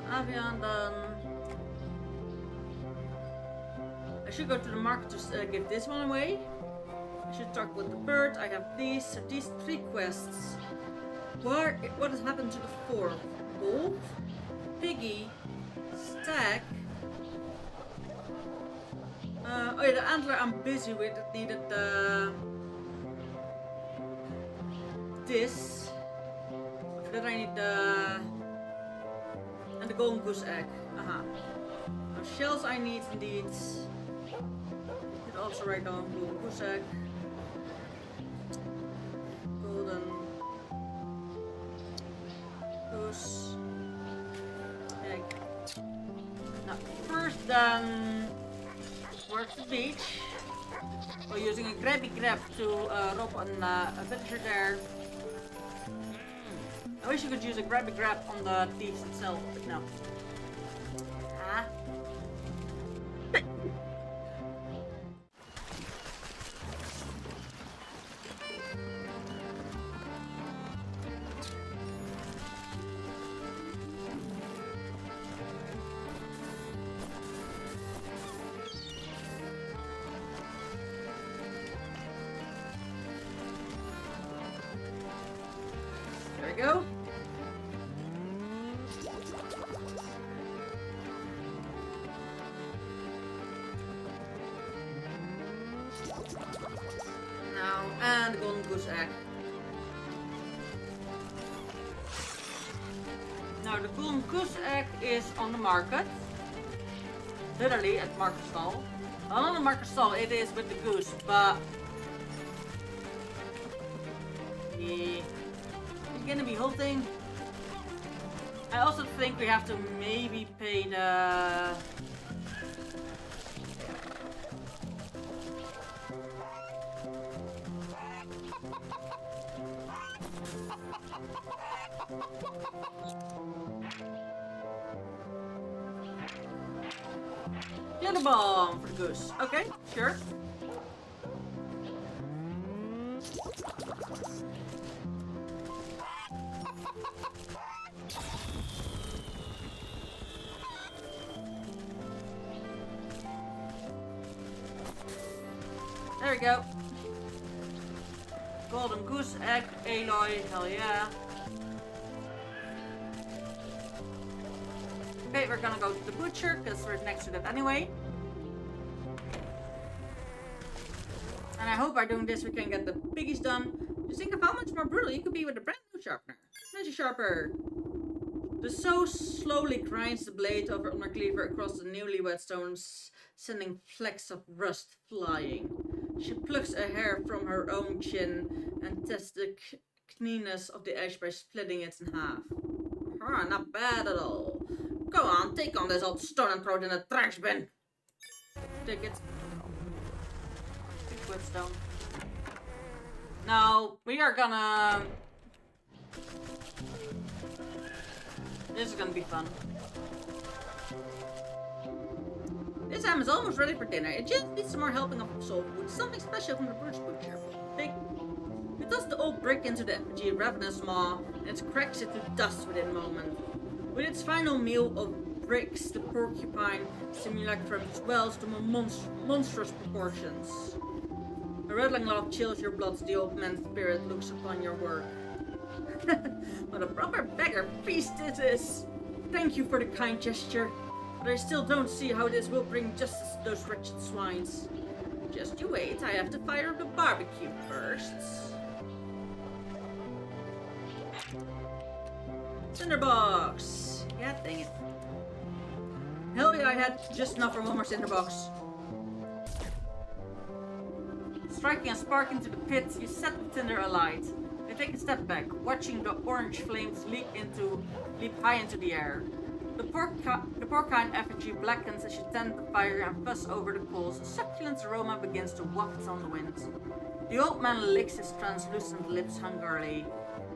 Avian done. I should go to the market to give this one away. I should talk with the bird. I have these. So these 3 quests. What has happened to the 4th? Wolf, Piggy, Stag. Oh yeah, the antler I'm busy with. It needed this. For that I need and the golden goose egg. Now shells I need indeed. You could also write down golden goose egg. Golden goose egg. Now first then towards the beach. We're using a grabby grab to rob a villager there. I wish you could use a grabby grab on the thieves itself, but no. There we go. And the golden goose egg. Now the golden goose egg is on the market. Literally at market stall. Well, not on the market stall, it is with the goose, but yeah, it's gonna be whole thing. I also think we have to maybe pay the other bomb for the goose. Okay, sure. There we go. Golden goose egg, Aloy, hell yeah. Okay, we're gonna go to the butcher because we're next to that anyway. And I hope by doing this we can get the piggies done. Just think of how much more brutal you could be with a brand new sharpener. Magic sharper. The saw slowly grinds the blade over on her cleaver across the newly wet stones, sending flecks of rust flying. She plucks a hair from her own chin and tests the keenness of the edge by splitting it in half. Not bad at all. Go on, take on this old stone and throw it in the trash bin. Take it. Big whetstone. Now, we are gonna... This is gonna be fun. This ham is almost ready for dinner. It just needs some more helping of soul food. Something special from the Bruce Butcher. It does the old brick into the effigy ravenous maw, and it cracks it to dust within a moment. With its final meal of bricks, the porcupine simulacrum swells to monstrous proportions. A rattling laugh chills your blood as the old man's spirit looks upon your work. What a proper beggar feast it is! Thank you for the kind gesture, but I still don't see how this will bring justice to those wretched swines. Just you wait, I have to fire up the barbecue first. Cinderbox! Yeah, dang it. Hell yeah, I had just enough for one more cinderbox. Striking a spark into the pit, you set the tinder alight. You take a step back, watching the orange flames leap high into the air. The porcine effigy blackens as you tend the fire and fuss over the coals. A succulent aroma begins to waft on the wind. The old man licks his translucent lips hungrily.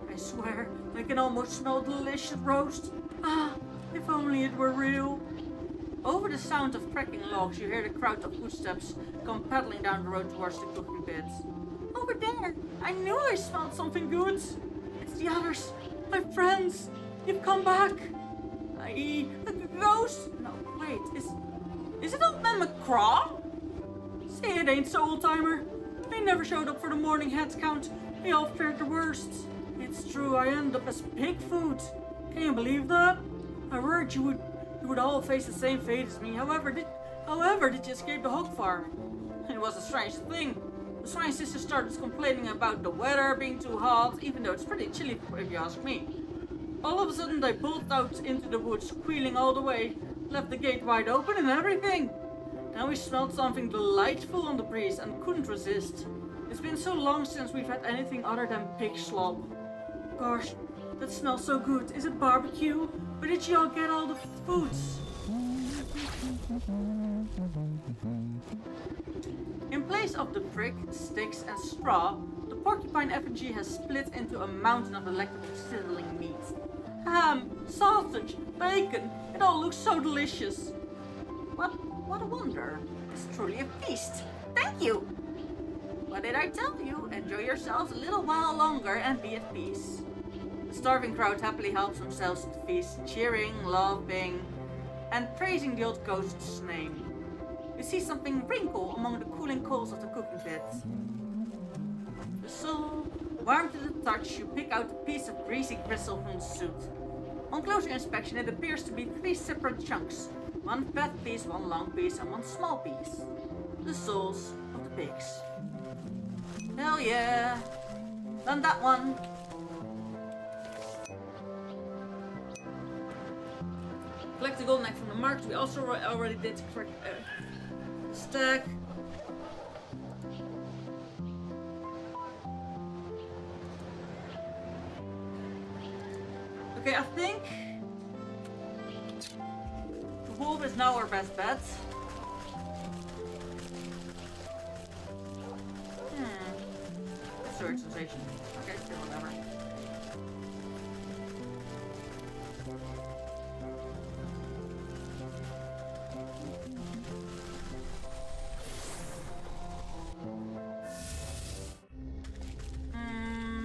I swear, I can almost smell delicious roast. Ah, if only it were real. Over the sound of cracking logs, you hear the crowd of footsteps come paddling down the road towards the cooking pit. Over there! I knew I smelled something good! It's the others! My friends! You've come back! A ghost? No, wait, is it old man McCraw? Say it ain't so, old-timer. They never showed up for the morning head count. We all feared the worst. It's true, I ended up as pig food. Can you believe that? I worried you would all face the same fate as me. However, did you escape the hog farm? It was a strange thing. The swine sister started complaining about the weather being too hot, even though it's pretty chilly if you ask me. All of a sudden they bolted out into the woods, squealing all the way, left the gate wide open and everything. Then we smelled something delightful on the breeze and couldn't resist. It's been so long since we've had anything other than pig slop. Gosh, that smells so good. Is it barbecue? Where did you all get all the foods? In place of the brick, sticks and straw, the porcupine effigy has split into a mountain of electric sizzling meat. Ham, sausage, bacon, it all looks so delicious. What a wonder. It's truly a feast. Thank you. What did I tell you? Enjoy yourselves a little while longer and be at peace. The starving crowd happily helps themselves to the feast, cheering, laughing, and praising the old ghost's name. You see something wrinkle among the cooling coals of the cooking pit. The soul, warm to the touch, you pick out a piece of greasy gristle from the suit. On closer inspection, it appears to be 3 separate chunks. One fat piece, one long piece, and one small piece. The souls of the pigs. Hell yeah! Done that one! Collect the golden egg from the market. We also already did correct stack. Okay, I think the wolf is now our best bet. That's a weird sensation. Okay, still whatever.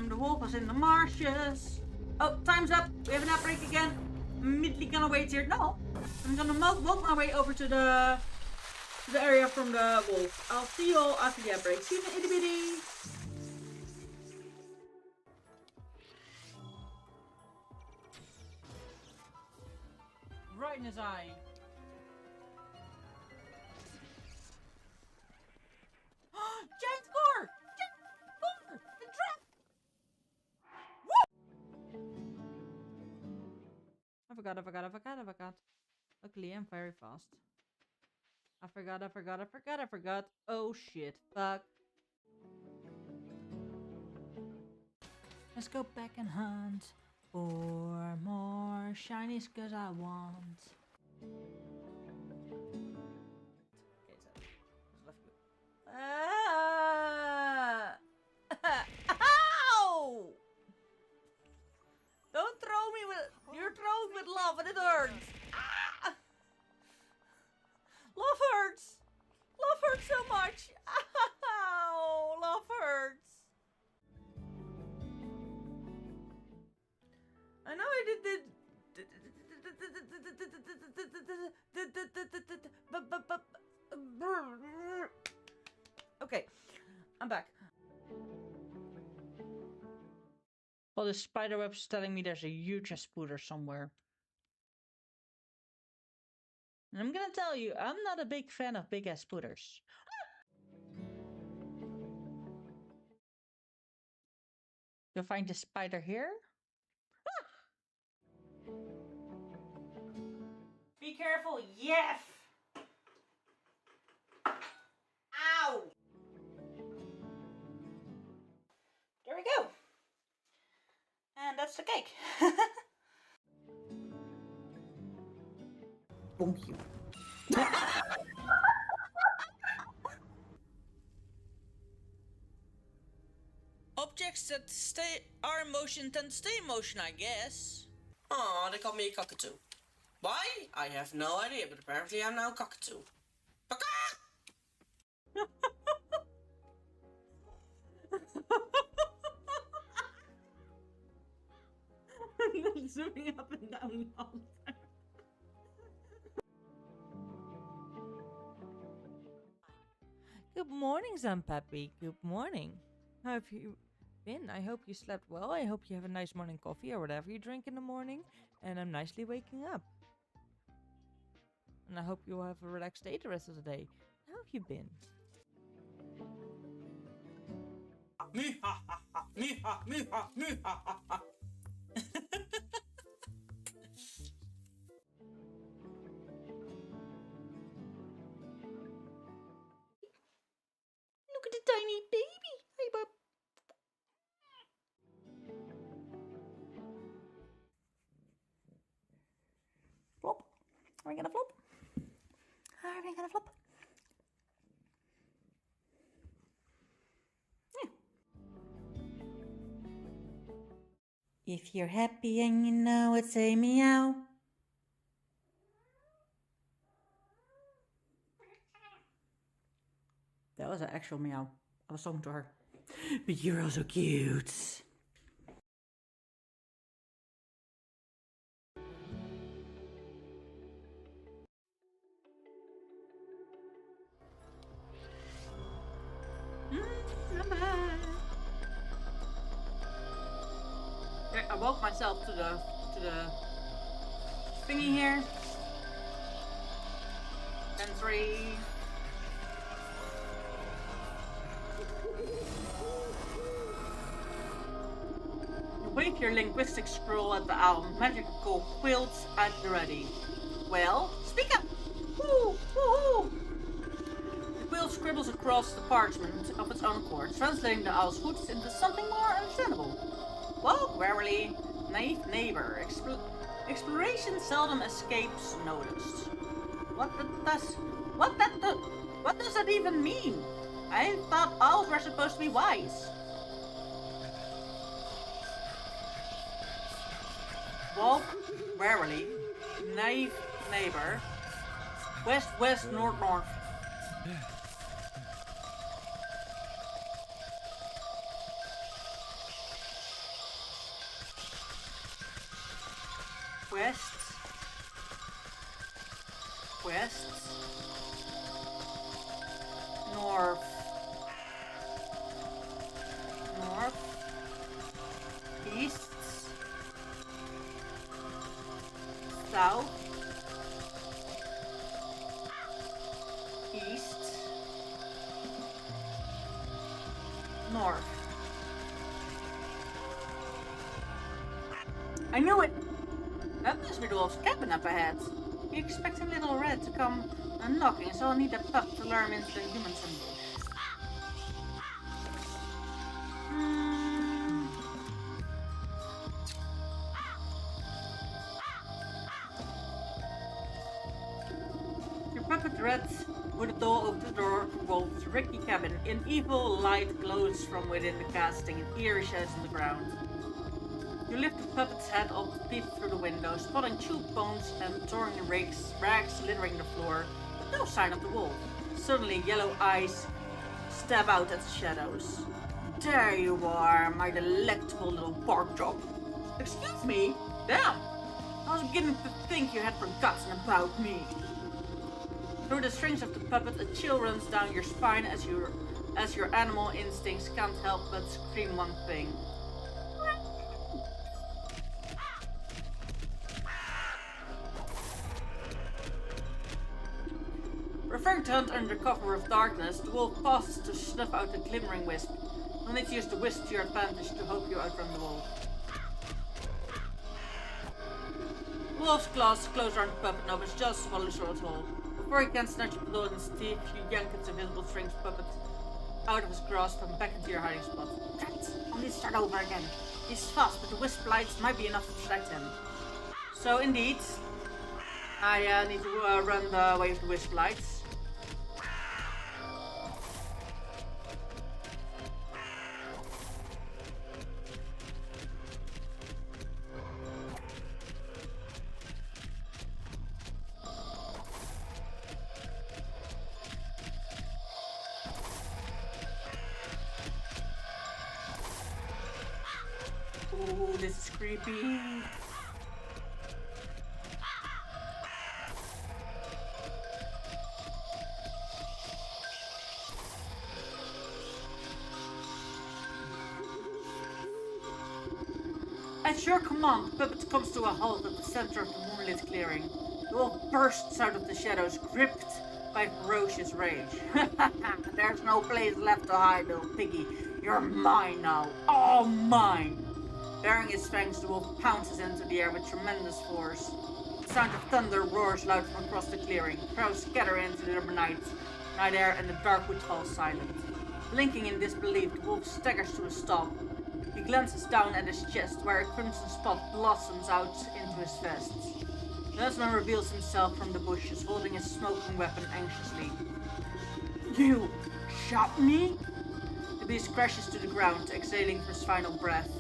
The wolf was in the marshes. Oh, time's up. We have an outbreak again. Immediately gonna wait here. No, I'm gonna walk my way over to the area from the wolf. I'll see you all after the outbreak. See you in itty bitty. Right in his eye. Giant core! Giant core! The trap! I forgot. Luckily, I'm very fast. I forgot. Oh shit. Fuck. Let's go back and hunt for more shinies cause I want. Okay, so left good. Ow! Don't throw me with. You're throwing with love and it hurts. Ah! Love hurts. Love hurts so much. Ow! Love hurts. I know I did. Okay, I'm back. Well, the spider web's telling me there's a huge spooder somewhere. And I'm gonna tell you, I'm not a big fan of big ass spooters. You'll find the spider here. Be careful, yes! Ow! There we go. And that's the cake. Bonk you. Objects that are in motion tend to stay in motion, I guess. Aw, they called me a cockatoo. Why? I have no idea, but apparently I'm now cockatoo. Zooming up and down all the time. Good morning, Zampappy. Good morning. How have you been? I hope you slept well. I hope you have a nice morning coffee or whatever you drink in the morning. And I'm nicely waking up. And I hope you will have a relaxed day the rest of the day. How have you been? Me ha ha ha, me ha, me ha, me ha ha ha. Look at the tiny baby. Hey, bub. Flop. Are we gonna flop? Are we gonna flop? Yeah. If you're happy and you know it, say meow. That was an actual meow. I was talking to her. But you're also cute. I'm back. Okay, I woke myself to the thingy here. Then 3. Wave your linguistic scroll at the owl. Magical quilts at the ready. Well, speak up! Woo! Woohoo! The quilt scribbles across the parchment of its own accord, translating the owl's hoots into something more understandable. Walk warily, naive neighbor. Exploration seldom escapes notice. What does that even mean? I thought owls were supposed to be wise. Walk warily, naive neighbor. West, west, north, north. West, west, north, north, east, south, east, north. I knew it! That must be the wolf's cabin up ahead. You expect a little red to come knocking, so I'll need a pup to lure him into the human's ambush. Your puppet Red with a doll over the door to Wolf's rickety cabin. An evil light glows from within the casting and eerie shadows on the ground. You lift the puppet's head up, peep through the window, spotting chewed bones and torn rags littering the floor, but no sign of the wolf. Suddenly, yellow eyes stab out at the shadows. There you are, my delectable little bark drop. Excuse me? Damn! I was beginning to think you had forgotten about me. Through the strings of the puppet, a chill runs down your spine as your animal instincts can't help but scream one thing. Preferring to hunt under cover of darkness, the wolf pauses to snuff out a glimmering wisp. You'll need to use the wisp to your advantage to hope you outrun the wolf. The wolf's claws close around the puppet knob as jaws swallow short hole. Before he can snatch a blow in his teeth, you yank its invisible strings puppet out of his grasp and back into your hiding spot. Right, I'll need to start over again. He's fast, but the wisp lights might be enough to distract him. So indeed, I need to run the way of the wisp lights. Ooh, this is creepy. At your command, the puppet comes to a halt at the center of the moonlit clearing. The wolf bursts out of the shadows, gripped by ferocious rage. There's no place left to hide, little piggy. You're mine now. All mine. Baring his fangs, the wolf pounces into the air with tremendous force. The sound of thunder roars loud from across the clearing. Crows scatter into the night air, and the dark wood falls silent. Blinking in disbelief, the wolf staggers to a stop. He glances down at his chest, where a crimson spot blossoms out into his vest. The huntsman reveals himself from the bushes, holding his smoking weapon anxiously. You shot me? The beast crashes to the ground, exhaling for his final breath.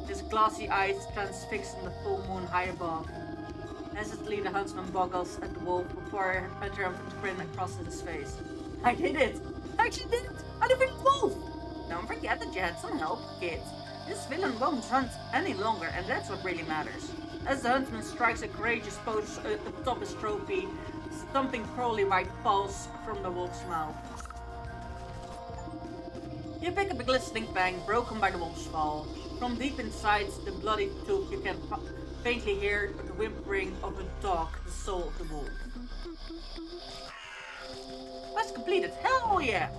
His glassy eyes transfixed on the full moon high above. Hesitantly, the huntsman boggles at the wolf before a triumphant grin crosses his face. I did it! I actually did it! I defeated the wolf! Don't forget that you had some help, kid. This villain won't hunt any longer, and that's what really matters. As the huntsman strikes a courageous pose atop his trophy, something pearly white falls from the wolf's mouth. You pick up a glistening fang, broken by the wolf's fall. From deep inside the bloody tooth, you can faintly hear the whimpering of a dog, the soul of the wolf. Quest completed! Hell yeah!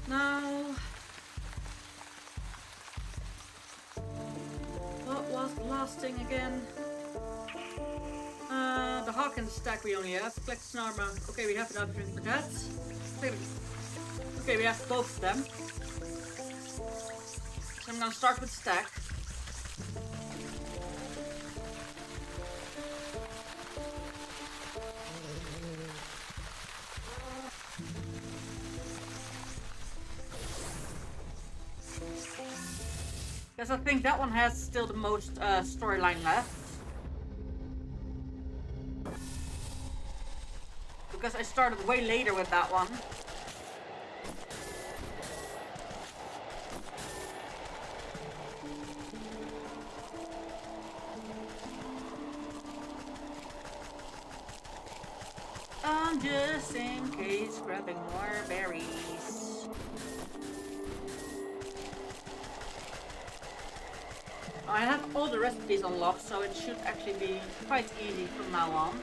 Now, what was the last thing again? The hawk and the stack we only have. Collect snarma. Okay, we have enough for that. Okay, we have both of them. So I'm gonna start with stack. Because I think that one has still the most storyline left. Because I started way later with that one. I'm just in case grabbing more berries. I have all the recipes unlocked, so it should actually be quite easy from now on.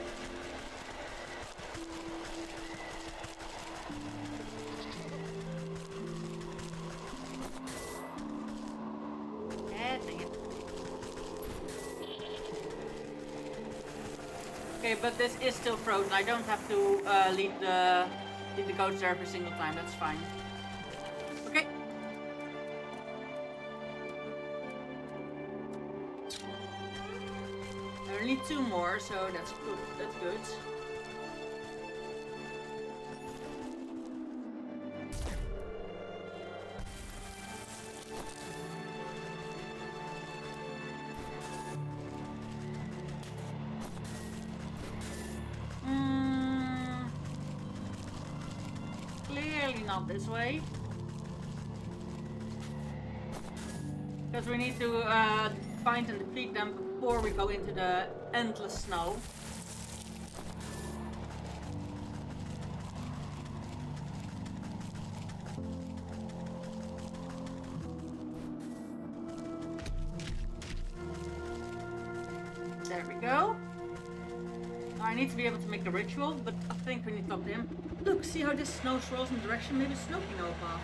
Dang it. Okay, but this is still frozen. I don't have to leave the coach there every single time. That's fine. Okay. I only need 2 more, so that's good. That's good. Clearly not this way. Because we need to find and defeat them before we go into the endless snow. There we go. Now I need to be able to make the ritual, but I think we need to talk to him. Look, see how this snow swirls in the direction maybe snow can go off.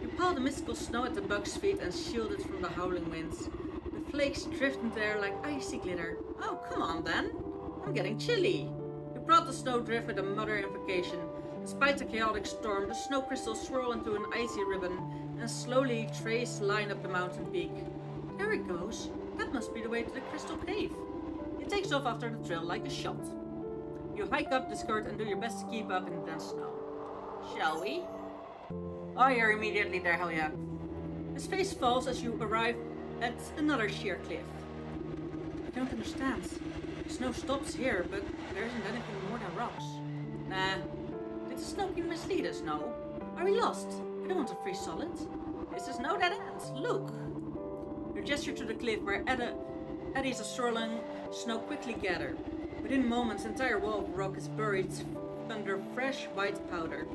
You pile the mystical snow at the bug's feet and shield it from the howling winds. The flakes drift into the air like icy glitter. Oh, come on then. I'm getting chilly. You prod the snow drift with a mother invocation. Despite the chaotic storm, the snow crystals swirl into an icy ribbon and slowly trace line up the mountain peak. There it goes. That must be the way to the crystal cave. It takes off after the trail like a shot. You hike up the skirt and do your best to keep up in the dense snow. Shall we? Oh, you're immediately there, hell yeah. His face falls as you arrive at another sheer cliff. I don't understand. The snow stops here, but there isn't anything more than rocks. Nah. Did the snow king mislead us? No. Are we lost? I don't want to freeze solid. Is the snow dead ends? Look. You gesture to the cliff where eddies of swirling snow quickly gather. Within moments, the entire wall of rock is buried under fresh white powder.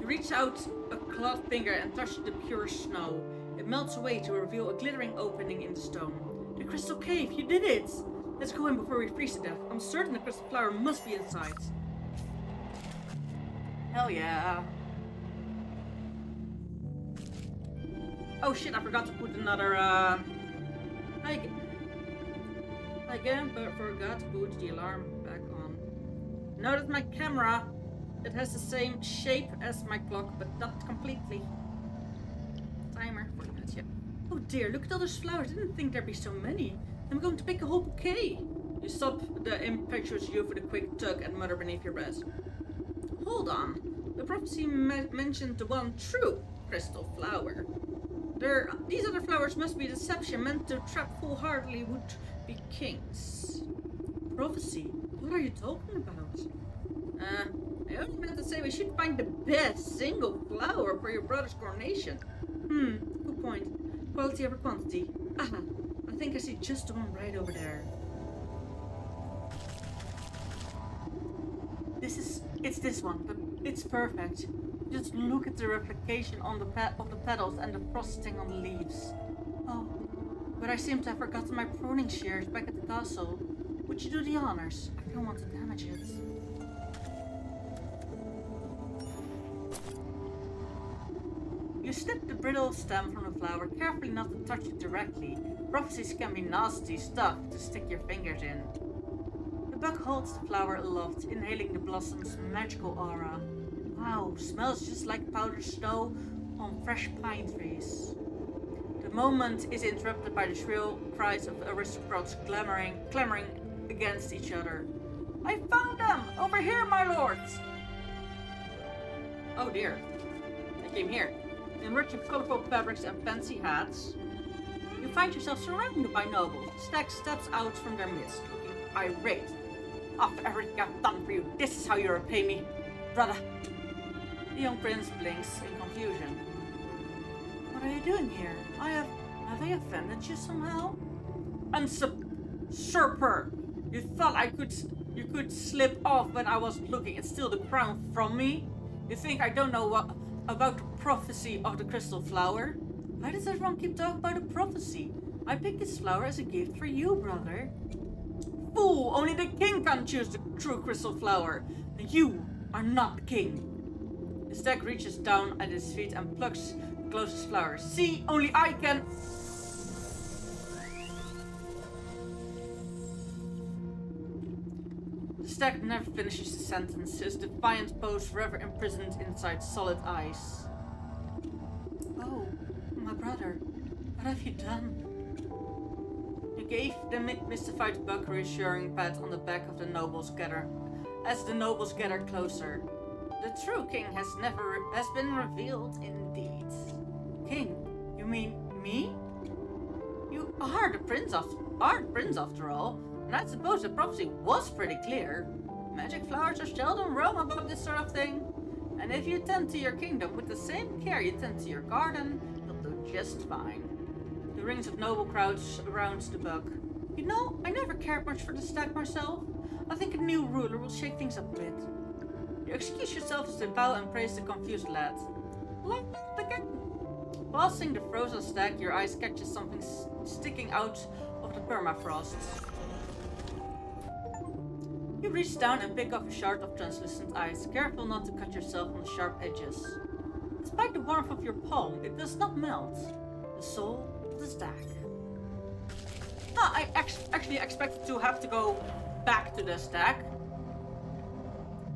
You reach out a clawed finger and touch the pure snow. It melts away to reveal a glittering opening in the stone. The crystal cave, you did it! Let's go in before we freeze to death. I'm certain the crystal flower must be inside. Hell yeah. Oh shit, I forgot to put another, I again, but forgot to put the alarm back on. Notice my camera. It has the same shape as my clock, but not completely. Timer, 40 minutes, yeah. Oh dear, look at all those flowers. I didn't think there'd be so many. I'm going to pick a whole bouquet. You stop the impetuous youth with a quick tug and mutter beneath your breath. Hold on. The prophecy mentioned the one true crystal flower. These other flowers must be deception meant to trap foolhardily would-be kings. Prophecy? What are you talking about? I only meant to say we should find the best single flower for your brother's coronation. Good point. Quality over quantity. Aha, I think I see just the one right over there. It's this one, but it's perfect. Just look at the reflection on the of the petals and the frosting on the leaves. Oh, but I seem to have forgotten my pruning shears back at the castle. Would you do the honors? I don't want to damage it. You snip the brittle stem from the flower, carefully not to touch it directly. Prophecies can be nasty stuff to stick your fingers in. The bug holds the flower aloft, inhaling the blossom's magical aura. Wow, smells just like powdered snow on fresh pine trees. The moment is interrupted by the shrill cries of aristocrats clamoring against each other. I found them! Over here, my lords! Oh dear. They came here. In rich of colorful fabrics and fancy hats, you find yourself surrounded by nobles. Stag steps out from their midst, looking irate. After everything I've done for you, this is how you repay me, brother. The young prince blinks in confusion. What are you doing here? Have I offended you somehow? Usurper! You thought you could slip off when I wasn't looking and steal the crown from me? You think I don't know about the prophecy of the crystal flower? Why does everyone keep talking about the prophecy? I picked this flower as a gift for you, brother. Fool! Only the king can choose the true crystal flower. And you are not the king. The stag reaches down at his feet and plucks the closest flower. See, only I can... The stag never finishes the sentence, his defiant pose forever imprisoned inside solid ice. Oh, my brother, what have you done? You gave the mystified bug a reassuring pat on the back of the nobles as the nobles gather closer. The true king has been revealed indeed. King? You mean me? You are the prince after all, and I suppose the prophecy was pretty clear. Magic flowers are seldom wrong about this sort of thing. And if you tend to your kingdom with the same care you tend to your garden, you'll do just fine. The rings of noble crowds around the bug. You know, I never cared much for the stag myself. I think a new ruler will shake things up a bit. You excuse yourself as they bow and praise the confused lad. Like again. Passing the frozen stag, your eyes catches something sticking out of the permafrost. You reach down and pick up a shard of translucent ice, careful not to cut yourself on the sharp edges. Despite the warmth of your palm, it does not melt. The soul of the stag. I actually expected to have to go back to the stag.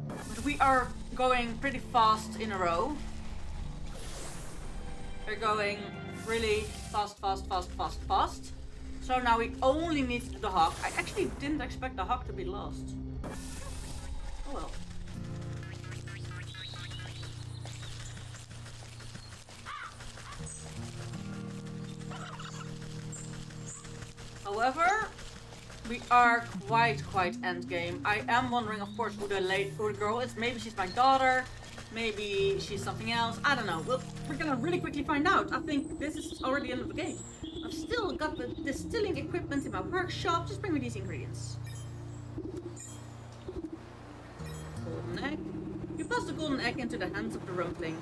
But we are going pretty fast in a row. We're going really fast. So now we only need the hawk. I actually didn't expect the hawk to be lost. Oh well. However, we are quite endgame. I am wondering, of course, who the girl is. Maybe she's my daughter. Maybe she's something else. I don't know. Well, we're gonna really quickly find out. I think this is already the end of the game. I've still got the distilling equipment in my workshop. Just bring me these ingredients. Golden egg. You pass the golden egg into the hands of the rumpling,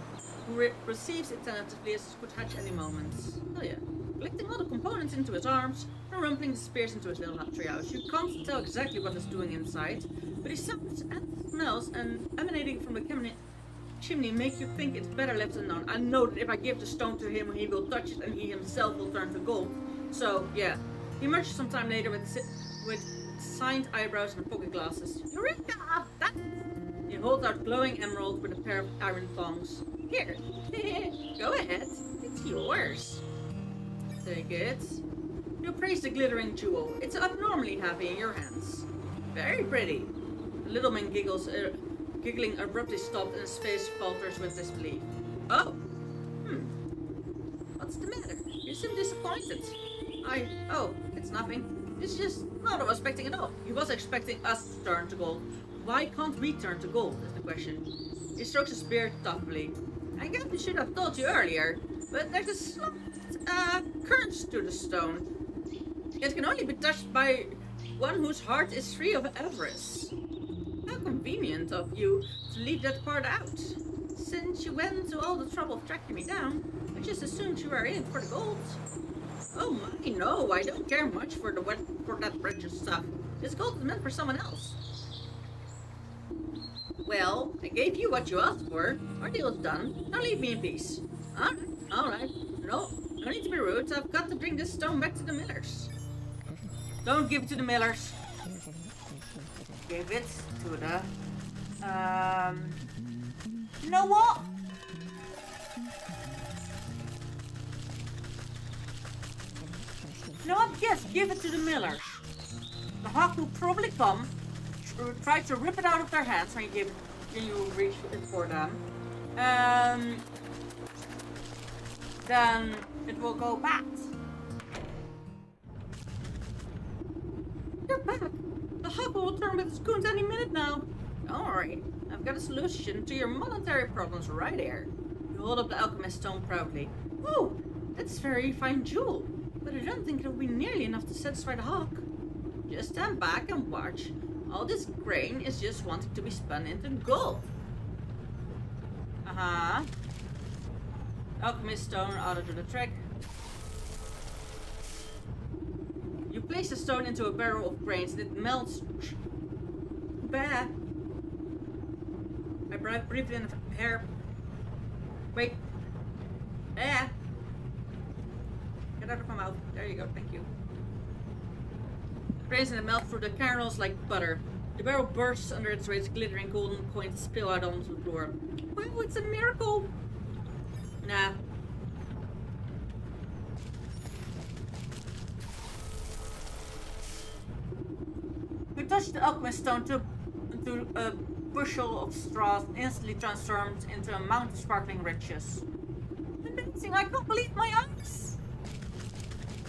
who receives it tentatively as it could hatch any moment. Oh yeah. Collecting all the components into his arms, the rumpling disappears into his little treehouse. You can't tell exactly what it's doing inside, but he sounds and smells and emanating from the chimney make you think it's better left unknown. I know that if I give the stone to him, he will touch it and he himself will turn to gold. So, yeah. He emerges sometime later with signed eyebrows and pocket glasses. Eureka! That's it! He holds out glowing emerald with a pair of iron tongs. Here. Go ahead. It's yours. Take it. You praise the glittering jewel. It's abnormally heavy in your hands. Very pretty. The little man giggling abruptly stopped and his face falters with disbelief. Oh. What's the matter? You seem disappointed. Oh, it's nothing. It's just not what I was expecting at all. He was expecting us to turn to gold. Why can't we turn to gold, is the question. He strokes his beard thoughtfully. I guess I should have told you earlier, but there's a slight current to the stone. It can only be touched by one whose heart is free of avarice. How convenient of you to leave that part out. Since you went to all the trouble of tracking me down, I just assumed you were in it for the gold. Oh my, no, I don't care much for that precious stuff. This gold is meant for someone else. Well, I gave you what you asked for. Our deal is done. Now leave me in peace. Alright. No need to be rude. I've got to bring this stone back to the millers. Don't give it to the millers. Give it to the... You know what? You know what? Yes, give it to the millers. The hawk will probably come, try to rip it out of their hands when you reach it for them. Then it will go back. You're back. The hawk will return with its goons any minute now. Don't worry. I've got a solution to your monetary problems right here. You hold up the alchemist stone proudly. Oh, that's a very fine jewel. But I don't think it'll be nearly enough to satisfy the hawk. Just stand back and watch. All this grain is just wanting to be spun into gold. Alchemist stone ought to do the trick. You place the stone into a barrel of grains and it melts. Bah. I breathed in a hair. Wait. Get out of my mouth. There you go, thank you. Grains and it melt through the kernels like butter. The barrel bursts under its weight, glittering golden coins spill out onto the floor. Wow, it's a miracle! Nah. You touch the alchemist stone to a bushel of straws and instantly transformed into a mountain of sparkling riches. Amazing! I can't believe my eyes!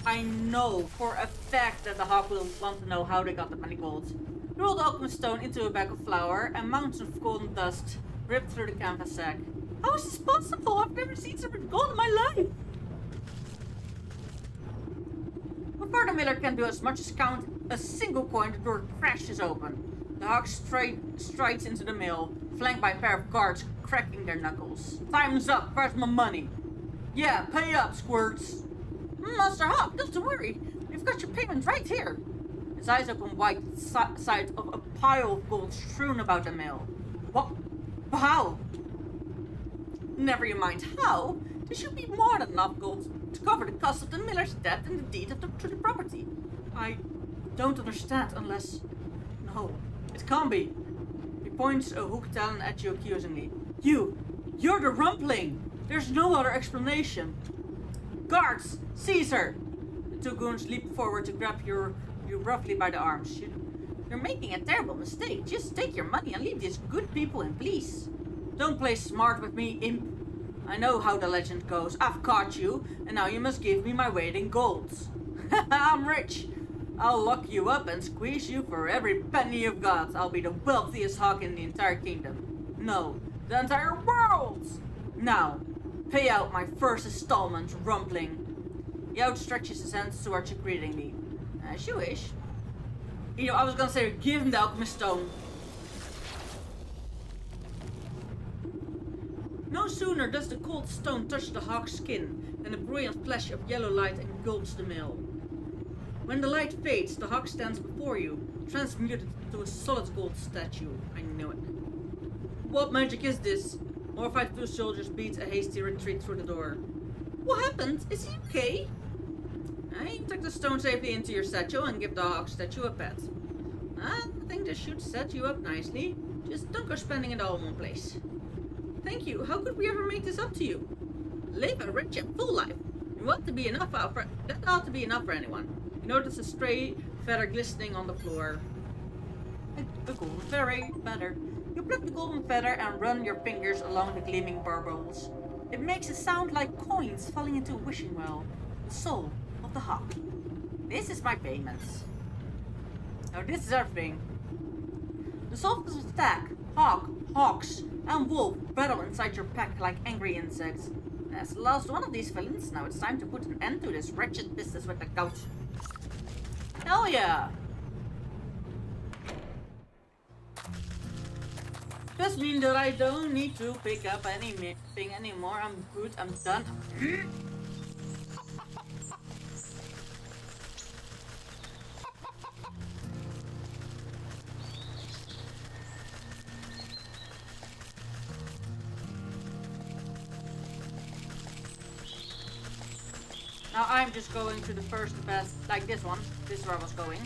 I know for a fact that the hawk will want to know how they got the many gold. You roll the alchemist stone into a bag of flour and mountains of golden dust ripped through the canvas sack. How is this possible? I've never seen so much gold in my life! Before the miller can do as much as count a single coin, the door crashes open. The hawk strides into the mill, flanked by a pair of guards cracking their knuckles. Time's up, where's my money? Yeah, pay up, squirts! Master Hawk, don't worry. We've got your payment right here. His eyes open wide at the sight of a pile of gold strewn about the mill. What? How? Never you mind how. There should be more than enough gold to cover the cost of the miller's debt and the deed to the property. I don't understand unless... No, it can't be. He points a hooked talon at you accusingly. You're the rumpling. There's no other explanation. Guards, seize her! The two goons leap forward to grab you roughly by the arms. You're making a terrible mistake. Just take your money and leave these good people in peace. Don't play smart with me, imp. I know how the legend goes. I've caught you, and now you must give me my weight in gold. I'm rich. I'll lock you up and squeeze you for every penny you've got. I'll be the wealthiest hawk in the entire kingdom. No, the entire world! Now, pay out my first installment, Rumpling. He outstretches his hands towards you greetingly. As you wish. You know, I was gonna say, give him the alchemist stone. No sooner does the cold stone touch the hawk's skin than a brilliant flash of yellow light engulfs the male. When the light fades, the hawk stands before you, transmuted into a solid gold statue. I knew it. What magic is this? Horrified two soldiers beat a hasty retreat through the door. What happened? Is he okay? I tuck the stone safely into your statue and give the hawk statue a pet. I think this should set you up nicely. Just don't go spending it all in one place. Thank you. How could we ever make this up to you? Live a rich and full life. You want to be enough for that ought to be enough for anyone. You notice a stray feather glistening on the floor. A golden feather. You pluck the golden feather and run your fingers along the gleaming barbels. It makes a sound like coins falling into a wishing well. The soul of the hawk. This is my payments. Now this is everything. The soldiers attack, hawks, and wolf battle inside your pack like angry insects. As the last one of these villains, now it's time to put an end to this wretched business with the goat. Hell yeah! Does mean that I don't need to pick up anything anymore. I'm good, I'm done. Now I'm just going to the first best, like this one. This is where I was going.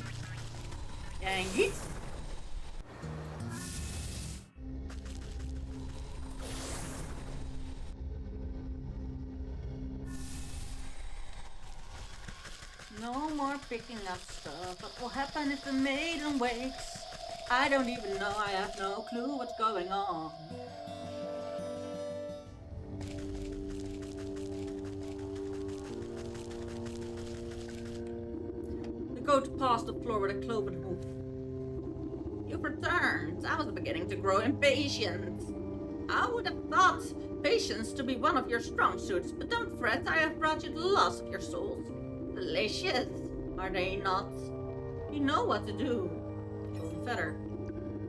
And yeet. No more picking up stuff. What will happen if the maiden wakes? I don't even know. I have no clue what's going on. The goat paused the floor with a cloven hoof. You've returned. I was beginning to grow impatient. I would have thought patience to be one of your strong suits, but don't fret. I have brought you the loss of your souls. Delicious, are they not? You know what to do. Golden feather.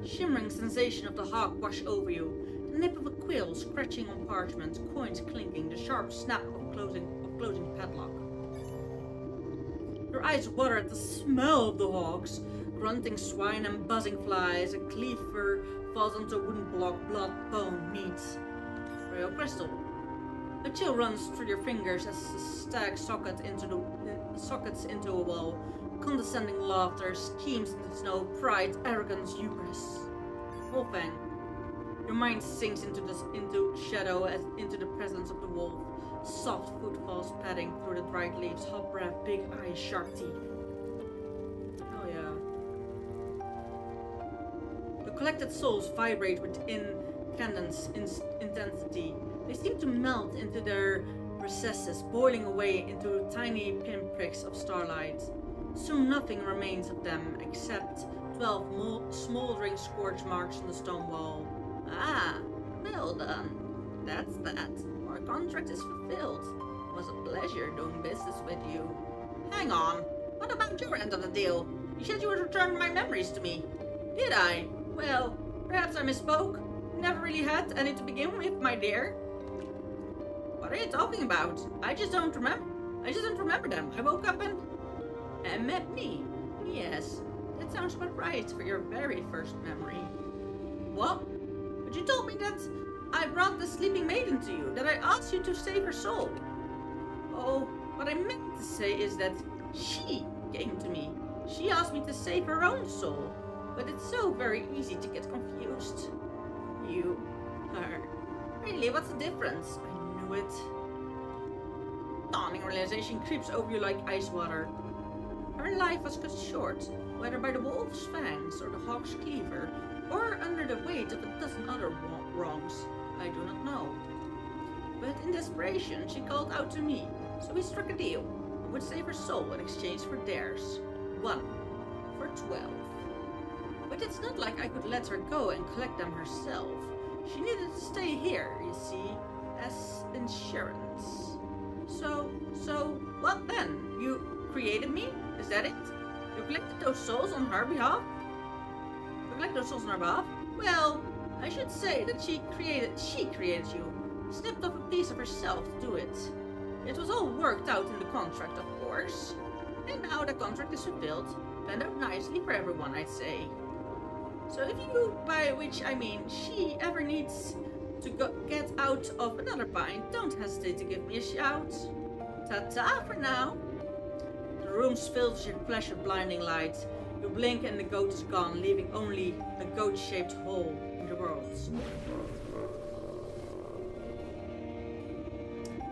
Shimmering sensation of the hawk wash over you. The nip of a quill scratching on parchment, coins clinking, the sharp snap of closing padlock. Your eyes water at the smell of the hawks. Grunting swine and buzzing flies. A cleaver falls onto a wooden block, blood, bone, meat. Royal crystal. A chill runs through your fingers as the stag sockets into a wall. Condescending laughter schemes in the snow, pride, arrogance, hubris. Wolfang. Your mind sinks into shadow as into the presence of the wolf. Soft footfalls padding through the dried leaves, hot breath, big eyes, sharp teeth. Oh yeah. The collected souls vibrate with incandescent intensity. They seem to melt into their recesses, boiling away into tiny pinpricks of starlight. Soon nothing remains of them except 12 smoldering scorch marks on the stone wall. Ah, well done. That's that. Our contract is fulfilled. It was a pleasure doing business with you. Hang on. What about your end of the deal? You said you would return my memories to me. Did I? Well, perhaps I misspoke. You never really had any to begin with, my dear. What are you talking about? I just don't remember them. I woke up and met me. Yes, that sounds about right for your very first memory. What? But you told me that I brought the sleeping maiden to you, that I asked you to save her soul. Oh, what I meant to say is that she came to me. She asked me to save her own soul. But it's so very easy to get confused. You, her. Really, what's the difference? I knew it. Dawning realization creeps over you like ice water. Her life was cut short, whether by the wolf's fangs or the hawk's cleaver, or under the weight of a dozen other wrongs. I do not know. But in desperation, she called out to me, so we struck a deal. I would save her soul in exchange for theirs. One for 12. But it's not like I could let her go and collect them herself. She needed to stay here, you see, as insurance. So, what then? You created me? Is that it? You collected those souls on her behalf? Well, I should say that she created you. Snipped off a piece of herself to do it. It was all worked out in the contract, of course. And now the contract is fulfilled, planned out nicely for everyone, I'd say. So if you, by which I mean she, ever needs to get out of another bind, don't hesitate to give me a shout. Ta-ta for now. The room's filled with your flash of blinding light. You blink and the goat is gone, leaving only a goat-shaped hole in the world.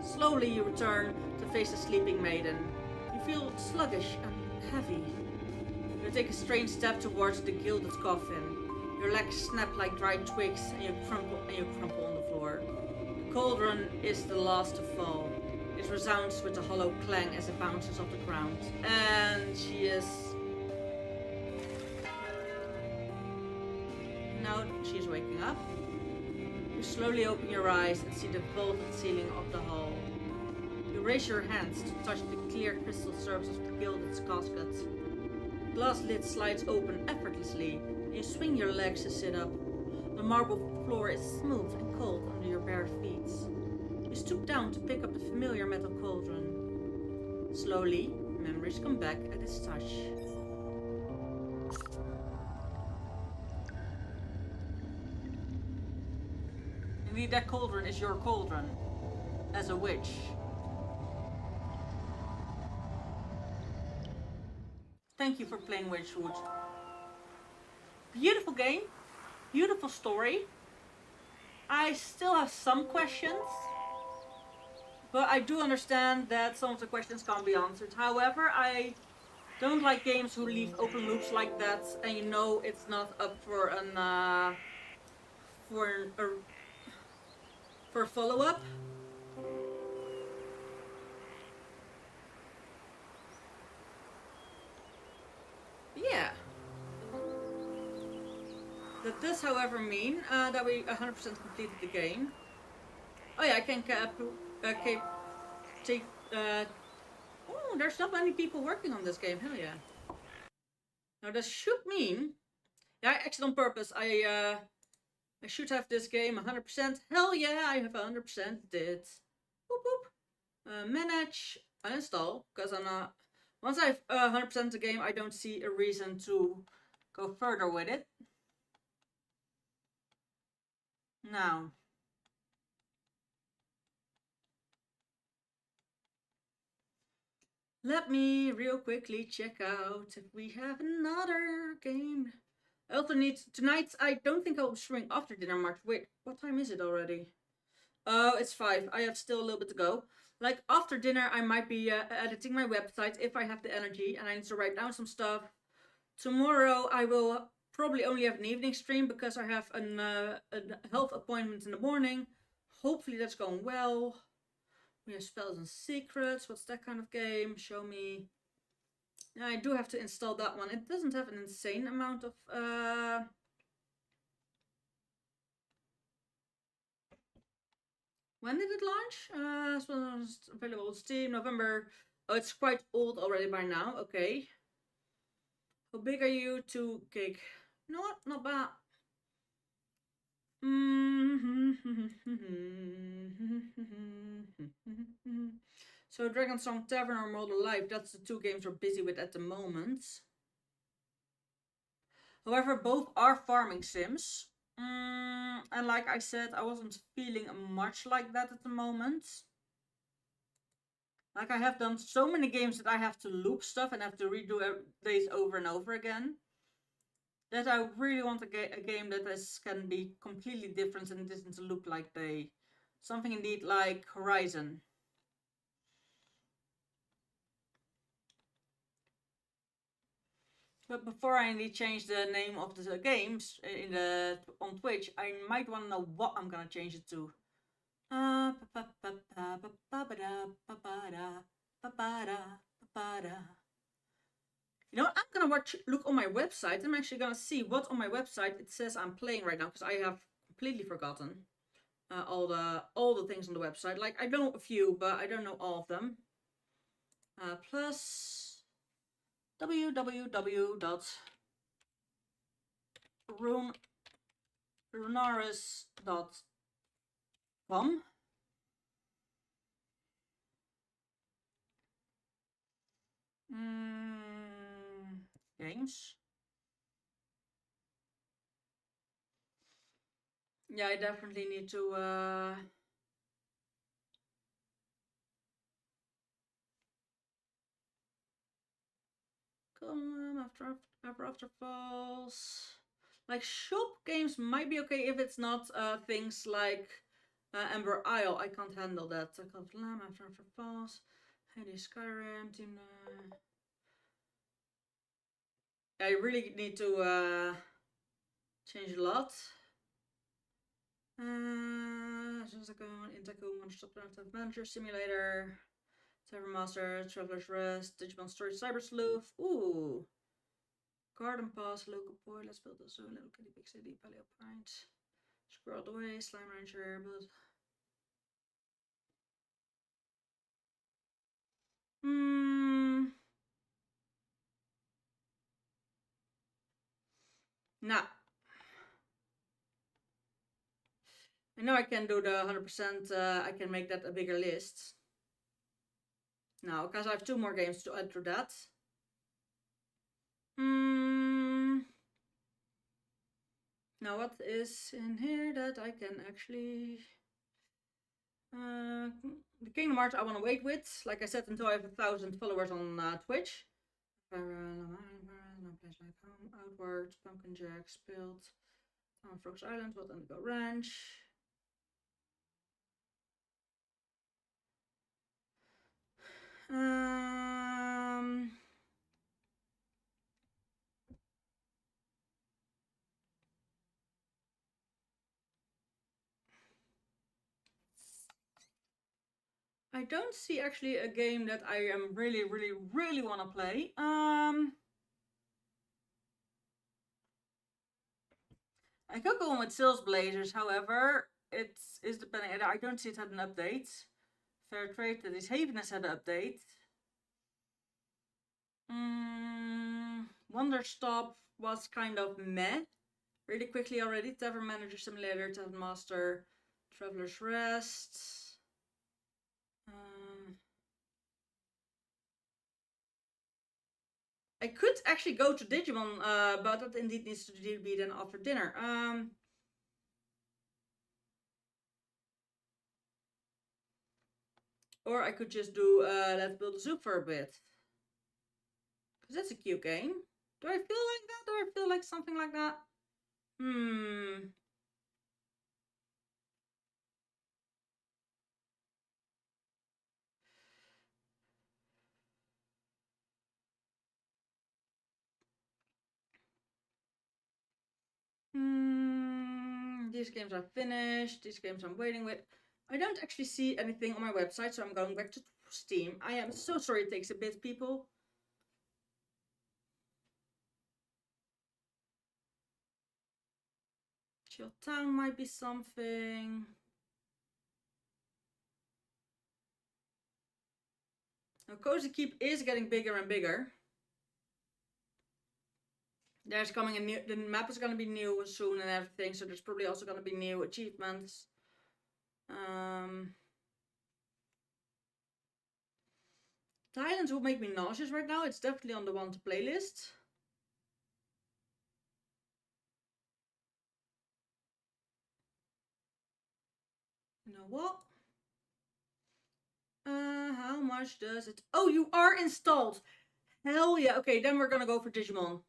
Slowly you return to face the sleeping maiden. You feel sluggish and heavy. You take a strange step towards the gilded coffin. Your legs snap like dried twigs and you crumple on the floor. The cauldron is the last to fall. It resounds with a hollow clang as it bounces off the ground. And she is... Now she's waking up. You slowly open your eyes and see the vaulted ceiling of the hall. You raise your hands to touch the clear crystal surface of the gilded casket. The glass lid slides open effortlessly, and you swing your legs to sit up. The marble floor is smooth and cold under your bare feet. You stoop down to pick up the familiar metal cauldron. Slowly, memories come back at its touch. Indeed, that cauldron is your cauldron, as a witch. Thank you for playing Witchwood. Beautiful game, beautiful story. I still have some questions, but I do understand that some of the questions can't be answered. However, I don't like games who leave open loops like that, and you know it's not up for an for follow-up. Yeah. That does, however, mean that we 100% completed the game. Oh yeah, I can take. Oh, there's not many people working on this game. Hell yeah. Now that should mean, yeah, I acted on purpose. I should have this game 100%. Hell yeah, I have 100%. Did. Boop boop. Manage. Uninstall, because I'm not. Once I've 100% the game, I don't see a reason to go further with it. Now, let me real quickly check out if we have another game. I also need tonight. I don't think I'll stream after dinner much. Wait, what time is it already? Oh, it's 5. I have still a little bit to go. Like after dinner, I might be editing my website if I have the energy, and I need to write down some stuff. Tomorrow I will probably only have an evening stream because I have a health appointment in the morning. Hopefully that's going well. We have Spells and Secrets. What's that kind of game? Show me. Yeah, I do have to install that one. It doesn't have an insane amount of When did it launch? So it was available on Steam, November. Oh, it's quite old already by now. Okay. How big are you? 2 gig. You know what? Not bad. So Dragon Song Tavern or Model Life, that's the 2 games we're busy with at the moment. However, both are farming sims. And like I said, I wasn't feeling much like that at the moment. Like I have done so many games that I have to loop stuff and have to redo days over and over again. That I really want a game that can be completely different and doesn't look like they. Something indeed like Horizon. But before I indeed change the name of the games on Twitch, I might want to know what I'm gonna change it to. You know what? I'm gonna look on my website. I'm actually gonna see what on my website it says I'm playing right now, because I have completely forgotten all the things on the website. Like, I know a few, but I don't know all of them. Plus www.runaris.com. Games. Yeah, I definitely need to come after falls. Like, shop games might be okay if it's not things like Ember Isle. I can't handle that. I can't Lamb after falls. Hades, Skyrim, Team. I really need to change a lot. Just like Intaco, Monster Manager Simulator, Tavern Master, Traveler's Rest, Digimon Story, Cyber Sleuth. Ooh. Garden Pass, Local Boy, Let's Build a Zoo, Little Kitty, Big City, Paleo Pride. Scroll away, Slime Ranger, but. Nah. I know I can do the 100%, I can make that a bigger list. Now, because I have 2 more games to add to that. Now, what is in here that I can actually... the Kingdom Hearts I want to wait with, like I said, until I have 1,000 followers on Twitch. No Place Like Home, Outward, Pumpkin Jack, Spilled, on Frogs Island, Wild Indigo Ranch. I don't see actually a game that I am really want to play. I could go on with Sales Blazers, however, it is depending. I don't see it had an update. Fair Trade, that is Haven has had an update. Wonderstop was kind of meh. Really quickly already. Tavern Manager Simulator, Tavern Master, Traveler's Rest. I could actually go to Digimon, but that indeed needs to be then after dinner. Or I could just do Let's Build a Zoo for a bit. Because that's a cute game. Do I feel like that? Do I feel like something like that? These games are finished. These games I'm waiting with. I don't actually see anything on my website, so I'm going back to Steam. I am so sorry it takes a bit, people. Chill Town might be something. Now, Cozy Keep is getting bigger and bigger. There's coming a new, the map is gonna be new soon and everything, so there's probably also gonna be new achievements. Thailand will make me nauseous right now. It's definitely on the want to play list. You know what? How much does it? Oh, you are installed. Hell yeah. Okay, then we're gonna go for Digimon.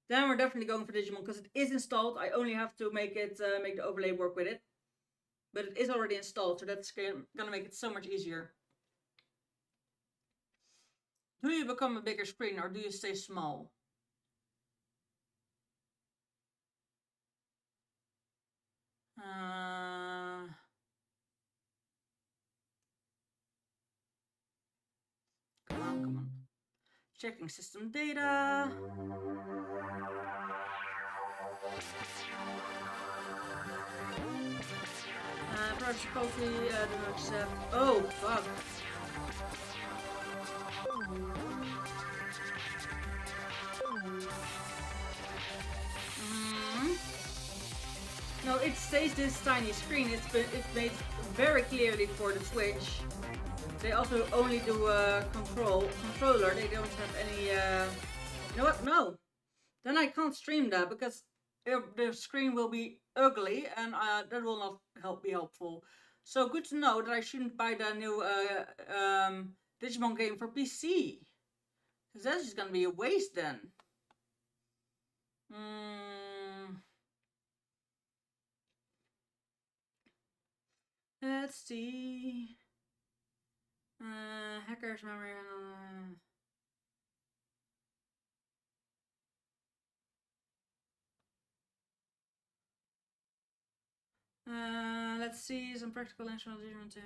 Then we're definitely going for Digimon because it is installed. I only have to make it make the overlay work with it. But it is already installed, so that's gonna make it so much easier. Do you become a bigger screen or do you stay small? Come on. Checking system data. Privacy policy, do not accept. Oh, fuck. No, it stays this tiny screen. It's made very clearly for the Switch. They also only do a controller. They don't have any. You know what? No. Then I can't stream that because the screen will be ugly, and that will not be helpful. So good to know that I shouldn't buy the new Digimon game for PC, because that's just gonna be a waste then. Let's see. Hackers memory. Let's see some practical instrument.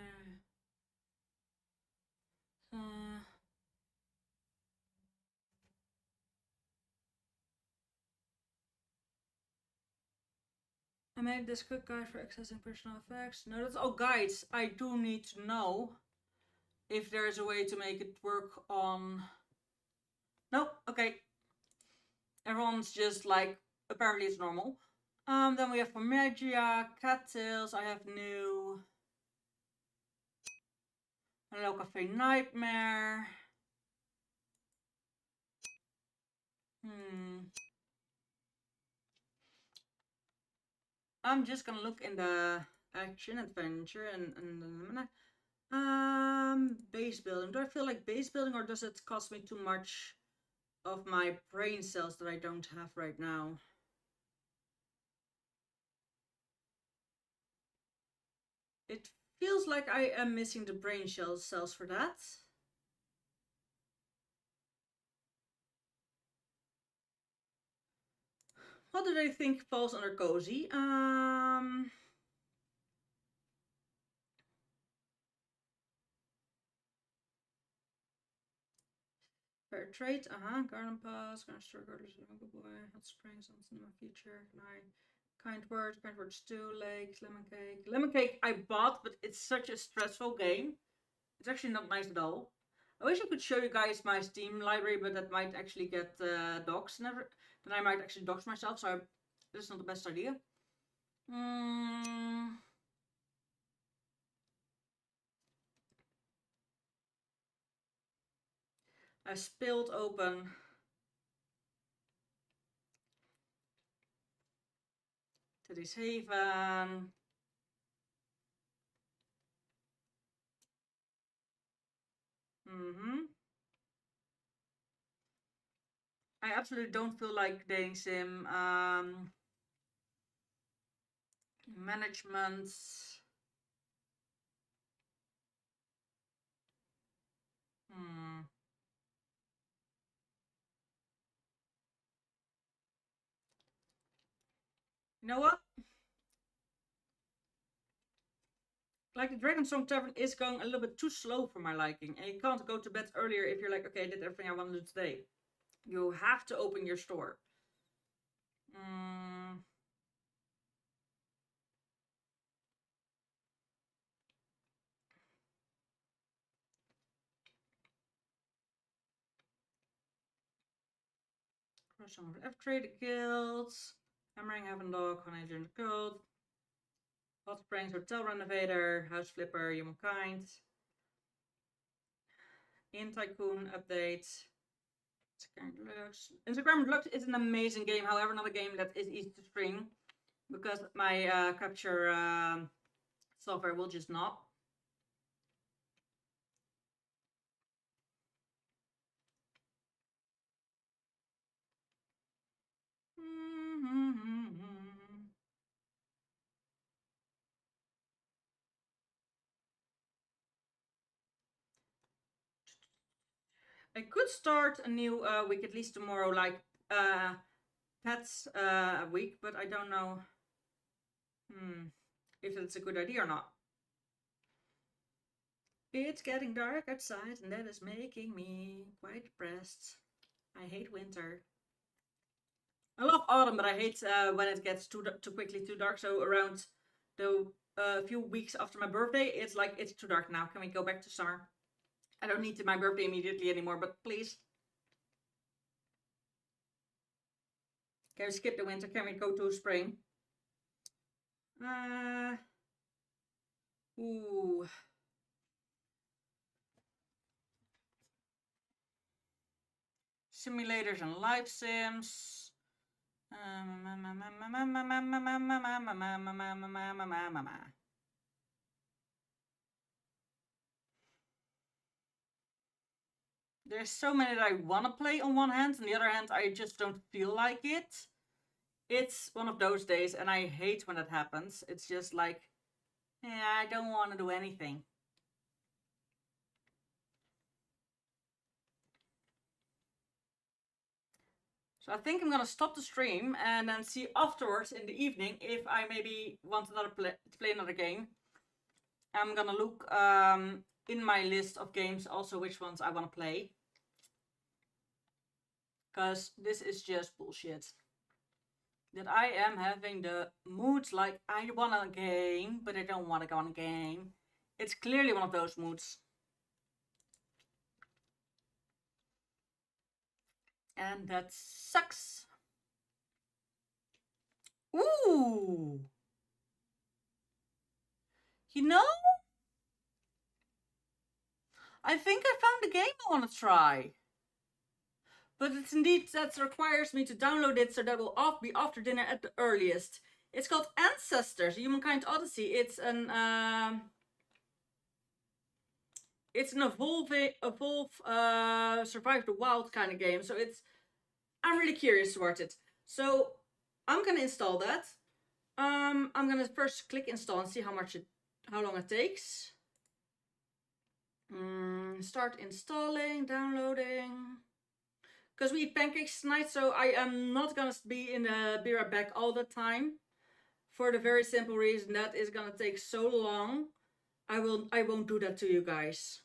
I made this quick guide for accessing personal effects. No, that's all guides. I do need to know if there is a way to make it work on. Nope. Okay. Everyone's just like, apparently it's normal. Then we have for Magia, Cattails. I have new Hello Cafe Nightmare. I'm just gonna look in the action adventure and base building. Do I feel like base building, or does it cost me too much of my brain cells that I don't have right now? It feels like I am missing the brain cells for that. What do they think falls under cozy? Fair trade, garden pass, gonna store garden, good boy, hot springs, on cinema future, kind words stew, lakes, lemon cake. Lemon cake I bought, but it's such a stressful game. It's actually not nice at all. I wish I could show you guys my Steam library, but that might actually get doxed and everything. Then I might actually dox myself, so this is not the best idea. I spilled open Teddy's Haven. I absolutely don't feel like dating sim. Management. You know what? Like the Dragon Song Tavern is going a little bit too slow for my liking, and you can't go to bed earlier if you're like, okay, I did everything I want to do today. You have to open your store. Crush some of F Trade Guilds. Hammering Heaven Dog, Honey Journey Gold. Hot Springs Hotel Renovator, House Flipper, Humankind. In Tycoon update. Instagram Deluxe is an amazing game, however, not a game that is easy to stream because my capture software will just not. I could start a new week at least tomorrow, like pets week, but I don't know if it's a good idea or not. It's getting dark outside, and that is making me quite depressed. I hate winter. I love autumn, but I hate when it gets too quickly too dark. So around the few weeks after my birthday, it's like, it's too dark now. Can we go back to summer? I don't need my birthday immediately anymore, but please. Can we skip the winter? Can we go to spring? Ooh. Simulators and live sims. There's so many that I want to play on one hand, on the other hand, I just don't feel like it. It's one of those days, and I hate when that happens. It's just like, yeah, I don't want to do anything. So I think I'm gonna stop the stream and then see afterwards in the evening if I maybe want to play another game. I'm gonna look in my list of games also which ones I want to play. Because this is just bullshit. That I am having the moods like I want a game, but I don't want to go on a game. It's clearly one of those moods. And that sucks. Ooh. You know? I think I found a game I want to try. But it's indeed, that requires me to download it, so that will be after dinner at the earliest. It's called Ancestors, Humankind Odyssey. It's an survive the wild kind of game. So I'm really curious towards it. So I'm gonna install that. I'm gonna first click install and see how long it takes. Start installing, downloading. Because we eat pancakes tonight, so I am not gonna be be right back all the time. For the very simple reason that is gonna take so long. I won't do that to you guys.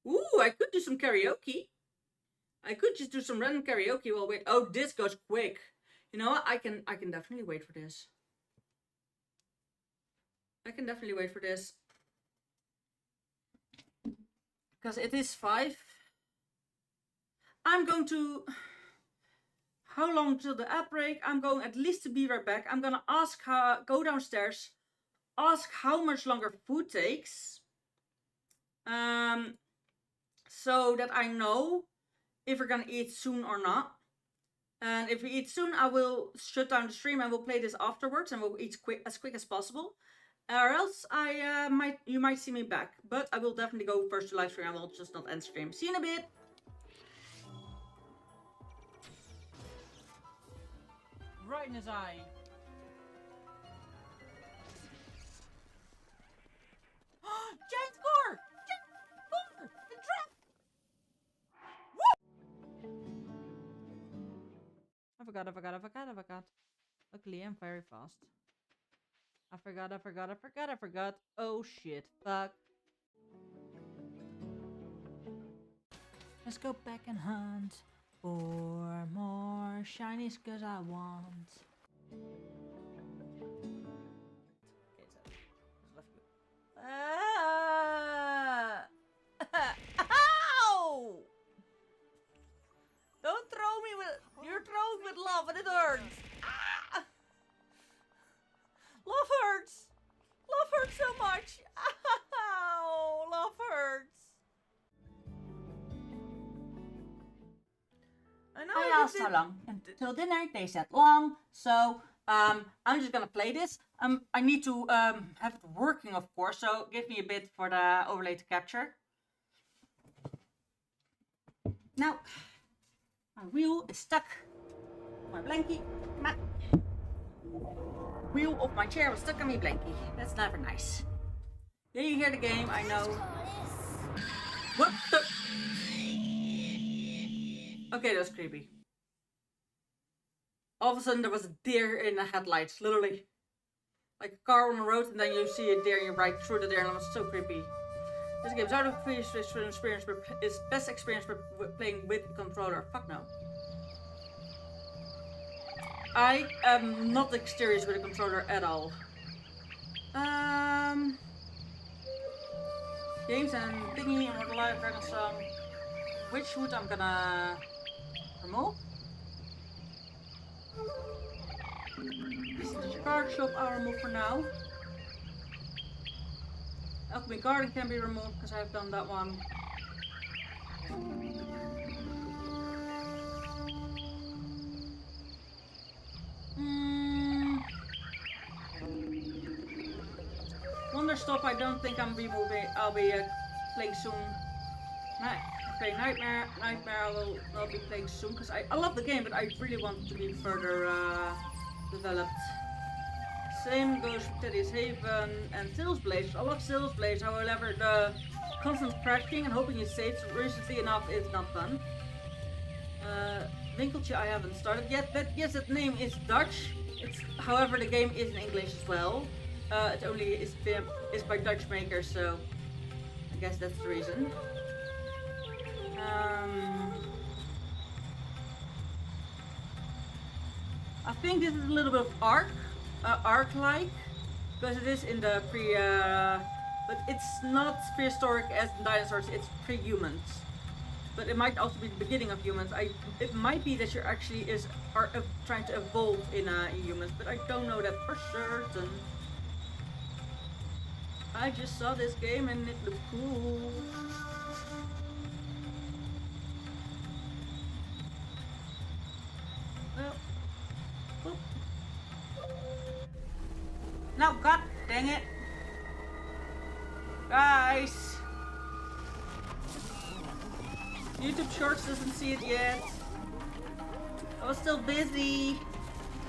Ooh, I could do some karaoke. I could just do some random karaoke while wait. Oh, this goes quick. You know what? I can definitely wait for this. I can definitely wait for this. Because it is 5. I'm going to... How long till the ad break? I'm going at least to be right back. I'm gonna go downstairs, ask how much longer food takes. So that I know if we're gonna eat soon or not. And if we eat soon, I will shut down the stream and we'll play this afterwards and we'll eat as quick as possible. Or else you might see me back. But I will definitely go first to live stream. I will just not end stream. See you in a bit. Right in his eye. Giant core! Giant core! The trap! Woo! I forgot. Luckily, I'm very fast. I forgot. Oh shit, fuck. Let's go back and hunt for more shinies, cause I want. Ow! Don't throw me with... You're throwing with love and it hurts. Ah! Love hurts. Love hurts so much. Ow! Love hurts. I asked how long. Until dinner, they said long. So, I'm just gonna play this. I need to have it working, of course. So, give me a bit for the overlay to capture. Now, my wheel is stuck. My blankie. My wheel of my chair was stuck on my blankie. That's never nice. Yeah, you hear the game, I know. What the? Okay, that's creepy. All of a sudden there was a deer in the headlights, literally. Like a car on the road and then you see a deer and you ride through the deer and it was so creepy. This game is out of previous experience, but is best experience for playing with a controller. Fuck no. I am not experienced with a controller at all. Games and thingy and what live dragon song. Which hood I'm gonna remove? This is the card shop I'll remove for now. Alchemy Garden can be removed because I've done that one. Wonderstop I don't think I'm removing. I'll be playing soon. Playing Nightmare. Nightmare I will not be playing soon because I love the game, but I really want it to be further developed. Same goes for Teddy's Haven and Tails Blaze. I love Tails Blaze, however the constant crashing and hoping you save recently enough is not fun. Winkeltje I haven't started yet, but yes, that name is Dutch. However the game is in English as well. It only is by Dutch makers, so I guess that's the reason. I think this is a little bit of Ark-like, because it is in the but it's not prehistoric as dinosaurs, it's pre-humans. But it might also be the beginning of humans. It might be that you're actually are trying to evolve in humans, but I don't know that for certain. I just saw this game and it looked cool. Well, whoop. No, God dang it. Guys. YouTube Shorts doesn't see it yet. I was still busy.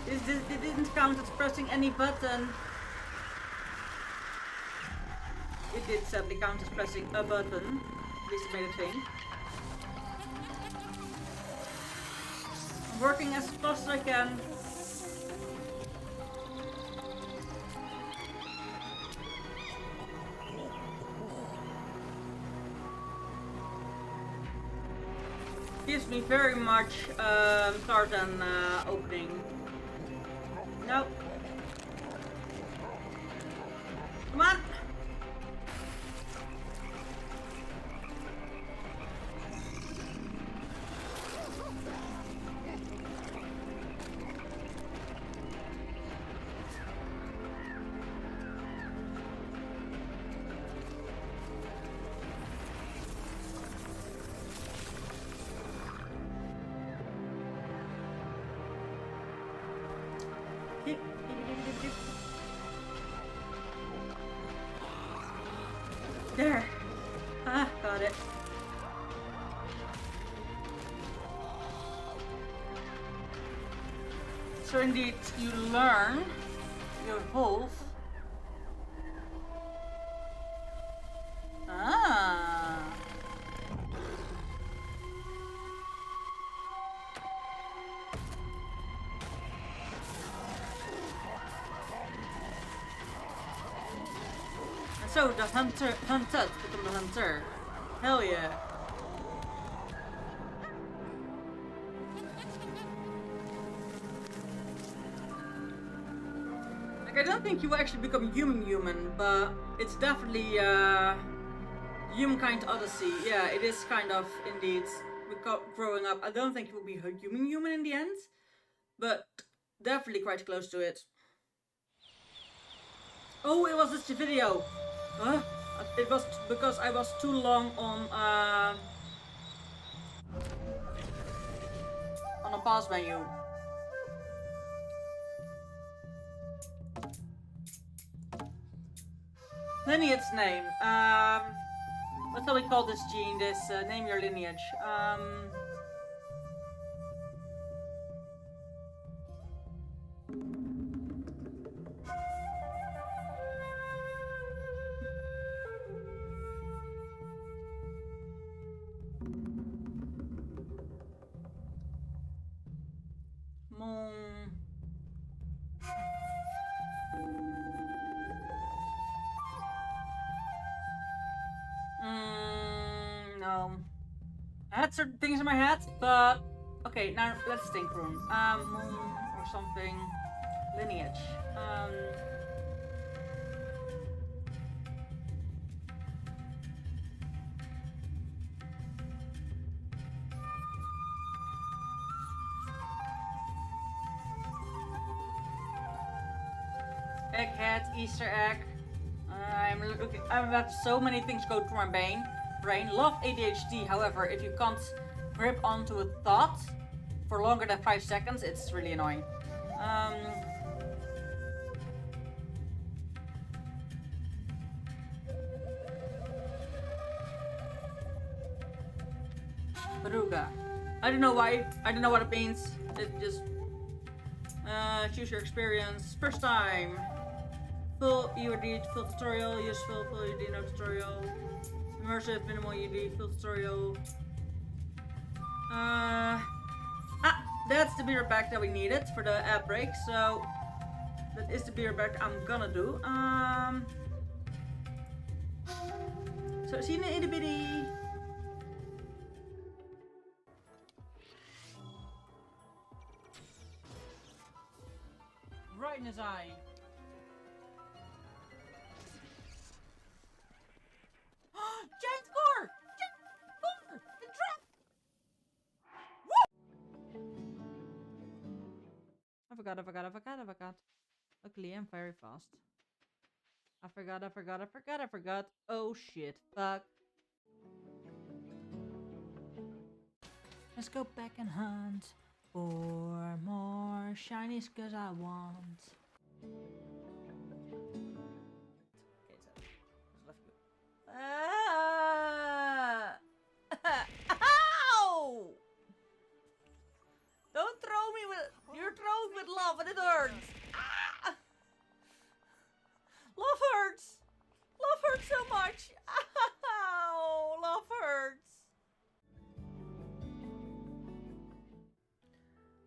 It didn't count as pressing any button. It did sadly count as pressing a button. At least it made a thing. I'm working as fast as I can. Gives me very much Tarzan opening. Nope. Come on! There. Ah, got it. So indeed, you learn, you evolve. Ah. So the hunters become the hunter. Hell yeah. Like, I don't think you will actually become human, but it's definitely humankind odyssey. Yeah, it is kind of indeed growing up. I don't think you will be a human in the end, but definitely quite close to it. Oh, it was just a video. It was because I was too long on a pause menu. Lineage name. What shall we call this gene? This name your lineage. had certain things in my head, but okay, now let's think room. Moon or something. Lineage. Egghead, Easter egg. I've had so many things go through my brain. Love ADHD, however, if you can't grip onto a thought for longer than 5 seconds, it's really annoying. Beruga. I don't know why. I don't know what it means. It just choose your experience. First time. Full URD, full tutorial, useful, full URD, no tutorial. Immersive, minimal URD, full tutorial. That's the beer bag that we needed for the ad break, so that is the beer bag I'm gonna do. So see you in the itty bitty. Right in his eye. Giant score! Giant score! The drop! Woo! I forgot. Luckily, I'm very fast. I forgot. Oh shit, fuck. Let's go back and hunt for more shinies, cause I want. Ow! Don't throw me with. You're throwing with love and it hurts. Ah! Love hurts. Love hurts so much. Ow! Love hurts.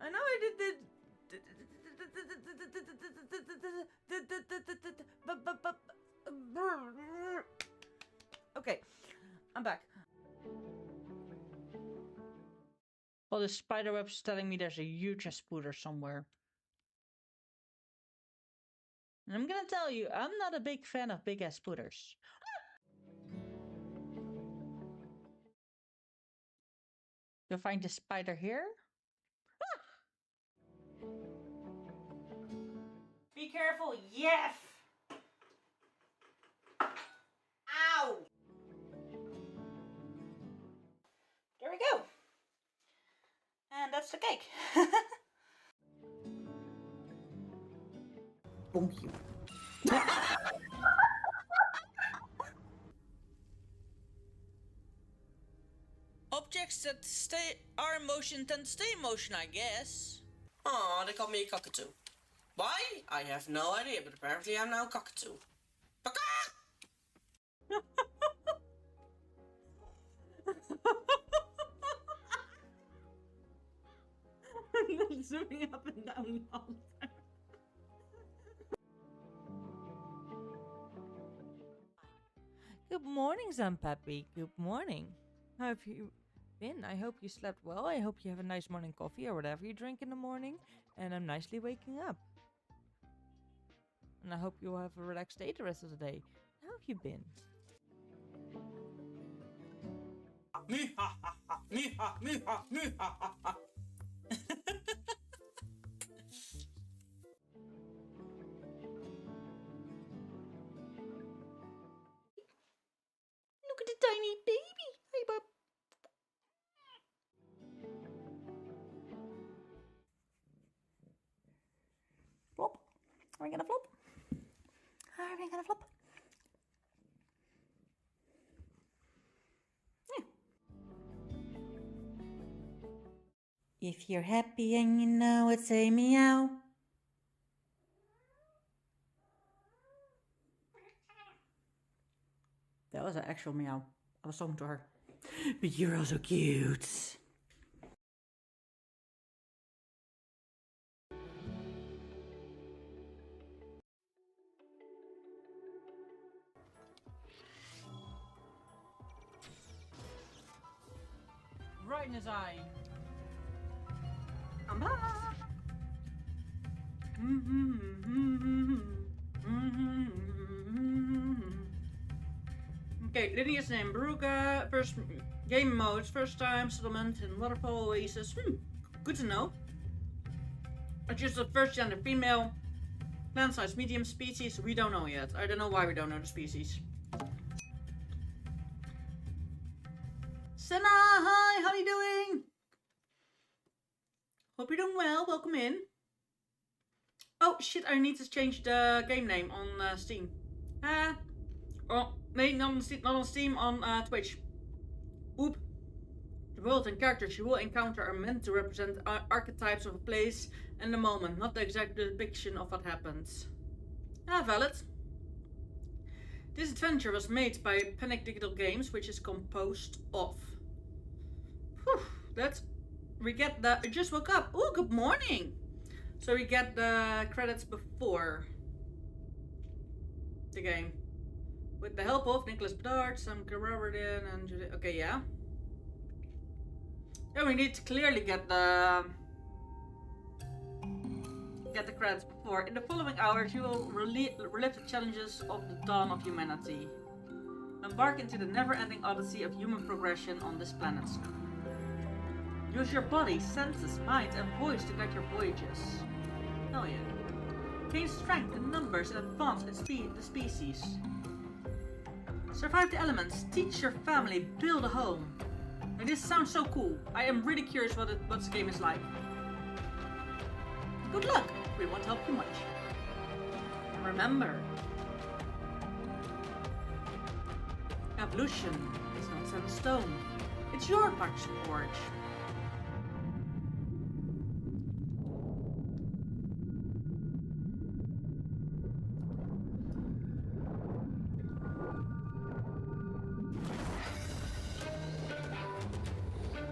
I know I did. Okay, I'm back. Well, the spider web's telling me there's a huge spooter somewhere. And I'm gonna tell you, I'm not a big fan of big ass spooters. You'll find the spider here. Be careful, yes! Ow! There we go. And that's the cake. Thank you. Objects that are in motion tend to stay in motion, I guess. Aw, they call me a cockatoo. Why? I have no idea, but apparently I'm now a cockatoo. Zooming up and down all the time. Good morning, Zampappy. Good morning. How have you been? I hope you slept well. I hope you have a nice morning coffee or whatever you drink in the morning. And I'm nicely waking up. And I hope you will have a relaxed day the rest of the day. How have you been? Look at the tiny baby. Hey, bub. Flop. Are we gonna flop? Are we gonna flop? Yeah. If you're happy and you know it, say meow. That was an actual meow. I was talking to her. But you're also cute. right in his eye. I'm back. Okay, Lydia's name, Baruka. First game modes, first time settlement in waterfall oasis. Good to know. I choose the first gender, female. Plant size, medium. Species, we don't know yet. I don't know why we don't know the species. Senna, hi, how are you doing? Hope you're doing well, welcome in. Oh shit, I need to change the game name on Steam. Oh, nee, not on Steam, on Twitch. Oop. The world and characters you will encounter are meant to represent archetypes of a place and the moment, not the exact depiction of what happens. Valid. This adventure was made by Panic Digital Games, which is composed of... Whew, we get the... I just woke up. Oh, good morning! So we get the credits before the game. With the help of Nicholas Bedard, Sam Gerardin, and Judy. Okay, yeah. Yeah, we need to clearly get the credits before. In the following hours, you will relive the challenges of the dawn of humanity. Embark into the never-ending odyssey of human progression on this planet. Use your body, senses, mind, and voice to guide your voyages. Hell yeah. Gain strength in numbers and advance in the species. Survive the elements, teach your family, build a home. And this sounds so cool. I am really curious what this game is like. Good luck! We won't help you much. And remember, evolution is not set in stone. It's your part to forge.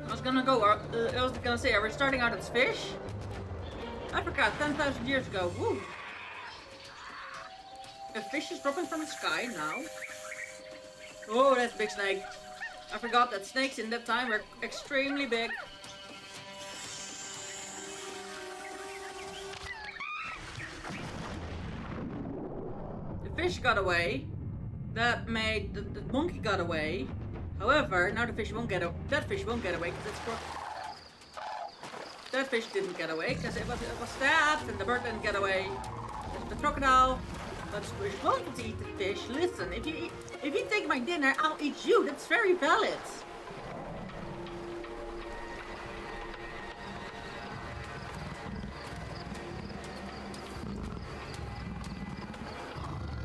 I was gonna say, are we starting out as fish? I forgot, 10,000 years ago. Woo! A fish is dropping from the sky now. Oh, that's a big snake. I forgot that snakes in that time were extremely big. The fish got away. That made the monkey got away. However, now the fish won't get away. That fish won't get away because it's that fish didn't get away because it was stabbed, and the bird didn't get away. The crocodile, but the fish wanted to eat the fish. Listen, if you take my dinner, I'll eat you. That's very valid.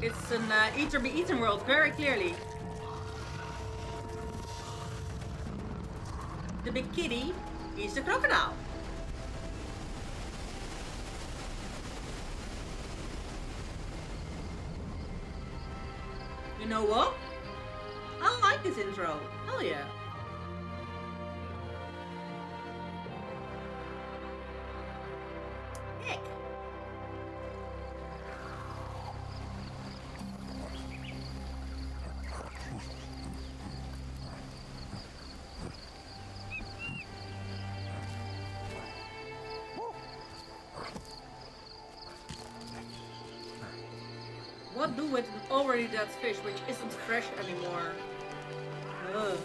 It's an eat or be eaten world, very clearly. The big kitty is the crocodile. You know what? I like this intro. Hell yeah. Heck. What do with an already dead fish which isn't fresh anymore? Ugh.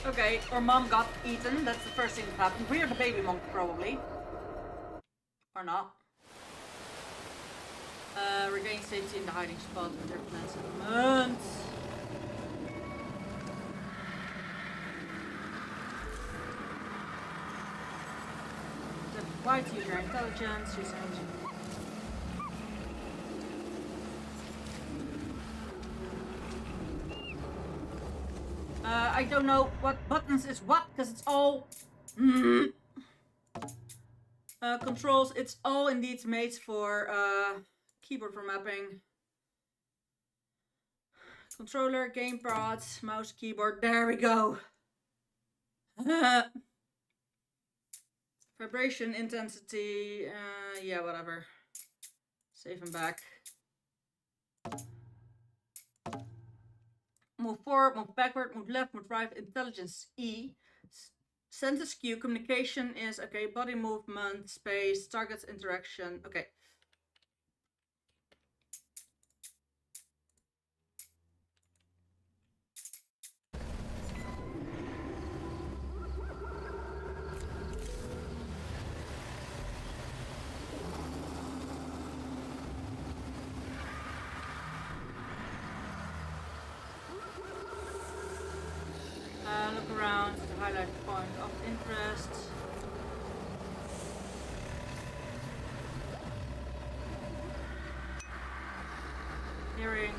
Okay, or mom got eaten, that's the first thing that happened. We're the baby monk, probably. Or not. Regain safety in the hiding spot with their plant settlement. White, use your intelligence, use energy. I don't know what buttons is what, because it's all... controls, it's all indeed made for keyboard for mapping. Controller, gamepad, mouse, keyboard. There we go. Vibration, intensity. Yeah, whatever. Save and back. Move forward, move backward, move left, move right. Intelligence, E. Sentence Q. Communication is, okay. Body movement, space, targets, interaction. Okay. Look around to highlight point of interest. Hearing.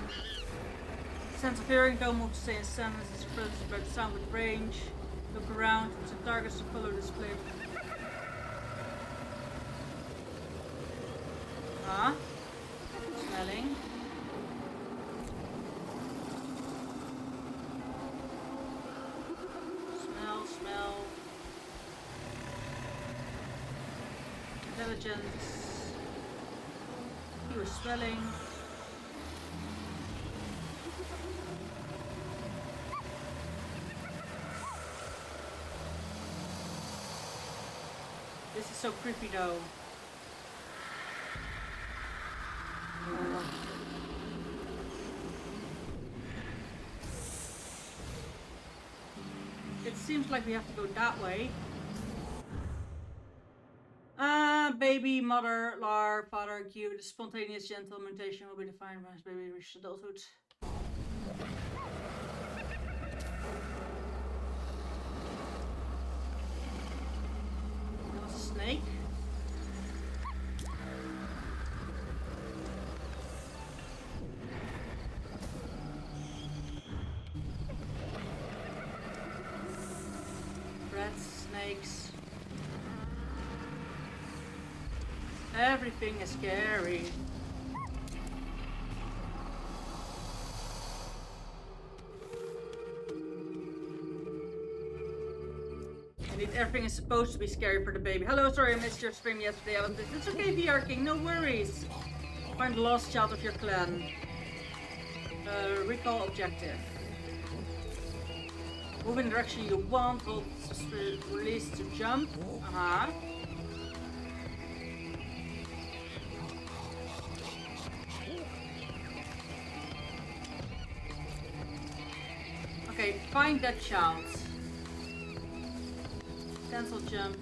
Sense of hearing, don't move to stay in sentences, references by the sound with range. Look around to targets to follow display. Huh? Smelling. Smell. Intelligence. You were smelling. This is so creepy though. It seems like we have to go that way. Baby, mother, lar, father, Q. The spontaneous gentle mutation will be defined once baby reaches adulthood. That was a snake. Rats, snakes. Everything is scary. Indeed, everything is supposed to be scary for the baby. Hello, sorry I missed your stream yesterday. It's okay, VR King, no worries. Find the lost child of your clan. Recall objective. Move in the direction you want. Hold release to jump. Okay, find that child. Cancel jump.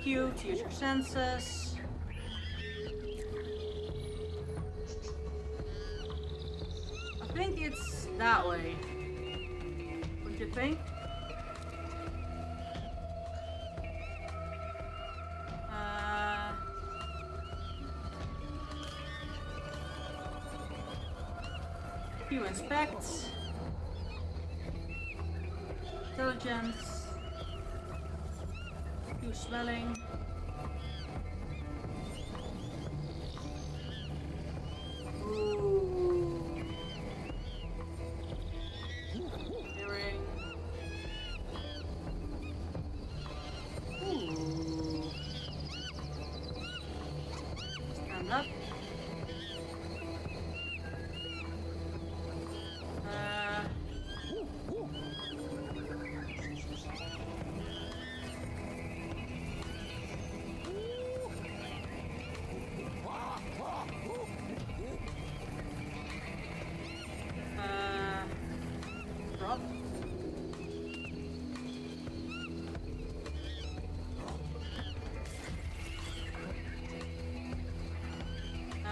Q to use your senses. I think it's that way. What do you think? Q inspect. Intelligence. Q smelling. Ooh. Hearing. Ooh. Stand up. Drop.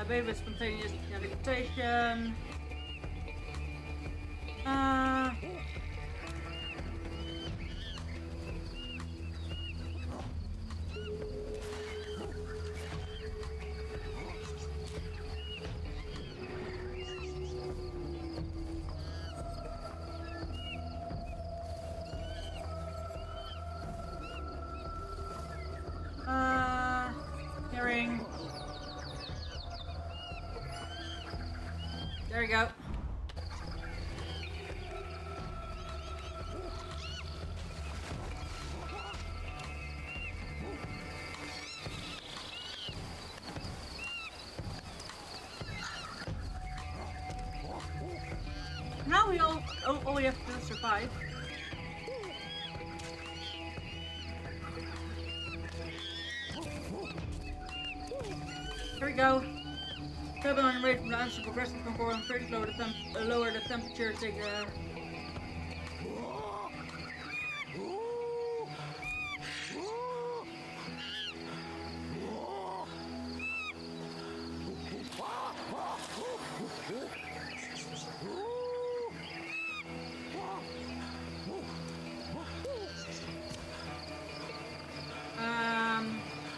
Baby spontaneous meditation. Now we all we have to survive. Here we go. Travel on rate from the answer progressing from 4 and 30 lower the temperature. Take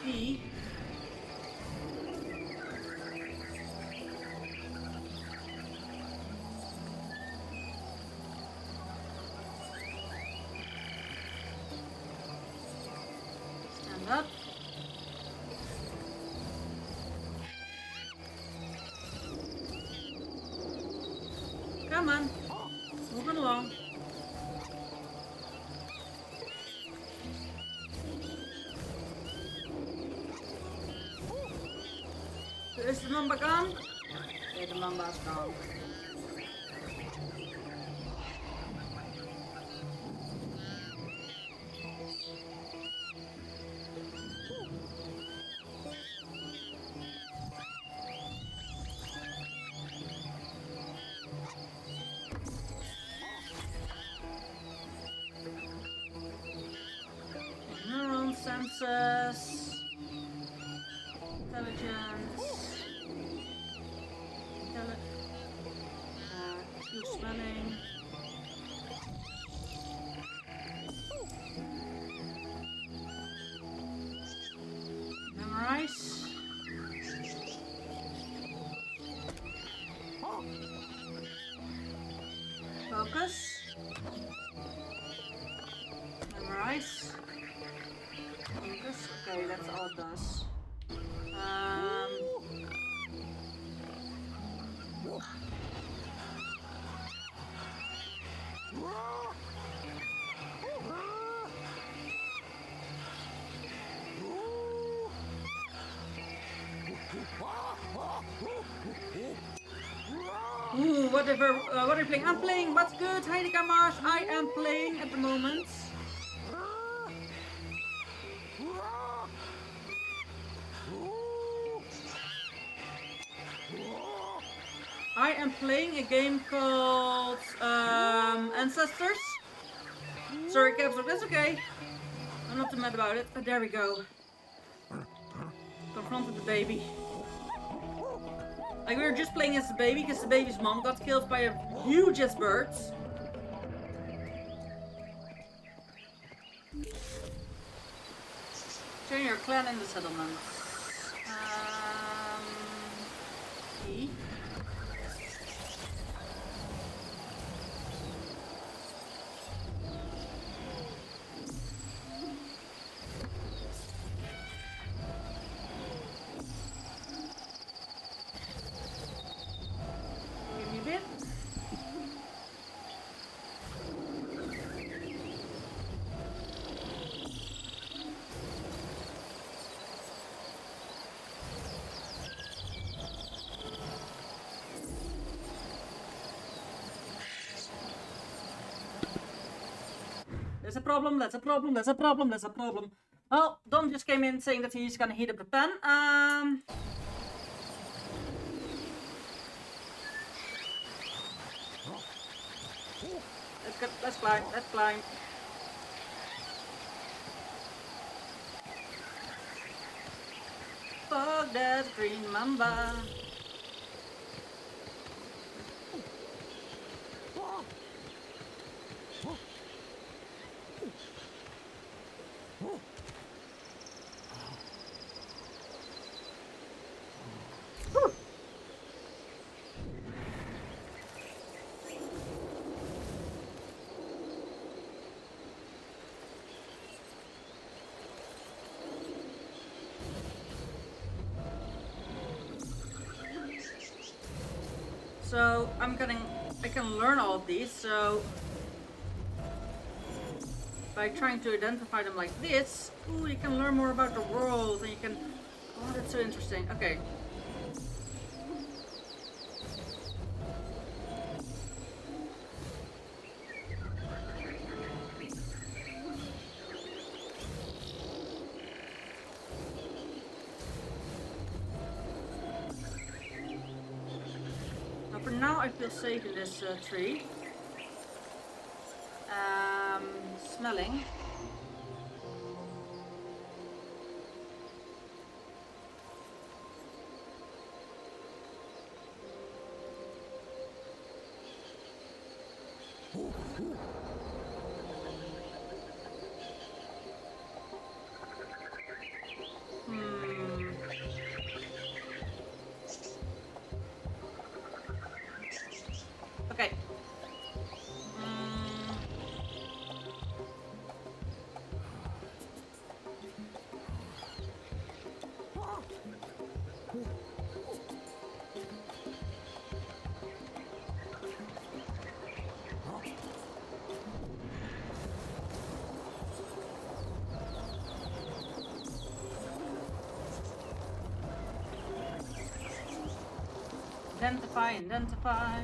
E. Stand up. Come on, moving along. Is the number gone? Yeah, the number's gone. Neuron sensors, intelligence, smelling. Memorize. Focus. Memorize. Focus. Okay, that's all it does. Ooh, what are you playing? I'm playing What's Good, Heidi Gamars. I am playing at the moment. I am playing a game called Ancestors. Sorry, Capsule, that's okay. I'm not too mad about it. But there we go. Confronted the baby. Like, we were just playing as the baby because the baby's mom got killed by a huge ass bird. Join your clan in the settlement. E. There's a problem, that's a problem, there's a problem, there's a problem. Well, Dom just came in saying that he's gonna heat up the pen. Let's climb, let's climb. Fuck that green mamba. So I can learn all of these, so by trying to identify them like this, ooh, you can learn more about the world, and you can, oh, that's so interesting. Okay. now I feel safe in this tree. Smelling. Okay. Identify.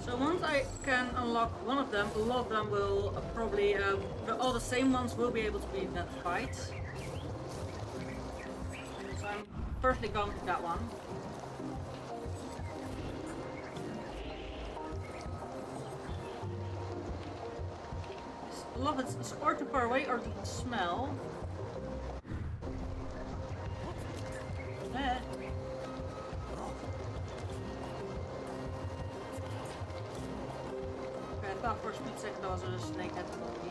So once I can unlock one of them, a lot of them will probably, all the same ones will be able to be identified. So I'm firstly going to that one. A lot of it's or too far away or to smell. Okay, I thought for a split second there was a snake head above me.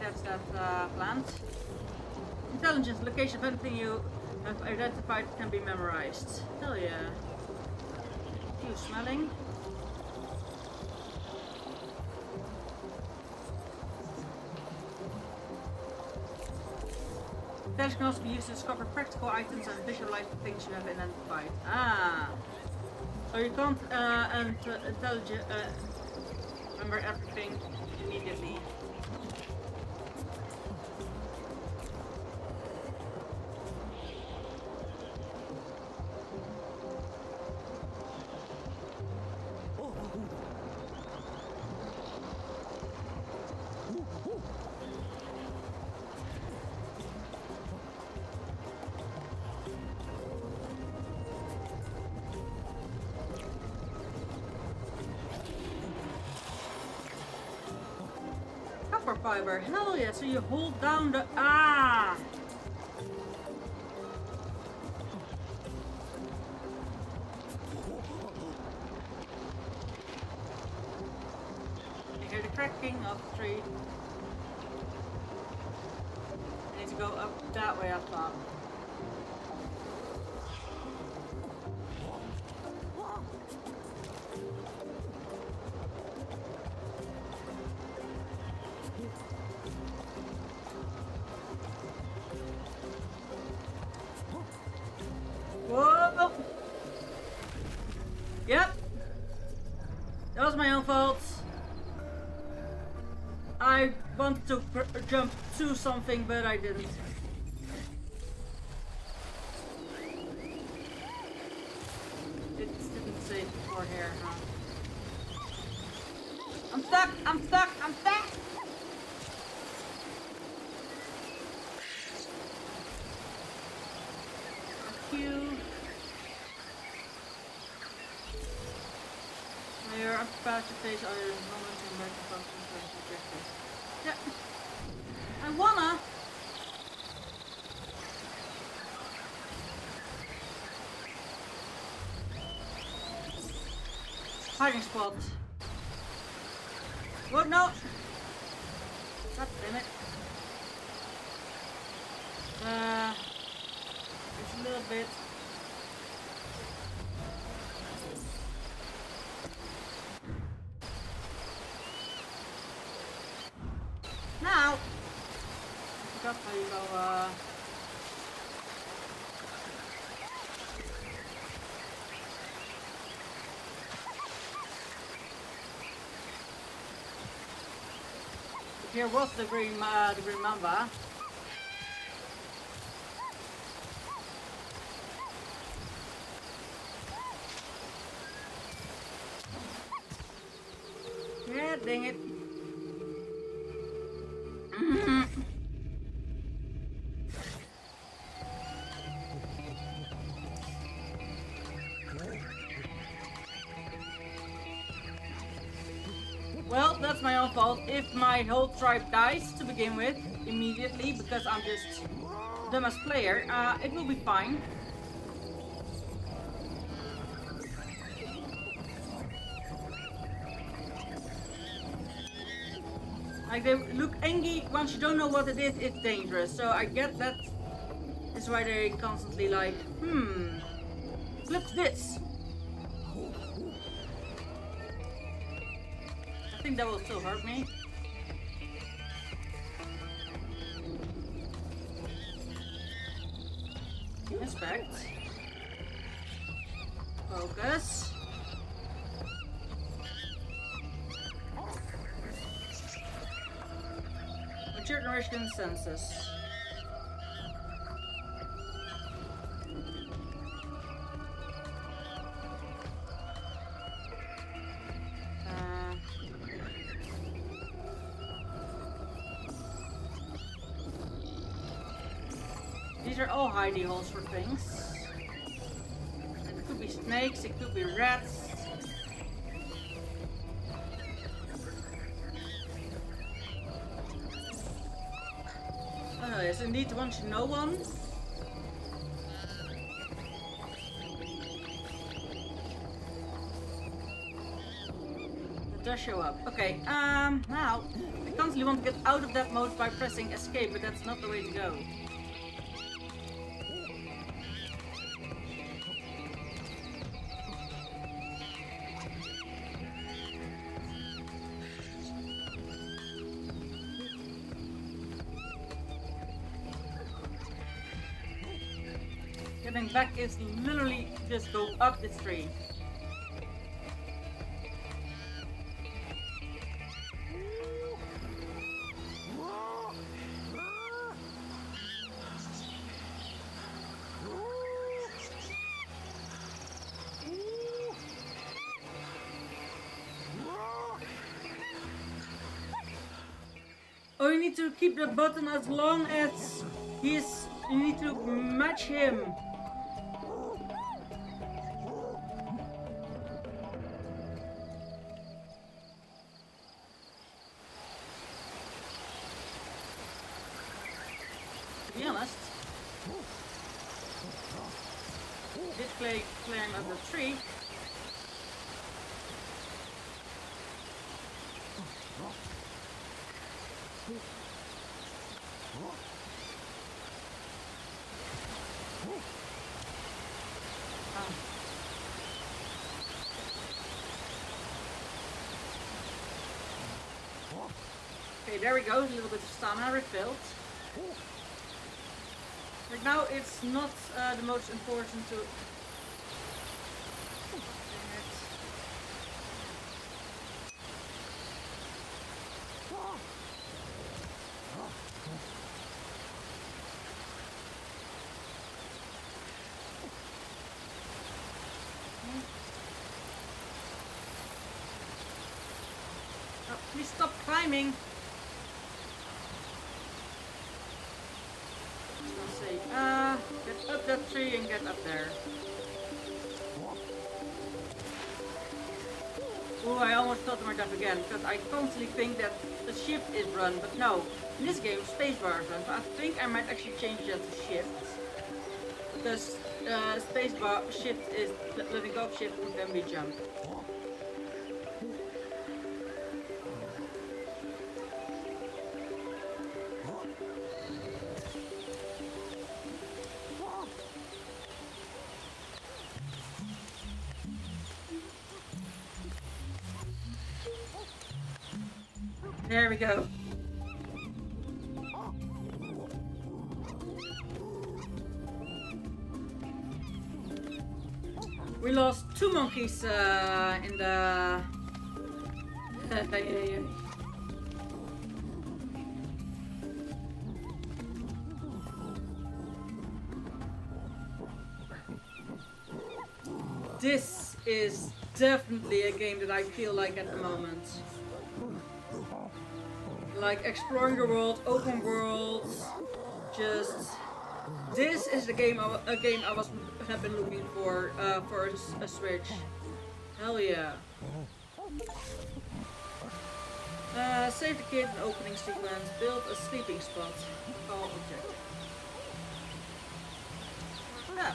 That's that plant. Intelligence, location of anything you have identified can be memorized. Hell yeah. You smelling? Intelligence can also be used to discover practical items and visualize the things you have identified. Ah. So you can't remember everything immediately. Fiber. Hell yeah, so you hold down the You hear the cracking of the tree. I need to go up that way up top. Whoa! Yep. That was my own fault. I wanted to jump to something, but I didn't. It didn't say before here, huh? I'm stuck! I'm stuck! I'm stuck! Q. You're about to face other moments and microphones and objectives. Yeah. I wanna! Hiding spot. Whoa, no! God damn it. Just a little bit. Now! I forgot how you go, Here was the green mamba. Yeah, dang it. Well, that's my own fault. If my whole tribe dies to begin with, immediately, because I'm just dumb as player, it will be fine. Like, they look angry once you don't know what it is, it's dangerous. So I get that. That's why they constantly like, flip this. I think that will still hurt me. Inspect. Focus. Mature nourishment census. These are all hidey holes for things. And it could be snakes, it could be rats. Oh yes, indeed, once you know one. It does show up. Okay, now, I constantly want to get out of that mode by pressing escape, but that's not the way to go. Getting back is literally just go up this tree. Oh, you need to keep the button as long as he's... You need to match him. To be honest, this climb up the tree. Okay, there we go. A little bit of stamina refilled. Right now, it's not the most important to. Oh, please stop climbing. Let's see. Get up that tree and get up there. Oh, I almost thought to myself again, because I constantly think that the shift is run, but no. In this game, spacebar is run, so I think I might actually change that to shift. Because spacebar shift is letting go of shift and then we jump. There we go. We lost 2 monkeys in the... this is definitely a game that I feel like at the moment. Like exploring the world, open world, just this is the game have been looking for a Switch. Hell yeah. Save the kid in opening sequence. Build a sleeping spot. Call object. Yeah.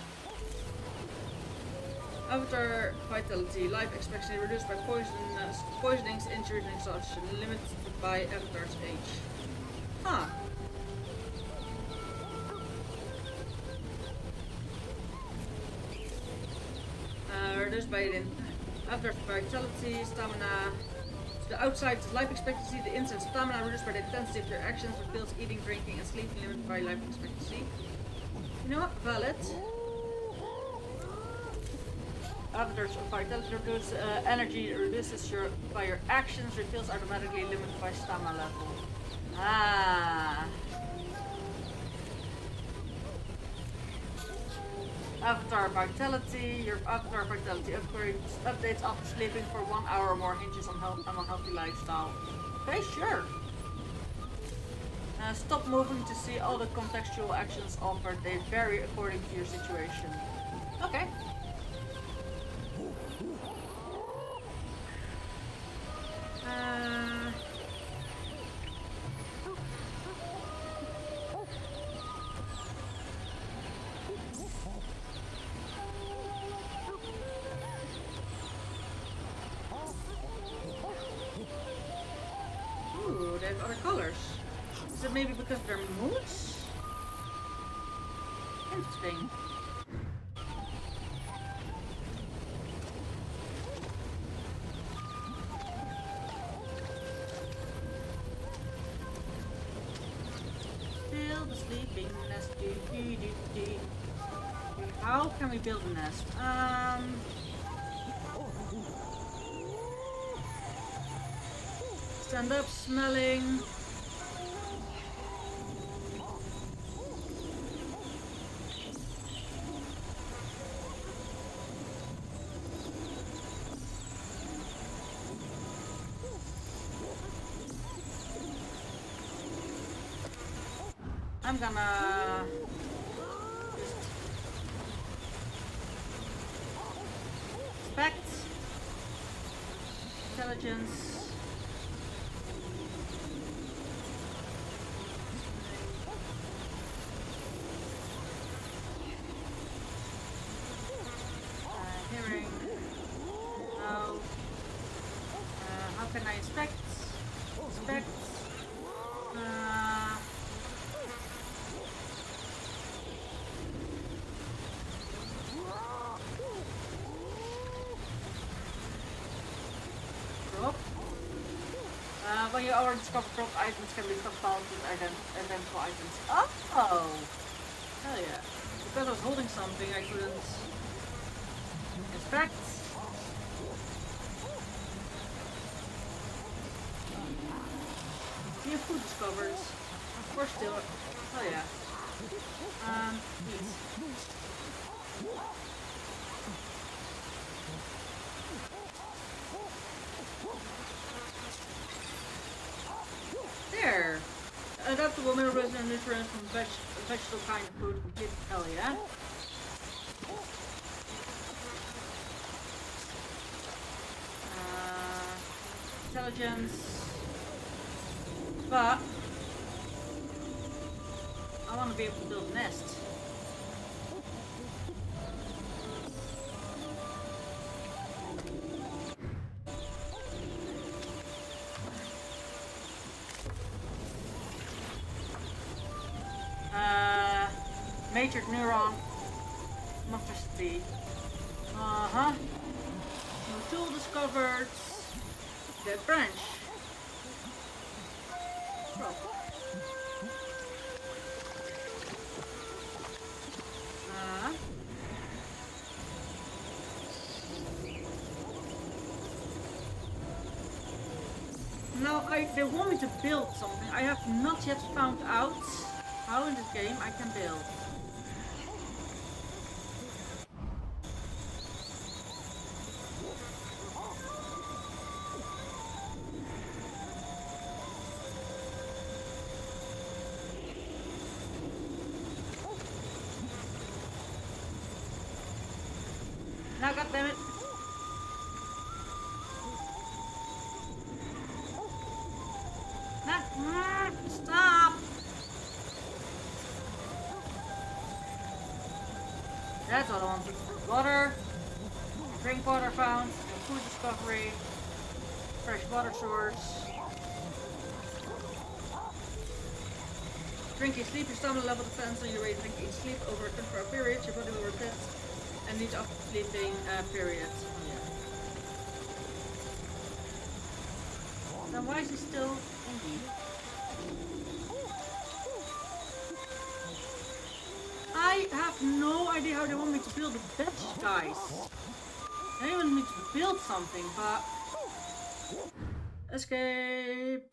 Avatar vitality. Life expectancy reduced by poisonings, injuries, and exhaustion. Limited by avatar's age. Huh. Reduced by avatar's vitality, stamina. The outside is life expectancy, the inside stamina reduced by the intensity of your actions, reveals eating, drinking, and sleeping limited by life expectancy. You know what? Valid. Avatar's vitality reduces energy reduces by your actions, refills automatically limited by stamina level. Ah. Avatar vitality. Your avatar vitality updates after sleeping for 1 hour or more, hinges on a healthy lifestyle. Okay, sure. Stop moving to see all the contextual actions offered. They vary according to your situation. Okay. Ooh, they have other colors. Is it maybe because they're moods? Interesting. Build a sleeping nest. How can we build a nest? Stand up, smelling. I'm gonna just inspect, intelligence. Hearing. No. How can I inspect? Inspect. Drop. When you already discover dropped items can be stockpiled with identical items. Oh! Hell yeah. Because I was holding something I couldn't inspect. New food discovered. We're still. Oh yeah. Eat. There. Adaptable minerals and nutrients from vegetable kind of food. Complete. Hell yeah. Intelligence. But I want to be able to build a nest. Major neuron motricity. New tool discovered. Dead branch. Now they want me to build something. I have not yet found out how in this game I can build. Now, goddammit. Nah, stop! That's what I wanted. Water. Drink water found. Food discovery. Fresh water source. Drink your sleep, your stamina level depends on your rate of drink each sleep over a 24-hour period. Your body will retest and each after sleeping period. Yeah. Then why is he still in here? I have no idea how they want me to build a bench, guys. They want me to build something, but... Escape...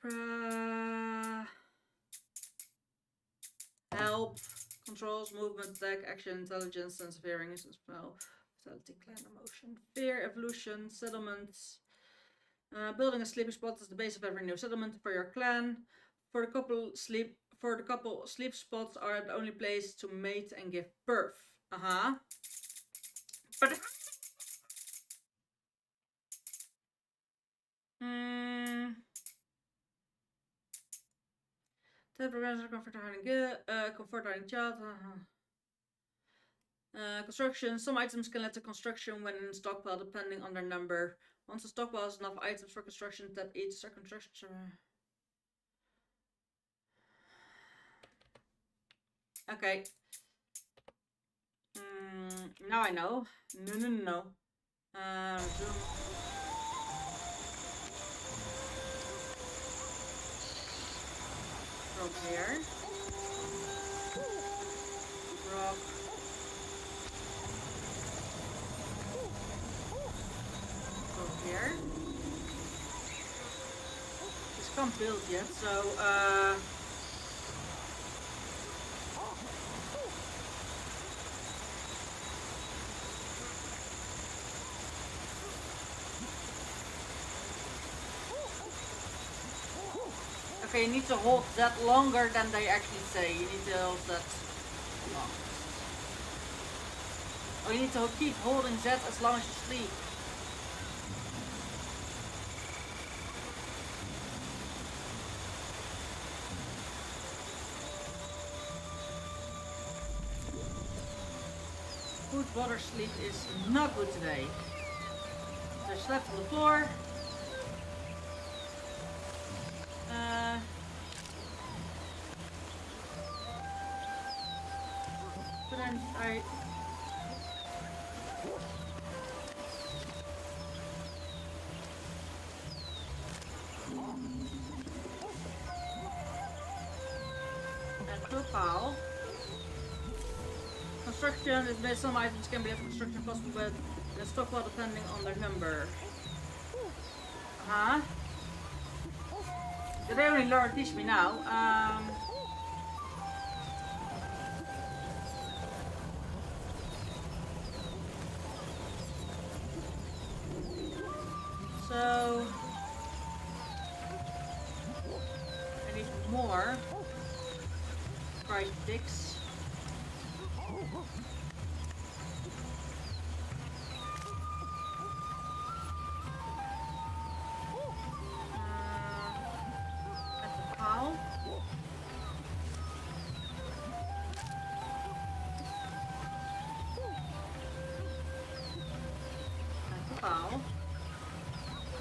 Help, controls, movement, attack, action, intelligence, sense of hearing, spell, vitality, clan, emotion, fear, evolution, settlements. Building a sleeping spot is the base of every new settlement for your clan. For the couple, sleep spots are the only place to mate and give birth. But that prevents comfort hiding child. Construction. Some items can lead to construction when in stockpile depending on their number. Once a stockpile has enough items for construction, tap each to start construction. Okay. Now I know. No. Zoom. From here. Rock. Here. This can't build yet, so okay, you need to hold that longer than they actually say. You need to hold that long. Oh, you need to keep holding Z as long as you sleep. Food, water, sleep is not good today. There's slept on the floor. But then I... And profile. Construction is based on items can be left construction possible with the stockpile depending on their number. Did they only learn teach me now? So I need more fried sticks.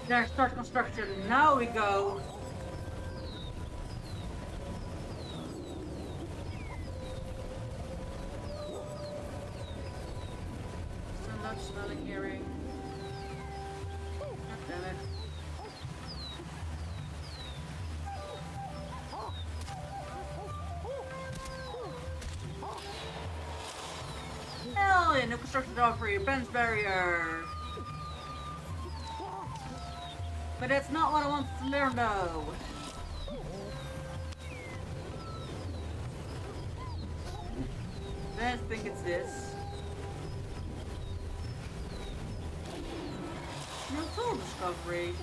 There, start construction. Now we go. Stand up, smelling, hearing. God damn it. Hell yeah, no construction job for your fence barrier. But that's not what I want to learn though. I think it's this. No tool discovery.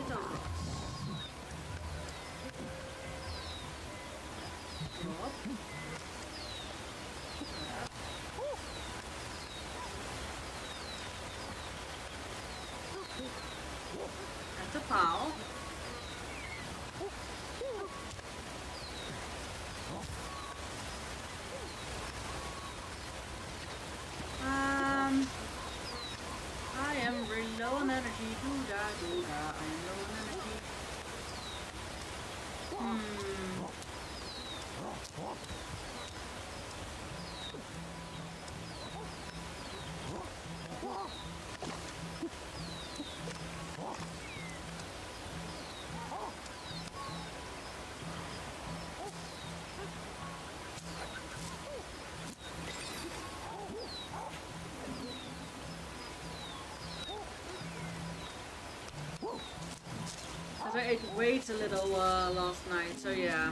Little rocks. the pile. I am really low on energy. Doo-da, doo-da. I am low on energy. I ate way too little last night, so yeah.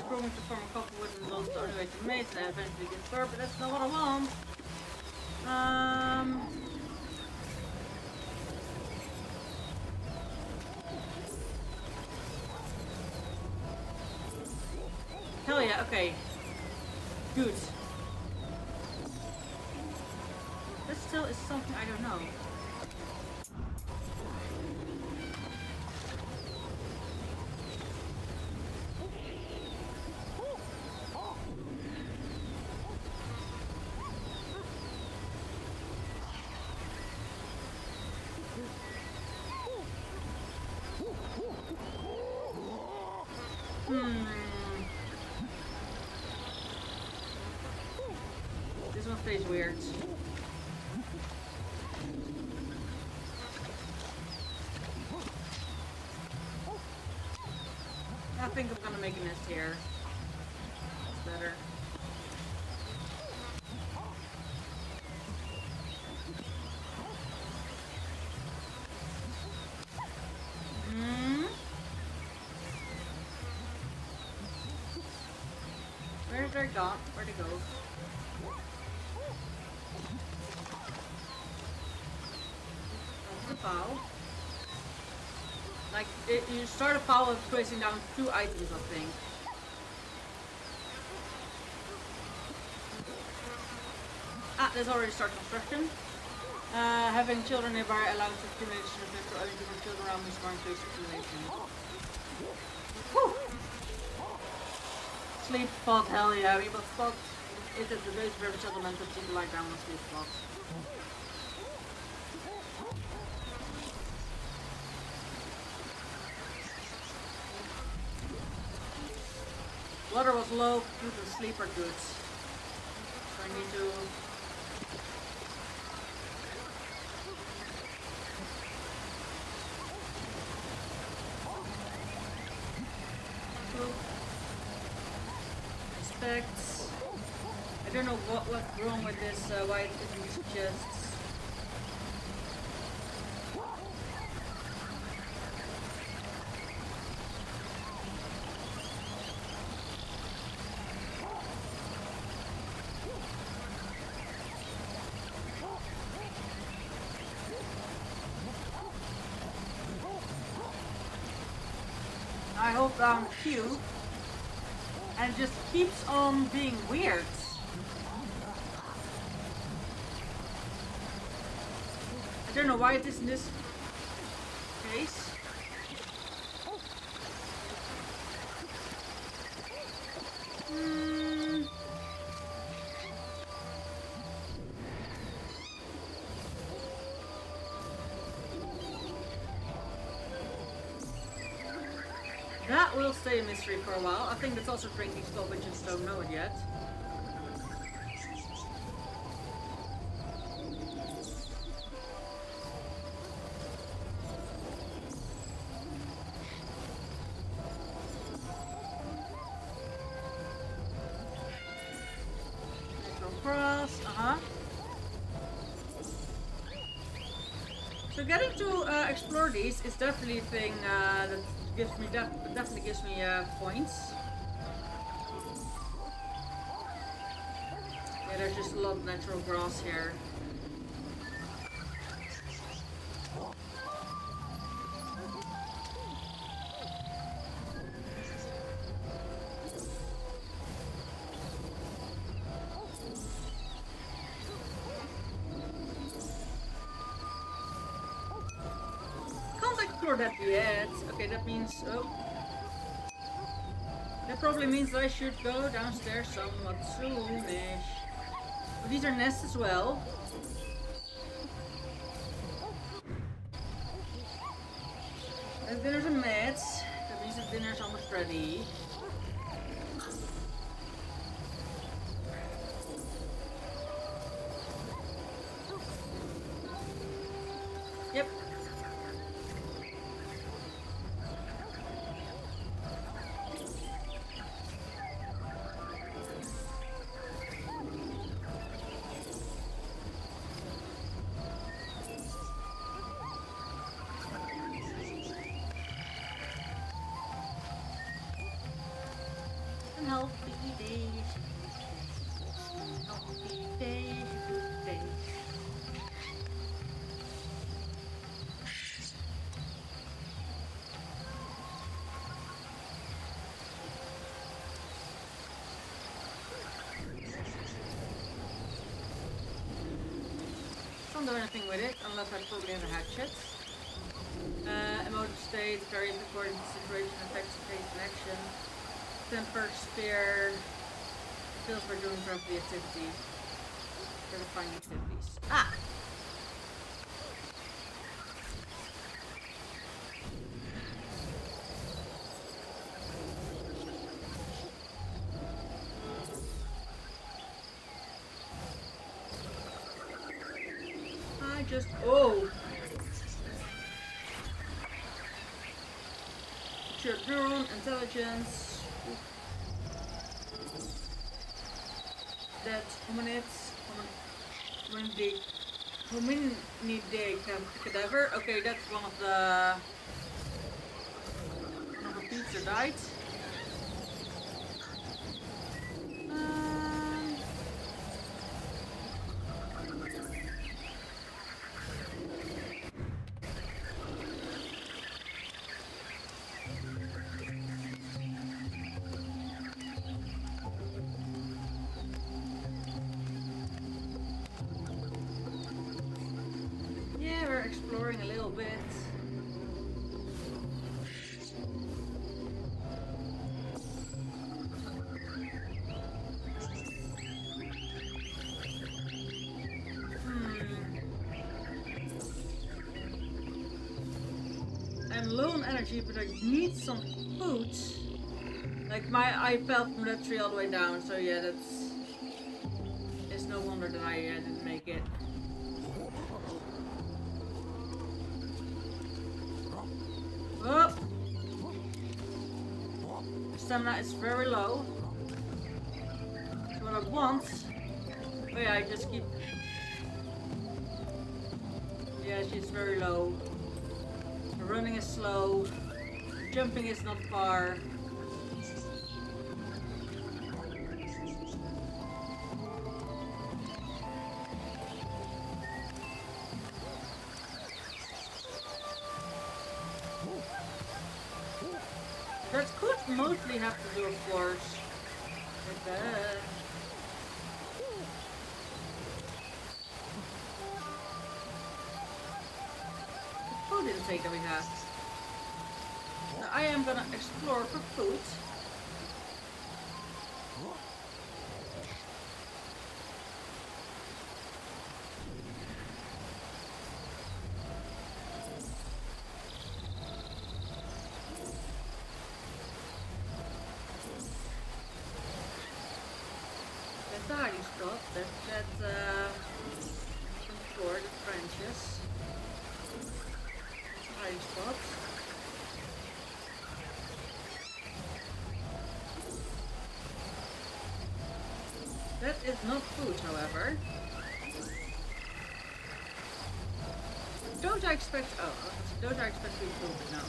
Growing to farm a couple with results the only way to mate and eventually get fur, but that's not what I want. Hell yeah, okay. Good. This still is something I don't know. This one stays weird. I think I'm gonna make a nest here. That's better. Where's their gone? Where'd it go? That's the bow. Like, you start a pile of placing down 2 items, I think. Ah, there's already start construction. Having children nearby allows accumulation of natural energy from children around this more increased accumulation. Woo! Sleep spot, hell yeah, we must spot it at the base of every settlement that people lie down on sleep spot. Water was low, food and sleep are good. So I need to... Aspects. I don't know what's wrong with this, why it isn't suggests. I hold down Q and it just keeps on being weird. I don't know why it is in this case. That will stay a mystery for a while. I think that's also drinking spell, but just don't know it yet. Cross, So getting to explore these is definitely a thing that definitely gives me points. Yeah, there's just a lot of natural grass here. explore that yet. Okay, that means... Oh. That probably means that I should go downstairs somewhat soonish. Oh, these are nests as well. There's a mats. That means the dinner's almost ready. Yep. Healthy days. Healthy days. Good days. Can't do anything with it unless I probably have a hatchet. Emotive state varies according to situation, affects pace and action. Temper, spear, feels for doing friendly activities. Verifying activities. Ah! I just... Oh! Your neuron intelligence. That hominidic cadaver. Okay, that's one of the peeps that died. Yeah, we're exploring a little bit. I'm low on energy, but I need some food. Like I fell from that tree all the way down, so yeah, it's no wonder that I didn't make it. Oh! Stamina is very low. So what I want... Oh yeah, I just keep... Yeah, she's very low. Running is slow. Jumping is not far. That could mostly have to do, of course, with that. The food intake that we have. Now I am gonna explore for food. The hiding spot, for the branches. Hiding spot. That is not food, however. Don't I expect... Oh, don't I expect to be food now?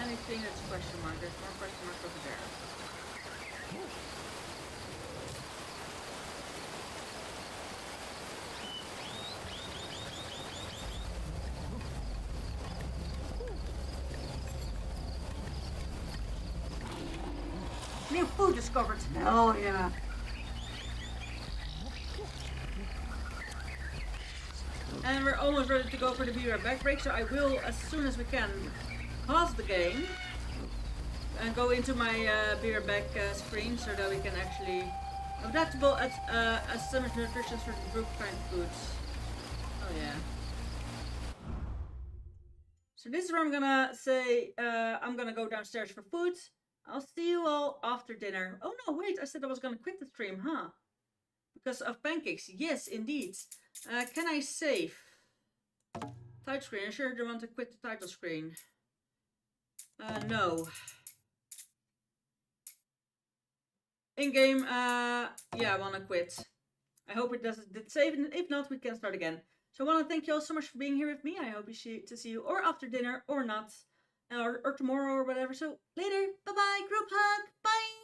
Anything that's question mark, there's more question mark over there. New food discovered. Hell yeah. And we're almost ready to go for the beer back break, so I will, as soon as we can, pause the game and go into my beer back screen so that we can actually adaptable at summer nutrition for the group kind foods. Oh yeah. So this is where I'm gonna say I'm gonna go downstairs for food. I'll see you all after dinner. Oh no, wait! I said I was gonna quit the stream, huh? Because of pancakes. Yes, indeed. Can I save? Title screen. I sure don't want to quit the title screen. No. In game, yeah, I wanna quit. I hope it did save, and if not, we can start again. So I want to thank you all so much for being here with me. I hope to see you or after dinner or not, or tomorrow or whatever. So later, bye bye, group hug, bye.